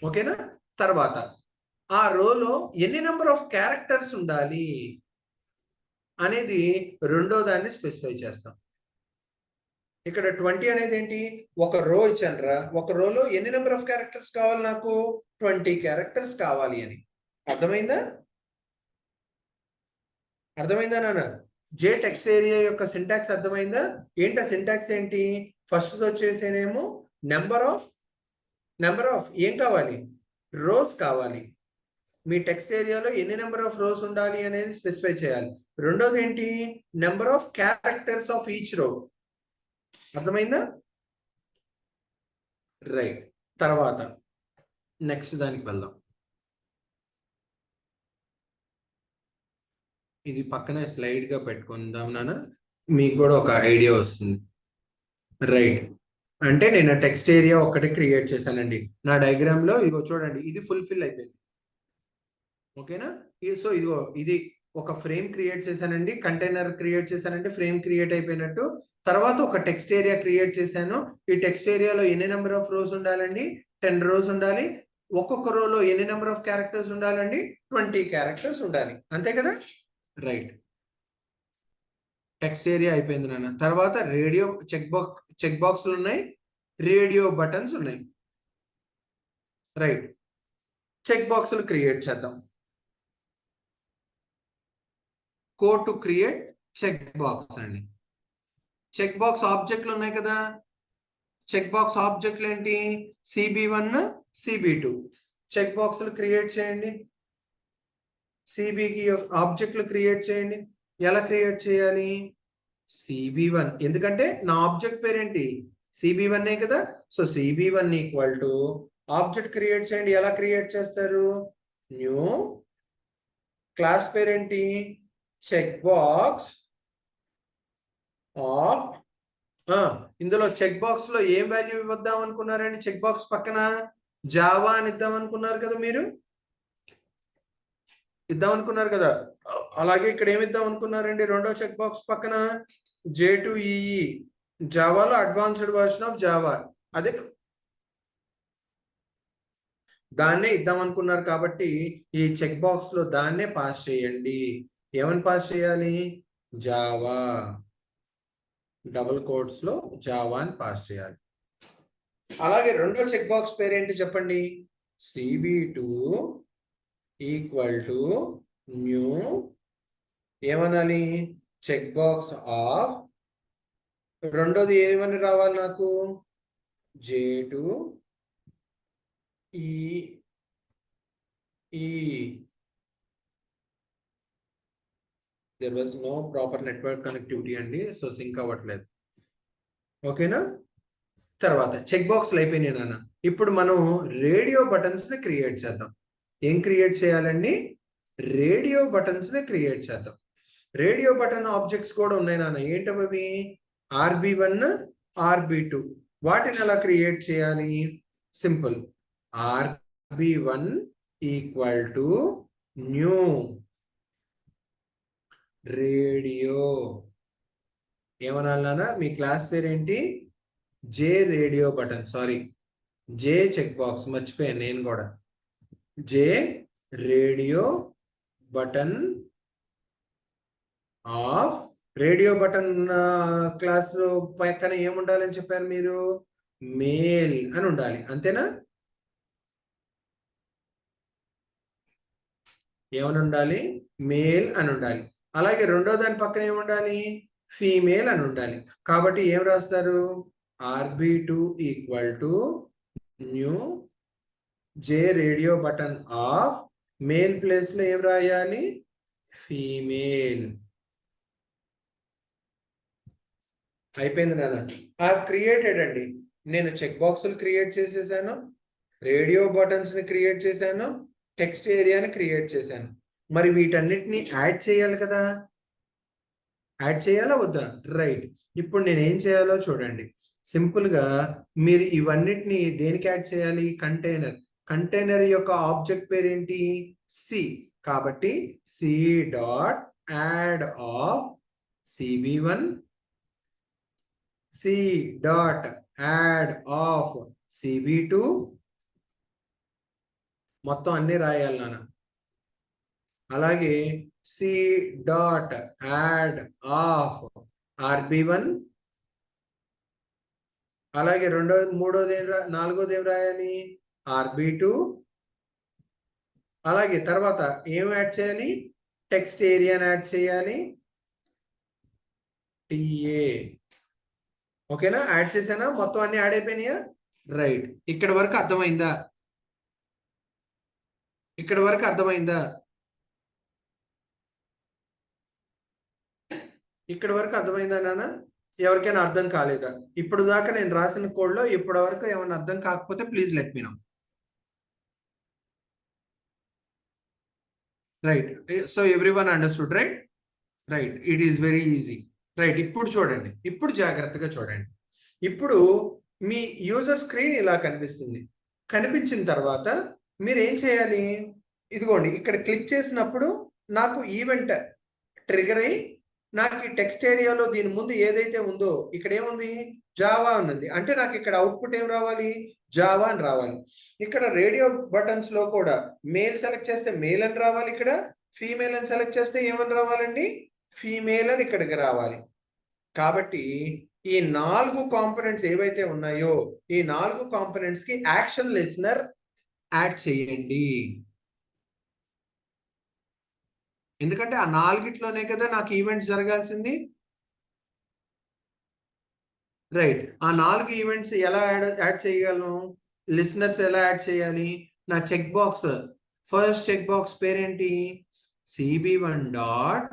ఓకేనా. తర్వాత ఆ రోలో ఎన్ని నెంబర్ ఆఫ్ క్యారెక్టర్స్ ఉండాలి అనేది రెండో దాన్ని స్పెసిఫై చేస్తాం. ఇక్కడ 20 అనేది ఏంటి, ఒక రో ఇచ్చానురా, ఒక రోలో ఎన్ని నెంబర్ ఆఫ్ క్యారెక్టర్స్ కావాలి నాకు, 20 క్యారెక్టర్స్ కావాలి అని. అర్థమైందా నాన్న. జే టెక్స్ట్ ఏరియా యొక్క సింటాక్స్ అర్థమైందా. ఏంటి సింటాక్స్ ఏంటి, ఫస్ట్ వచ్చేసేనేమో నెంబర్ ఆఫ్ ఏం కావాలి, రోస్ కావాలి. మీ టెక్స్ట్ ఏరియాలో ఎన్ని నెంబర్ ఆఫ్ రోస్ ఉండాలి అనేది స్పెసిఫై చేయాలి. రెండోది ఏంటి, number of characters of each row. అర్థమైందా. రైట్. తర్వాత నెక్స్ట్ దానికి వెళ్దాం. ఇది పక్కనే స్లైడ్ గా పెట్టుకుందాం నాన్న, మీకు కూడా ఒక ఐడియా వస్తుంది. రైట్. అంటే నేను టెక్స్ట్ ఏరియా ఒకటి క్రియేట్ చేశానండి నా డయాగ్రామ్ లో. ఇదిగో చూడండి, ఇది ఫుల్ఫిల్ అయిపోయింది. ఓకేనా. సో ఇదిగో ఇది ఒక ఫ్రేమ్ క్రియేట్ చేశానండి, కంటైనర్ క్రియేట్ చేశానంటే ఫ్రేమ్ క్రియేట్ అయిపోయినట్టు. తర్వాత ఒక టెక్స్ట్ ఏరియా క్రియేట్ చేశాను. ఈ టెక్స్ట్ ఏరియాలో ఎన్ని నెంబర్ ఆఫ్ రోస్ ఉండాలండి, 10 రోస్ ఉండాలి. ఒక్కొక్క రోలో ఎన్ని నెంబర్ ఆఫ్ క్యారెక్టర్స్ ఉండాలండి, 20 క్యారెక్టర్స్ ఉండాలి, అంతే కదా. రైట్. టెక్స్ట్ ఏరియా అయిపోయింది నాన్న. తర్వాత రేడియో చెక్ బాక్స్లు ఉన్నాయి, రేడియో బటన్స్ ఉన్నాయి. రైట్. చెక్ బాక్స్లు క్రియేట్ చేద్దాం. Code to create check box అండి. చెక్ బాక్స్ ఆబ్జెక్ట్లు ఉన్నాయి కదా, చెక్ బాక్స్ ఆబ్జెక్ట్లు ఏంటి, CB1 CB2. చెక్ బాక్స్లు క్రియేట్ చేయండి, సిబికి ఆబ్జెక్ట్లు క్రియేట్ చేయండి. ఎలా క్రియేట్ చేయాలి, CB1, ఎందుకంటే నా ఆబ్జెక్ట్ పేరేంటి, CB1 కదా. So CB1 equal to object create చేయండి. ఎలా క్రియేట్ చేస్తారు, న్యూ క్లాస్ పేరేంటి, చెక్ బాక్స్ ఆఫ్. ఇందులో చెక్ బాక్స్ లో ఏం వాల్యూ ఇవ్వద్దాం అనుకున్నారండి, చెక్ బాక్స్ పక్కన జావా అని ఇద్దాం అనుకున్నారు కదా, మీరు ఇద్దాం అనుకున్నారు కదా. అలాగే ఇక్కడ ఏమి ఇద్దాం అనుకున్నారండి, రెండో చెక్ బాక్స్ పక్కన J2EE, జావాలో అడ్వాన్స్డ్ వర్షన్ ఆఫ్ జావా, అదే దాన్నే ఇద్దాం అనుకున్నారు. కాబట్టి ఈ చెక్ బాక్స్ లో దాన్నే పాస్ చేయండి. ఏమని పాస్ చేయాలి, జావా. డబుల్ కోట్స్ లో జావా అని పాస్ చేయాలి. అలాగే రెండో చెక్ బాక్స్ పేరేంటి చెప్పండి? cb2 ఈక్వల్ టు న్యూ ఏమనాలి? చెక్ బాక్స్ ఆఫ్ రెండోది ఏమని రావాలి నాకు? j2 ఈ there was no proper network connectivity అండి, సో సింక్ అవ్వట్లేదు. ఓకేనా? తర్వాత చెక్ బాక్స్లు అయిపోయినాయి నాన్న. ఇప్పుడు మనం రేడియో బటన్స్ ని క్రియేట్ చేద్దాం. ఏం క్రియేట్ చేయాలండి? రేడియో బటన్స్ ని క్రియేట్ చేద్దాం. రేడియో బటన్ ఆబ్జెక్ట్స్ కూడా ఉన్నాయి నాన్న. ఏంటవి? RB1 RB2. వాటిని ఎలా క్రియేట్ చేయాలి? Simple. RB1 equal to new radio. ఏమనాలి నాన్న? మీ క్లాస్ పేరేంటి? J radio button, sorry J check box మర్చిపోయాను నేను కూడా. J radio button of. Radio button class పక్కన ఏముండాలని చెప్పారు మీరు? మేల్ అని ఉండాలి, అంతేనా? ఏమని ఉండాలి? మేల్ అని ఉండాలి. అలాగే రెండో దాని పక్కన ఏముండాలి? ఫీమేల్ అని ఉండాలి. కాబట్టి ఏం రాస్తారు? RB2 equal to new J radio button of male place లో ఏం రాయాలి? ఫీమేల్. అయిపోయింది నాన్న. ఐ క్రియేటెడ్ అండి. నేను చెక్ బాక్సులు క్రియేట్ చేసేసాను, రేడియో బటన్స్ ని క్రియేట్ చేశాను, టెక్స్ట్ ఏరియాని క్రియేట్ చేశాను. మరి వీటన్నిటిని యాడ్ చేయాలి కదా? యాడ్ చేయాలా వద్దా? రైట్. ఇప్పుడు నేను ఏం చేయాలో చూడండి. సింపుల్ గా మీరు ఇవన్నిటిని దేనికి యాడ్ చేయాలి? కంటైనర్. కంటైనర్ యొక్క ఆబ్జెక్ట్ పేరేంటి? సి. కాబట్టి C dot add of cb1, c dot add of cb2. మొత్తం అన్ని రాయాలి నాన్న. అలాగే C dot add of RB1. అలాగే మూడోది నాలుగోది ఏం రాయాలి? RB2. అలాగే తర్వాత ఏం యాడ్ చేయాలి? టెక్స్ట్ ఏరియాని యాడ్ చేయాలి, TA. ఓకేనా? యాడ్ చేసానా? మొత్తం అన్ని యాడ్ అయిపోయినాయా? రైట్. ఇక్కడ వరకు అర్థమైందా? ఇక్కడ వరకు అర్థమైందా? ఇక్కడ వరకు అర్థమైందా నాన్న? ఎవరికైనా అర్థం కాలేదా? ఇప్పుడు దాకా నేను రాసిన కోడ్లో ఇప్పటి వరకు ఏమైనా అర్థం కాకపోతే please let me know. Right. So everyone understood, right? Right. It is very easy. Right. ఇప్పుడు చూడండి, ఇప్పుడు జాగ్రత్తగా చూడండి. ఇప్పుడు మీ యూజర్ స్క్రీన్ ఇలా కనిపిస్తుంది. కనిపించిన తర్వాత మీరు ఏం చేయాలి? ఇదిగోండి, ఇక్కడ క్లిక్ చేసినప్పుడు నాకు ఈవెంట్ ట్రిగర్ అయ్యి నాకు ఈ టెక్స్ట్ ఏరియాలో దీని ముందు ఏదైతే ఉందో ఇక్కడ ఏముంది? జావా ఉన్నది. అంటే నాకు ఇక్కడ అవుట్పుట్ ఏం రావాలి? జావా అని రావాలి. ఇక్కడ రేడియో బటన్స్ లో కూడా మేల్ సెలెక్ట్ చేస్తే మేల్ అని రావాలి, ఇక్కడ ఫీమేల్ అని సెలెక్ట్ చేస్తే ఏమని రావాలండి? ఫీమేల్ అని ఇక్కడికి రావాలి. కాబట్టి ఈ 4 కాంపోనెంట్స్ ఏవైతే ఉన్నాయో ఈ 4 కాంపోనెంట్స్ కి యాక్షన్ లిసనర్ యాడ్ చేయండి. ఎందుకంటే ఆ 4గిట్లోనే కదా నాకు ఈవెంట్ జరగాల్సింది. రైట్. ఆ 4 ఈవెంట్స్ ఎలా యాడ్ చేయగలను? లిసనర్స్ ఎలా యాడ్ చేయాలి? నా check box first check box పేరేంటి? cb1 dot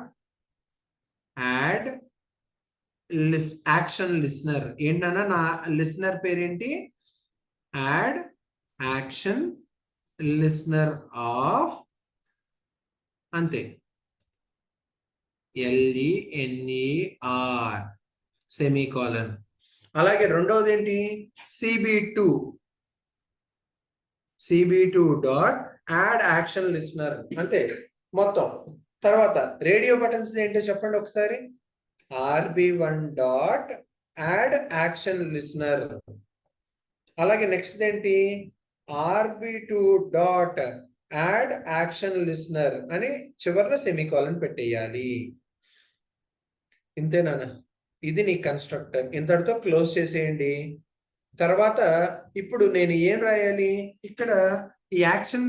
add action listener. ఏంటన్నా నా లిసనర్ పేరేంటి? యాడ్ యాక్షన్ లిసనర్ ఆఫ్, అంతే, LENER సెమీకోలన్. అలాగే రెండవది ఏంటి? cb2 dot add action listener, అంతే మొత్తం. తర్వాత రేడియో బటన్స్ ఏంటో చెప్పండి ఒకసారి. RB1 dot add action listener. అలాగే నెక్స్ట్ ఏంటి? RB2 dot add action listener అని చివరిలో సెమీకోలన్ పెట్టేయాలి. ఇంతేనా? ఇది నీ కన్స్ట్రక్టర్. ఇంతటితో క్లోజ్ చేసేయండి. తర్వాత ఇప్పుడు నేను ఏం రాయాలి ఇక్కడ? ఈ యాక్షన్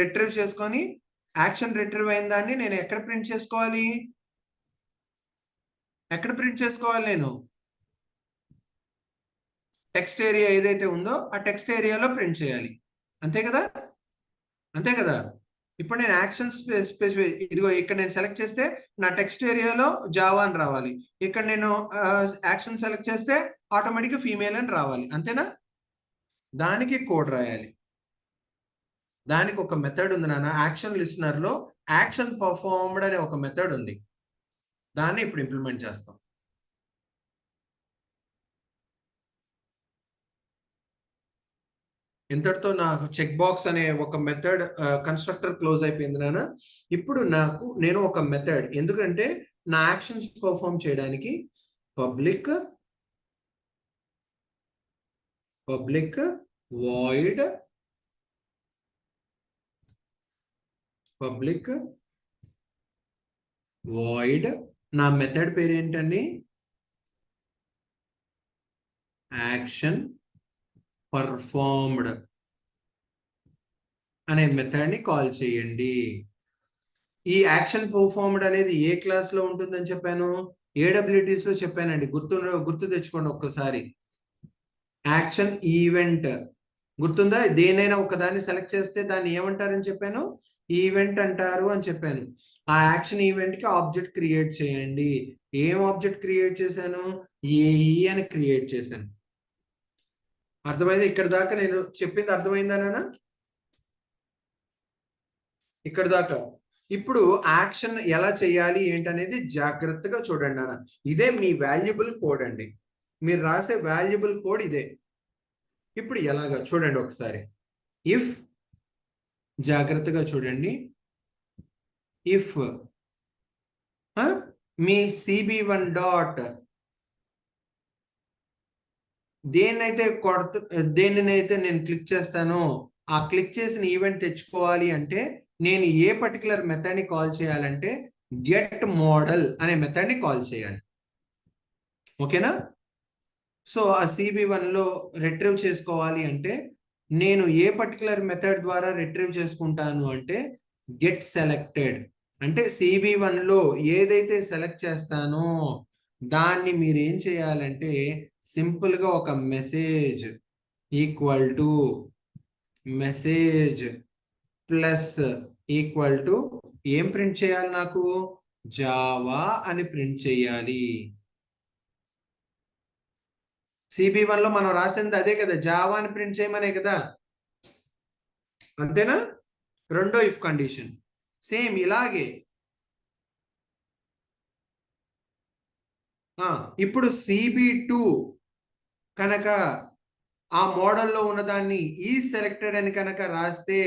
రిట్రీవ్ చేసుకొని, యాక్షన్ రిట్రీవ్ అయిన దాన్ని నేను ఎక్కడ ప్రింట్ చేసుకోవాలి? ఎక్కడ ప్రింట్ చేసుకోవాలి? నేను టెక్స్ట్ ఏరియా ఏదైతే ఉందో ఆ టెక్స్ట్ ఏరియాలో ప్రింట్ చేయాలి. అంతే కదా? అంతే కదా? ఇప్పుడు నేను యాక్షన్ స్పెసిఫై ఇదిగో ఇక్కడ నేను సెలెక్ట్ చేస్తే నా టెక్స్ట్ ఏరియాలో జావా అని రావాలి. ఇక్కడ నేను యాక్షన్ సెలెక్ట్ చేస్తే ఆటోమేటిక్గా ఫీమేల్ అని రావాలి. అంతేనా? దానికి కోడ్ రాయాలి. దానికి ఒక మెథడ్ ఉంది నాన్న. యాక్షన్ లిస్నర్ లో యాక్షన్ పర్ఫార్మ్డ్ అనే ఒక మెథడ్ ఉంది. దాన్ని ఇప్పుడు ఇంప్లిమెంట్ చేస్తాం. ఇంతటితో నాకు చెక్ బాక్స్ అనే ఒక మెథడ్ కన్స్ట్రక్టర్ క్లోజ్ అయిపోయింది నాన్న. ఇప్పుడు నేను ఒక మెథడ్, ఎందుకంటే నా యాక్షన్స్ పర్ఫార్మ్ చేయడానికి పబ్లిక్ వాయిడ్ నా మెథడ్ పేరు ఏంటండి? యాక్షన్ పర్ఫార్మ్డ్ అనే మెథడ్ ని కాల్ చేయండి. ఈ యాక్షన్ పర్ఫార్మ్డ్ అనేది ఏ క్లాస్ లో ఉంటుందని చెప్పాను? AWTs లో చెప్పానండి. గుర్తు తెచ్చుకోండి ఒక్కసారి. యాక్షన్ ఈవెంట్ గుర్తుందా? దేనైనా ఒకదాన్ని సెలెక్ట్ చేస్తే దాన్ని ఏమంటారని చెప్పాను? ఈవెంట్ అంటారు అని చెప్పాను. ఆ యాక్షన్ ఈవెంట్ కి ఆబ్జెక్ట్ క్రియేట్ చేయండి. ఏం ఆబ్జెక్ట్ క్రియేట్ చేశాను? ఏఈ అని క్రియేట్ చేశాను. అర్థమైంది? ఇక్కడ దాకా నేను చెప్పింది అర్థమైందా నాన్న? ఇక్కడ దాకా. ఇప్పుడు యాక్షన్ ఎలా చేయాలి ఏంటనేది జాగ్రత్తగా చూడండి నాన్న. ఇదే మీ వాల్యుబుల్ కోడ్ అండి. మీరు రాసే వాల్యుబుల్ కోడ్ ఇదే. ఇప్పుడు ఎలాగా చూడండి ఒకసారి. ఇఫ్, జాగ్రత్తగా చూడండి, ఇఫ్ మీ CB1 డాట్ దేనినైతే నేను క్లిక్ చేస్తానో ఆ క్లిక్ చేసిన ఈవెంట్ తెచ్చుకోవాలి అంటే నేను ఏ పర్టికులర్ మెథడ్ ని కాల్ చేయాలంటే గెట్ మోడల్ అనే మెథడ్ ని కాల్ చేయాలి. ఓకేనా? సో ఆ CB1 లో రిట్రీవ్ చేసుకోవాలి అంటే నేను ఏ పర్టికులర్ మెథడ్ ద్వారా రిట్రీవ్ చేసుకుంటాను అంటే గెట్ సెలెక్టెడ్. అంటే CB1 లో ఏదైతే సెలెక్ట్ చేస్తానో దాన్ని మీరు ఏం చేయాలంటే సింపుల్ గా ఒక message equal to message plus equal to ఏం ప్రింట్ చేయాలి? నాకు జావా అని ప్రింట్ చేయాలి. CB1 లో మనం రాసింది అదే కదా, జావా అని ప్రింట్ చేయమనే కదా. అంతేనా? రెండో ఇఫ్ కండిషన్ సేమ్ ఇలాగే. ఇప్పుడు CB2 కనుక ఆ మోడల్లో ఉన్నదాన్ని ఈ సెలెక్టెడ్ అని కనుక రాస్తే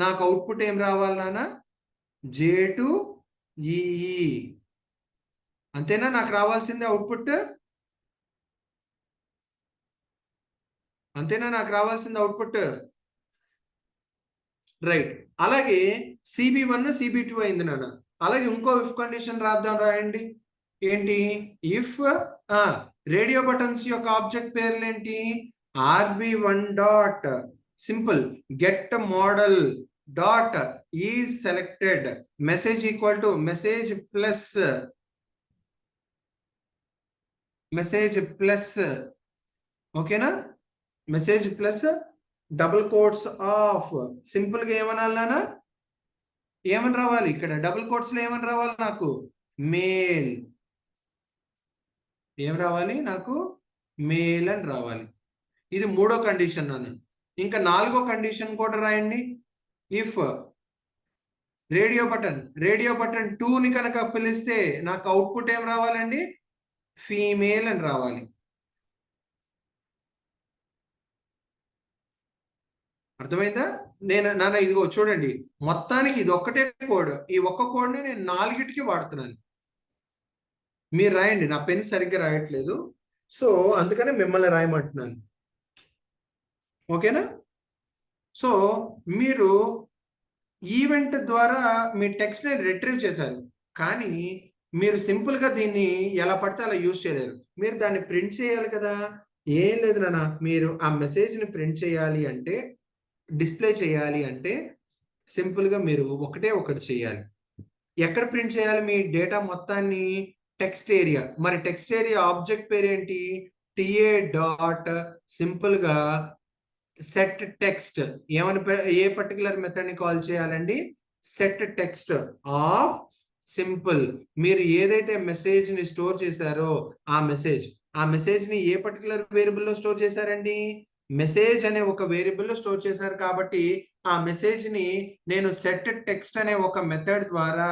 నాకు అవుట్పుట్ ఏం రావాలి నాన్న? J2 EE. అంతేనా? నాకు రావాల్సింది అవుట్పుట్. అంతేనా? నాకు రావాల్సింది అవుట్పుట్. రైట్. అలాగే CB1 CB2 అయింది నాన్న. అలాగే ఇంకో ఇఫ్ కండిషన్ రాద్దాం. రాయండి. ఏంటి? ఇఫ్ రేడియో బటన్స్ యొక్క ఆబ్జెక్ట్ పేర్లు ఏంటి? RB1 dot simple get model dot is selected message equal to message plus ఓకేనా? Message plus double quotes of simple గా ఏమనాలనా? ఏమని రావాలి? ఇక్కడ డబుల్ కోట్స్ లో ఏమని రావాలి? నాకు మేల్. ఏం రావాలి? నాకు మేల్ అని రావాలి. ఇది మూడో కండిషన్ నాన్న. ఇంకా నాలుగో కండిషన్ కూడా రాయండి. ఇఫ్ రేడియో బటన్ 2 ని కనుక పిలిస్తే నాకు అవుట్పుట్ ఏం రావాలండి? ఫీమేల్ అని రావాలి. అర్థమైందా? నాన్న ఇదిగో చూడండి, మొత్తానికి ఇది ఒక్కటే కోడ్. ఈ ఒక్క కోడ్ని నేను 4కి వాడుతున్నాను. మీరు రాయండి, నా పెన్ సరిగ్గా రాయట్లేదు, సో అందుకనే మిమ్మల్ని రాయమంటున్నాను. ఓకేనా? సో మీరు ఈవెంట్ ద్వారా మీ టెక్స్ట్ ని రిట్రీవ్ చేశారు, కానీ మీరు సింపుల్ గా దీన్ని ఎలా పడితే అలా యూజ్ చేయలేరు. మీరు దాన్ని ప్రింట్ చేయాలి కదా. ఏం లేదు నాన్న, మీరు ఆ మెసేజ్ని ప్రింట్ చేయాలి అంటే, డిస్ప్లే చేయాలి అంటే సింపుల్గా మీరు ఒకటి చేయాలి. ఎక్కడ ప్రింట్ చేయాలి మీ డేటా మొత్తాన్ని? Text area. మరి టెక్స్ట్ ఏరియా ఆబ్జెక్ట్ పేరు ఏంటి? TA డాట్ సింపుల్గా సెట్ టెక్స్ట్. ఏమని ఏ పర్టికులర్ మెథడ్ ని కాల్ చేయాలండి? Set text of simple. మీరు ఏదైతే మెసేజ్ ని స్టోర్ చేశారో ఆ మెసేజ్ ని ఏ పర్టికులర్ వేరియబుల్ లో స్టోర్ చేశారండి? మెసేజ్ అనే ఒక వేరియబుల్ లో స్టోర్ చేశారు కాబట్టి ఆ మెసేజ్ ని నేను సెట్ టెక్స్ట్ అనే ఒక మెథడ్ ద్వారా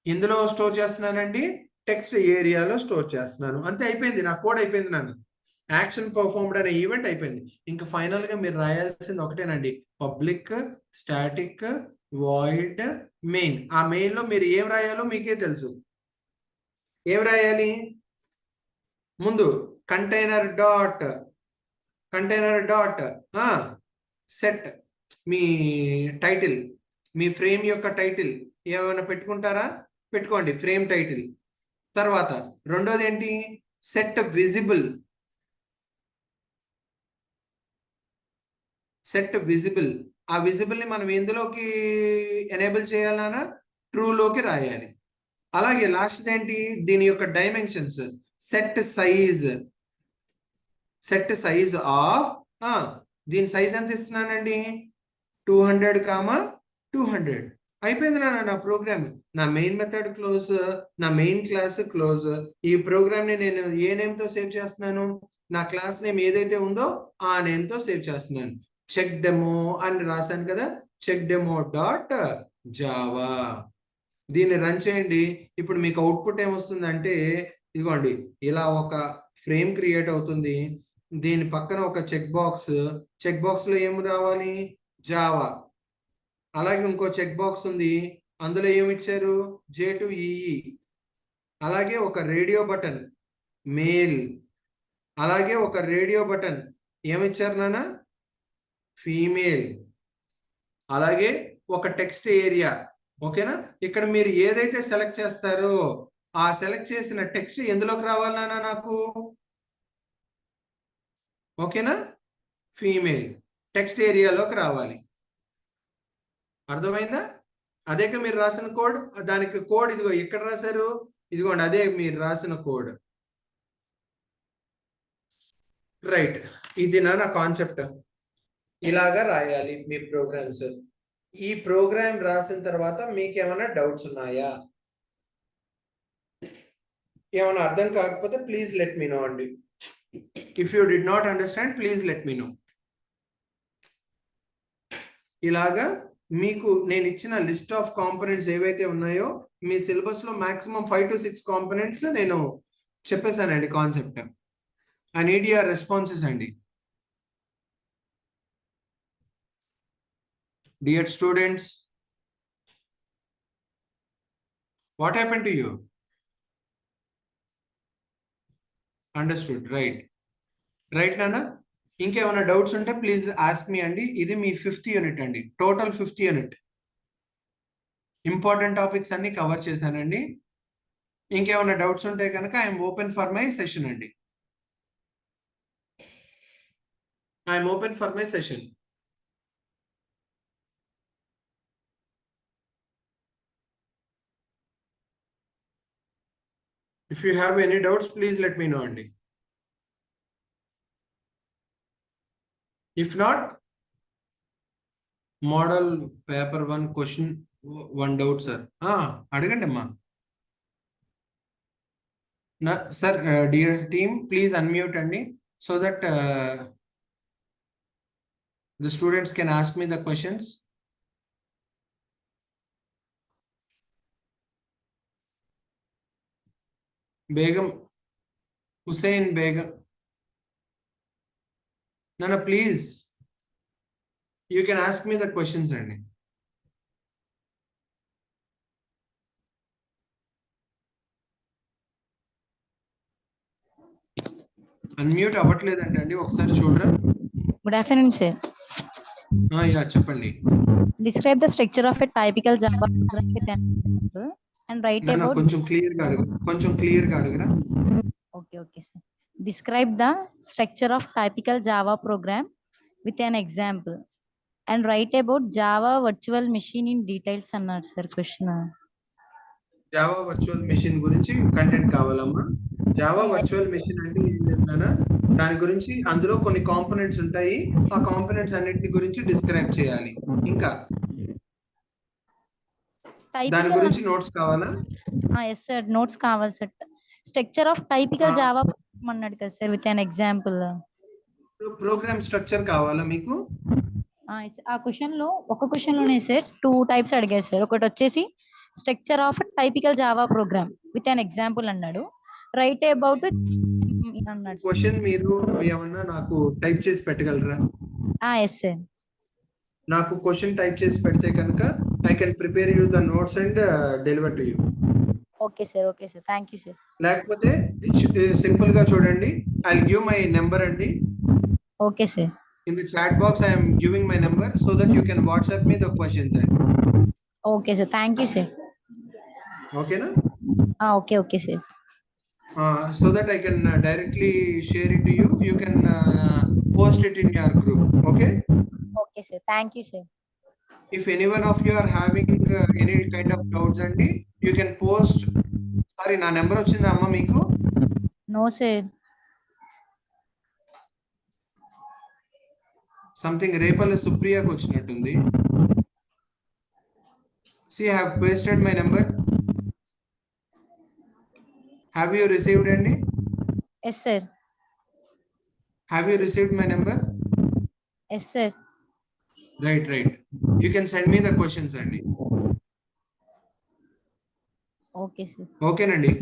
ఇందులో స్టోర్ చేస్తున్నానండి, టెక్స్ట్ ఏరియాలో స్టోర్ చేస్తున్నాను. అంతే, అయిపోయింది, నా కోడ్ అయిపోయింది. నన్ను యాక్షన్ పర్ఫార్మ్డ్ అనే ఈవెంట్ అయిపోయింది. ఇంకా ఫైనల్ గా మీరు రాయాల్సింది ఒకటేనండి, పబ్లిక్ స్టాటిక్ వాయిడ్ మెయిన్. ఆ మెయిన్ లో మీరు ఏం రాయాలో మీకే తెలుసు. ఏం రాయాలి? ముందు కంటైనర్ డాట్ సెట్ మీ టైటిల్, మీ ఫ్రేమ్ యొక్క టైటిల్ ఏమైనా పెట్టుకుంటారా? పెట్టుకోండి, ఫ్రేమ్ టైటిల్. తర్వాత రెండోది ఏంటి? Set visible. ఆ విజిబుల్ ని మనం ఎందులోకి ఎనేబుల్ చేయాలన్నా? ట్రూలోకి రాయాలి. అలాగే లాస్ట్ ఏంటి? దీని యొక్క డైమెన్షన్స్. సెట్ సైజ్ ఆఫ్ దీని సైజ్ ఎంత ఇస్తున్నానండి? 200, 200. అయిపోయింది నా ప్రోగ్రామ్. నా మెయిన్ మెథడ్ క్లోజ్, నా మెయిన్ క్లాస్ క్లోజ్. ఈ ప్రోగ్రామ్ ని నేను ఏ నేమ్ తో సేవ్ చేస్తున్నాను? నా క్లాస్ నేమ్ ఏదైతే ఉందో ఆ నేమ్ తో సేవ్ చేస్తున్నాను. చెక్ డెమో అని రాశాను కదా, చెక్ డెమో డాట్ జావా. దీన్ని రన్ చేయండి. ఇప్పుడు మీకు అవుట్పుట్ ఏమొస్తుందంటే, ఇదిగోండి, ఇలా ఒక ఫ్రేమ్ క్రియేట్ అవుతుంది. దీని పక్కన ఒక చెక్ బాక్స్ లో ఏమి రావాలి? జావా. అలాగే ఇంకో చెక్ బాక్స్ ఉంది, అందులో ఏమి ఇచ్చారు? J2EE. అలాగే ఒక రేడియో బటన్ మేల్. అలాగే ఒక రేడియో బటన్ ఏమిచ్చారు నాన్న? ఫీమేల్. అలాగే ఒక టెక్స్ట్ ఏరియా. ఓకేనా? ఇక్కడ మీరు ఏదైతే సెలెక్ట్ చేస్తారో ఆ సెలెక్ట్ చేసిన టెక్స్ట్ ఎందులోకి రావాలి నాన్న నాకు? ఓకేనా? ఫీమేల్ టెక్స్ట్ ఏరియాలోకి రావాలి. అర్థమైందా? అదే మీరు రాసిన కోడ్. దానికి కోడ్ ఇదిగో ఎక్కడ రాశారు? ఇదిగోండి, అదే మీరు రాసిన కోడ్. రైట్, ఇది నా కాన్సెప్ట్. ఇలాగా రాయాలి మీ ప్రోగ్రామ్స్. ఈ ప్రోగ్రామ్ రాసిన తర్వాత మీకు ఏమైనా డౌట్స్ ఉన్నాయా? ఏమైనా అర్థం కాకపోతే ప్లీజ్ లెట్ మీ నో అండి. If you did not understand please let me know. ఇలాగా మీకు నేను ఇచ్చిన లిస్ట్ ఆఫ్ కాంపోనెంట్స్ ఏవైతే ఉన్నాయో మీ సిలబస్ లో మాక్సిమం 5 to 6 కాంపోనెంట్స్ నేను చెప్పేశానండి concept. I need your responses అండి. Dear students, what happen to you? Understood, right నాన్న. ఇంకేమైనా డౌట్స్ ఉంటే ప్లీజ్ ఆస్క్ మీ అండి. ఇది మీ 5th యూనిట్ అండి, total 5th unit. Important topics అన్ని కవర్ చేశానండి. ఇంకేమైనా డౌట్స్ ఉంటే కనుక I'm open for my session అండి. I'm open for my session. If you have any doubts please let me know అండి. If not, model paper 1 question 1 doubt sir. అడగండి అమ్మా. Sir, dear team please unmute అండి, so that the students can ask me the questions. Begum, Hussein Begum. No, please. You can ask me the questions, Andy. Unmute అవ్వట్లేదంటండి, ఒకసారి చూడరా. Good afternoon, sir. Yeah చెప్పండి. Describe the structure of a typical Java program with an example and write about. కొంచెం clear గా అడగరా. Okay. Okay, sir. Describe the structure of typical Java program with an example and write about Java virtual machine in details అన్నాడు sir question. Java virtual machine గురించి content కావాలమ్మా. Java virtual machine అంటే ఏం లేదు నాన్న, దాని గురించి అందులో కొన్ని కాంపోనెంట్స్ ఉంటాయి. ఆ కాంపోనెంట్స్ అన్నిటి గురించి డిస్క్రైబ్ చేయాలి. ఇంకా దాని టైపికల్ గురించి నోట్స్ కావాలా? ఎస్ సార్, నోట్స్ కావాలి sir. Structure of typical Java అన్నాడు కదా sir with an example. Program structure కావాలా మీకు? ఆ క్వశ్చన్ లో ఒక క్వశ్చన్ లోనే సార్ 2 టైప్స్ అడిగారు సార్. ఒకటి వచ్చేసి structure of typical Java program with an example అన్నాడు. రైట్ అబౌట్ అన్నాడు సార్. క్వశ్చన్ మీరు ఏమన్నా నాకు టైప్ చేసి పెట్టగలరా? Yes sir. నాకు క్వశ్చన్ టైప్ చేసి పెడితే కనుక I can prepare you the notes and deliver to you. Okay sir, okay sir, thank you sir. లేకపోతే సింపుల్ గా చూడండి, ఐ గివ్ మై నెంబర్ అండి. Okay sir. In the chat box, I am giving my number so that you can WhatsApp me the questions. Okay sir, thank you sir. Okay, na? Okay okay sir. So that I can directly share it to you. You can post it in your group. Okay? Okay sir, thank you sir. If any one of you are having any kind of doubts, and you can post. Sorry, na number వచ్చిందా అమ్మ మీకు? No sir. Something Repalle సుప్రియకు వచ్చినట్టుంది. See, I have pasted my number. Have you received అండి? Yes sir. Have you received my number? Yes sir. Right. You can send me the questions అండి. Okay sir. Okay నండి.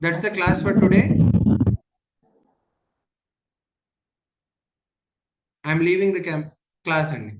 That's the class for today. I am leaving the class అండి.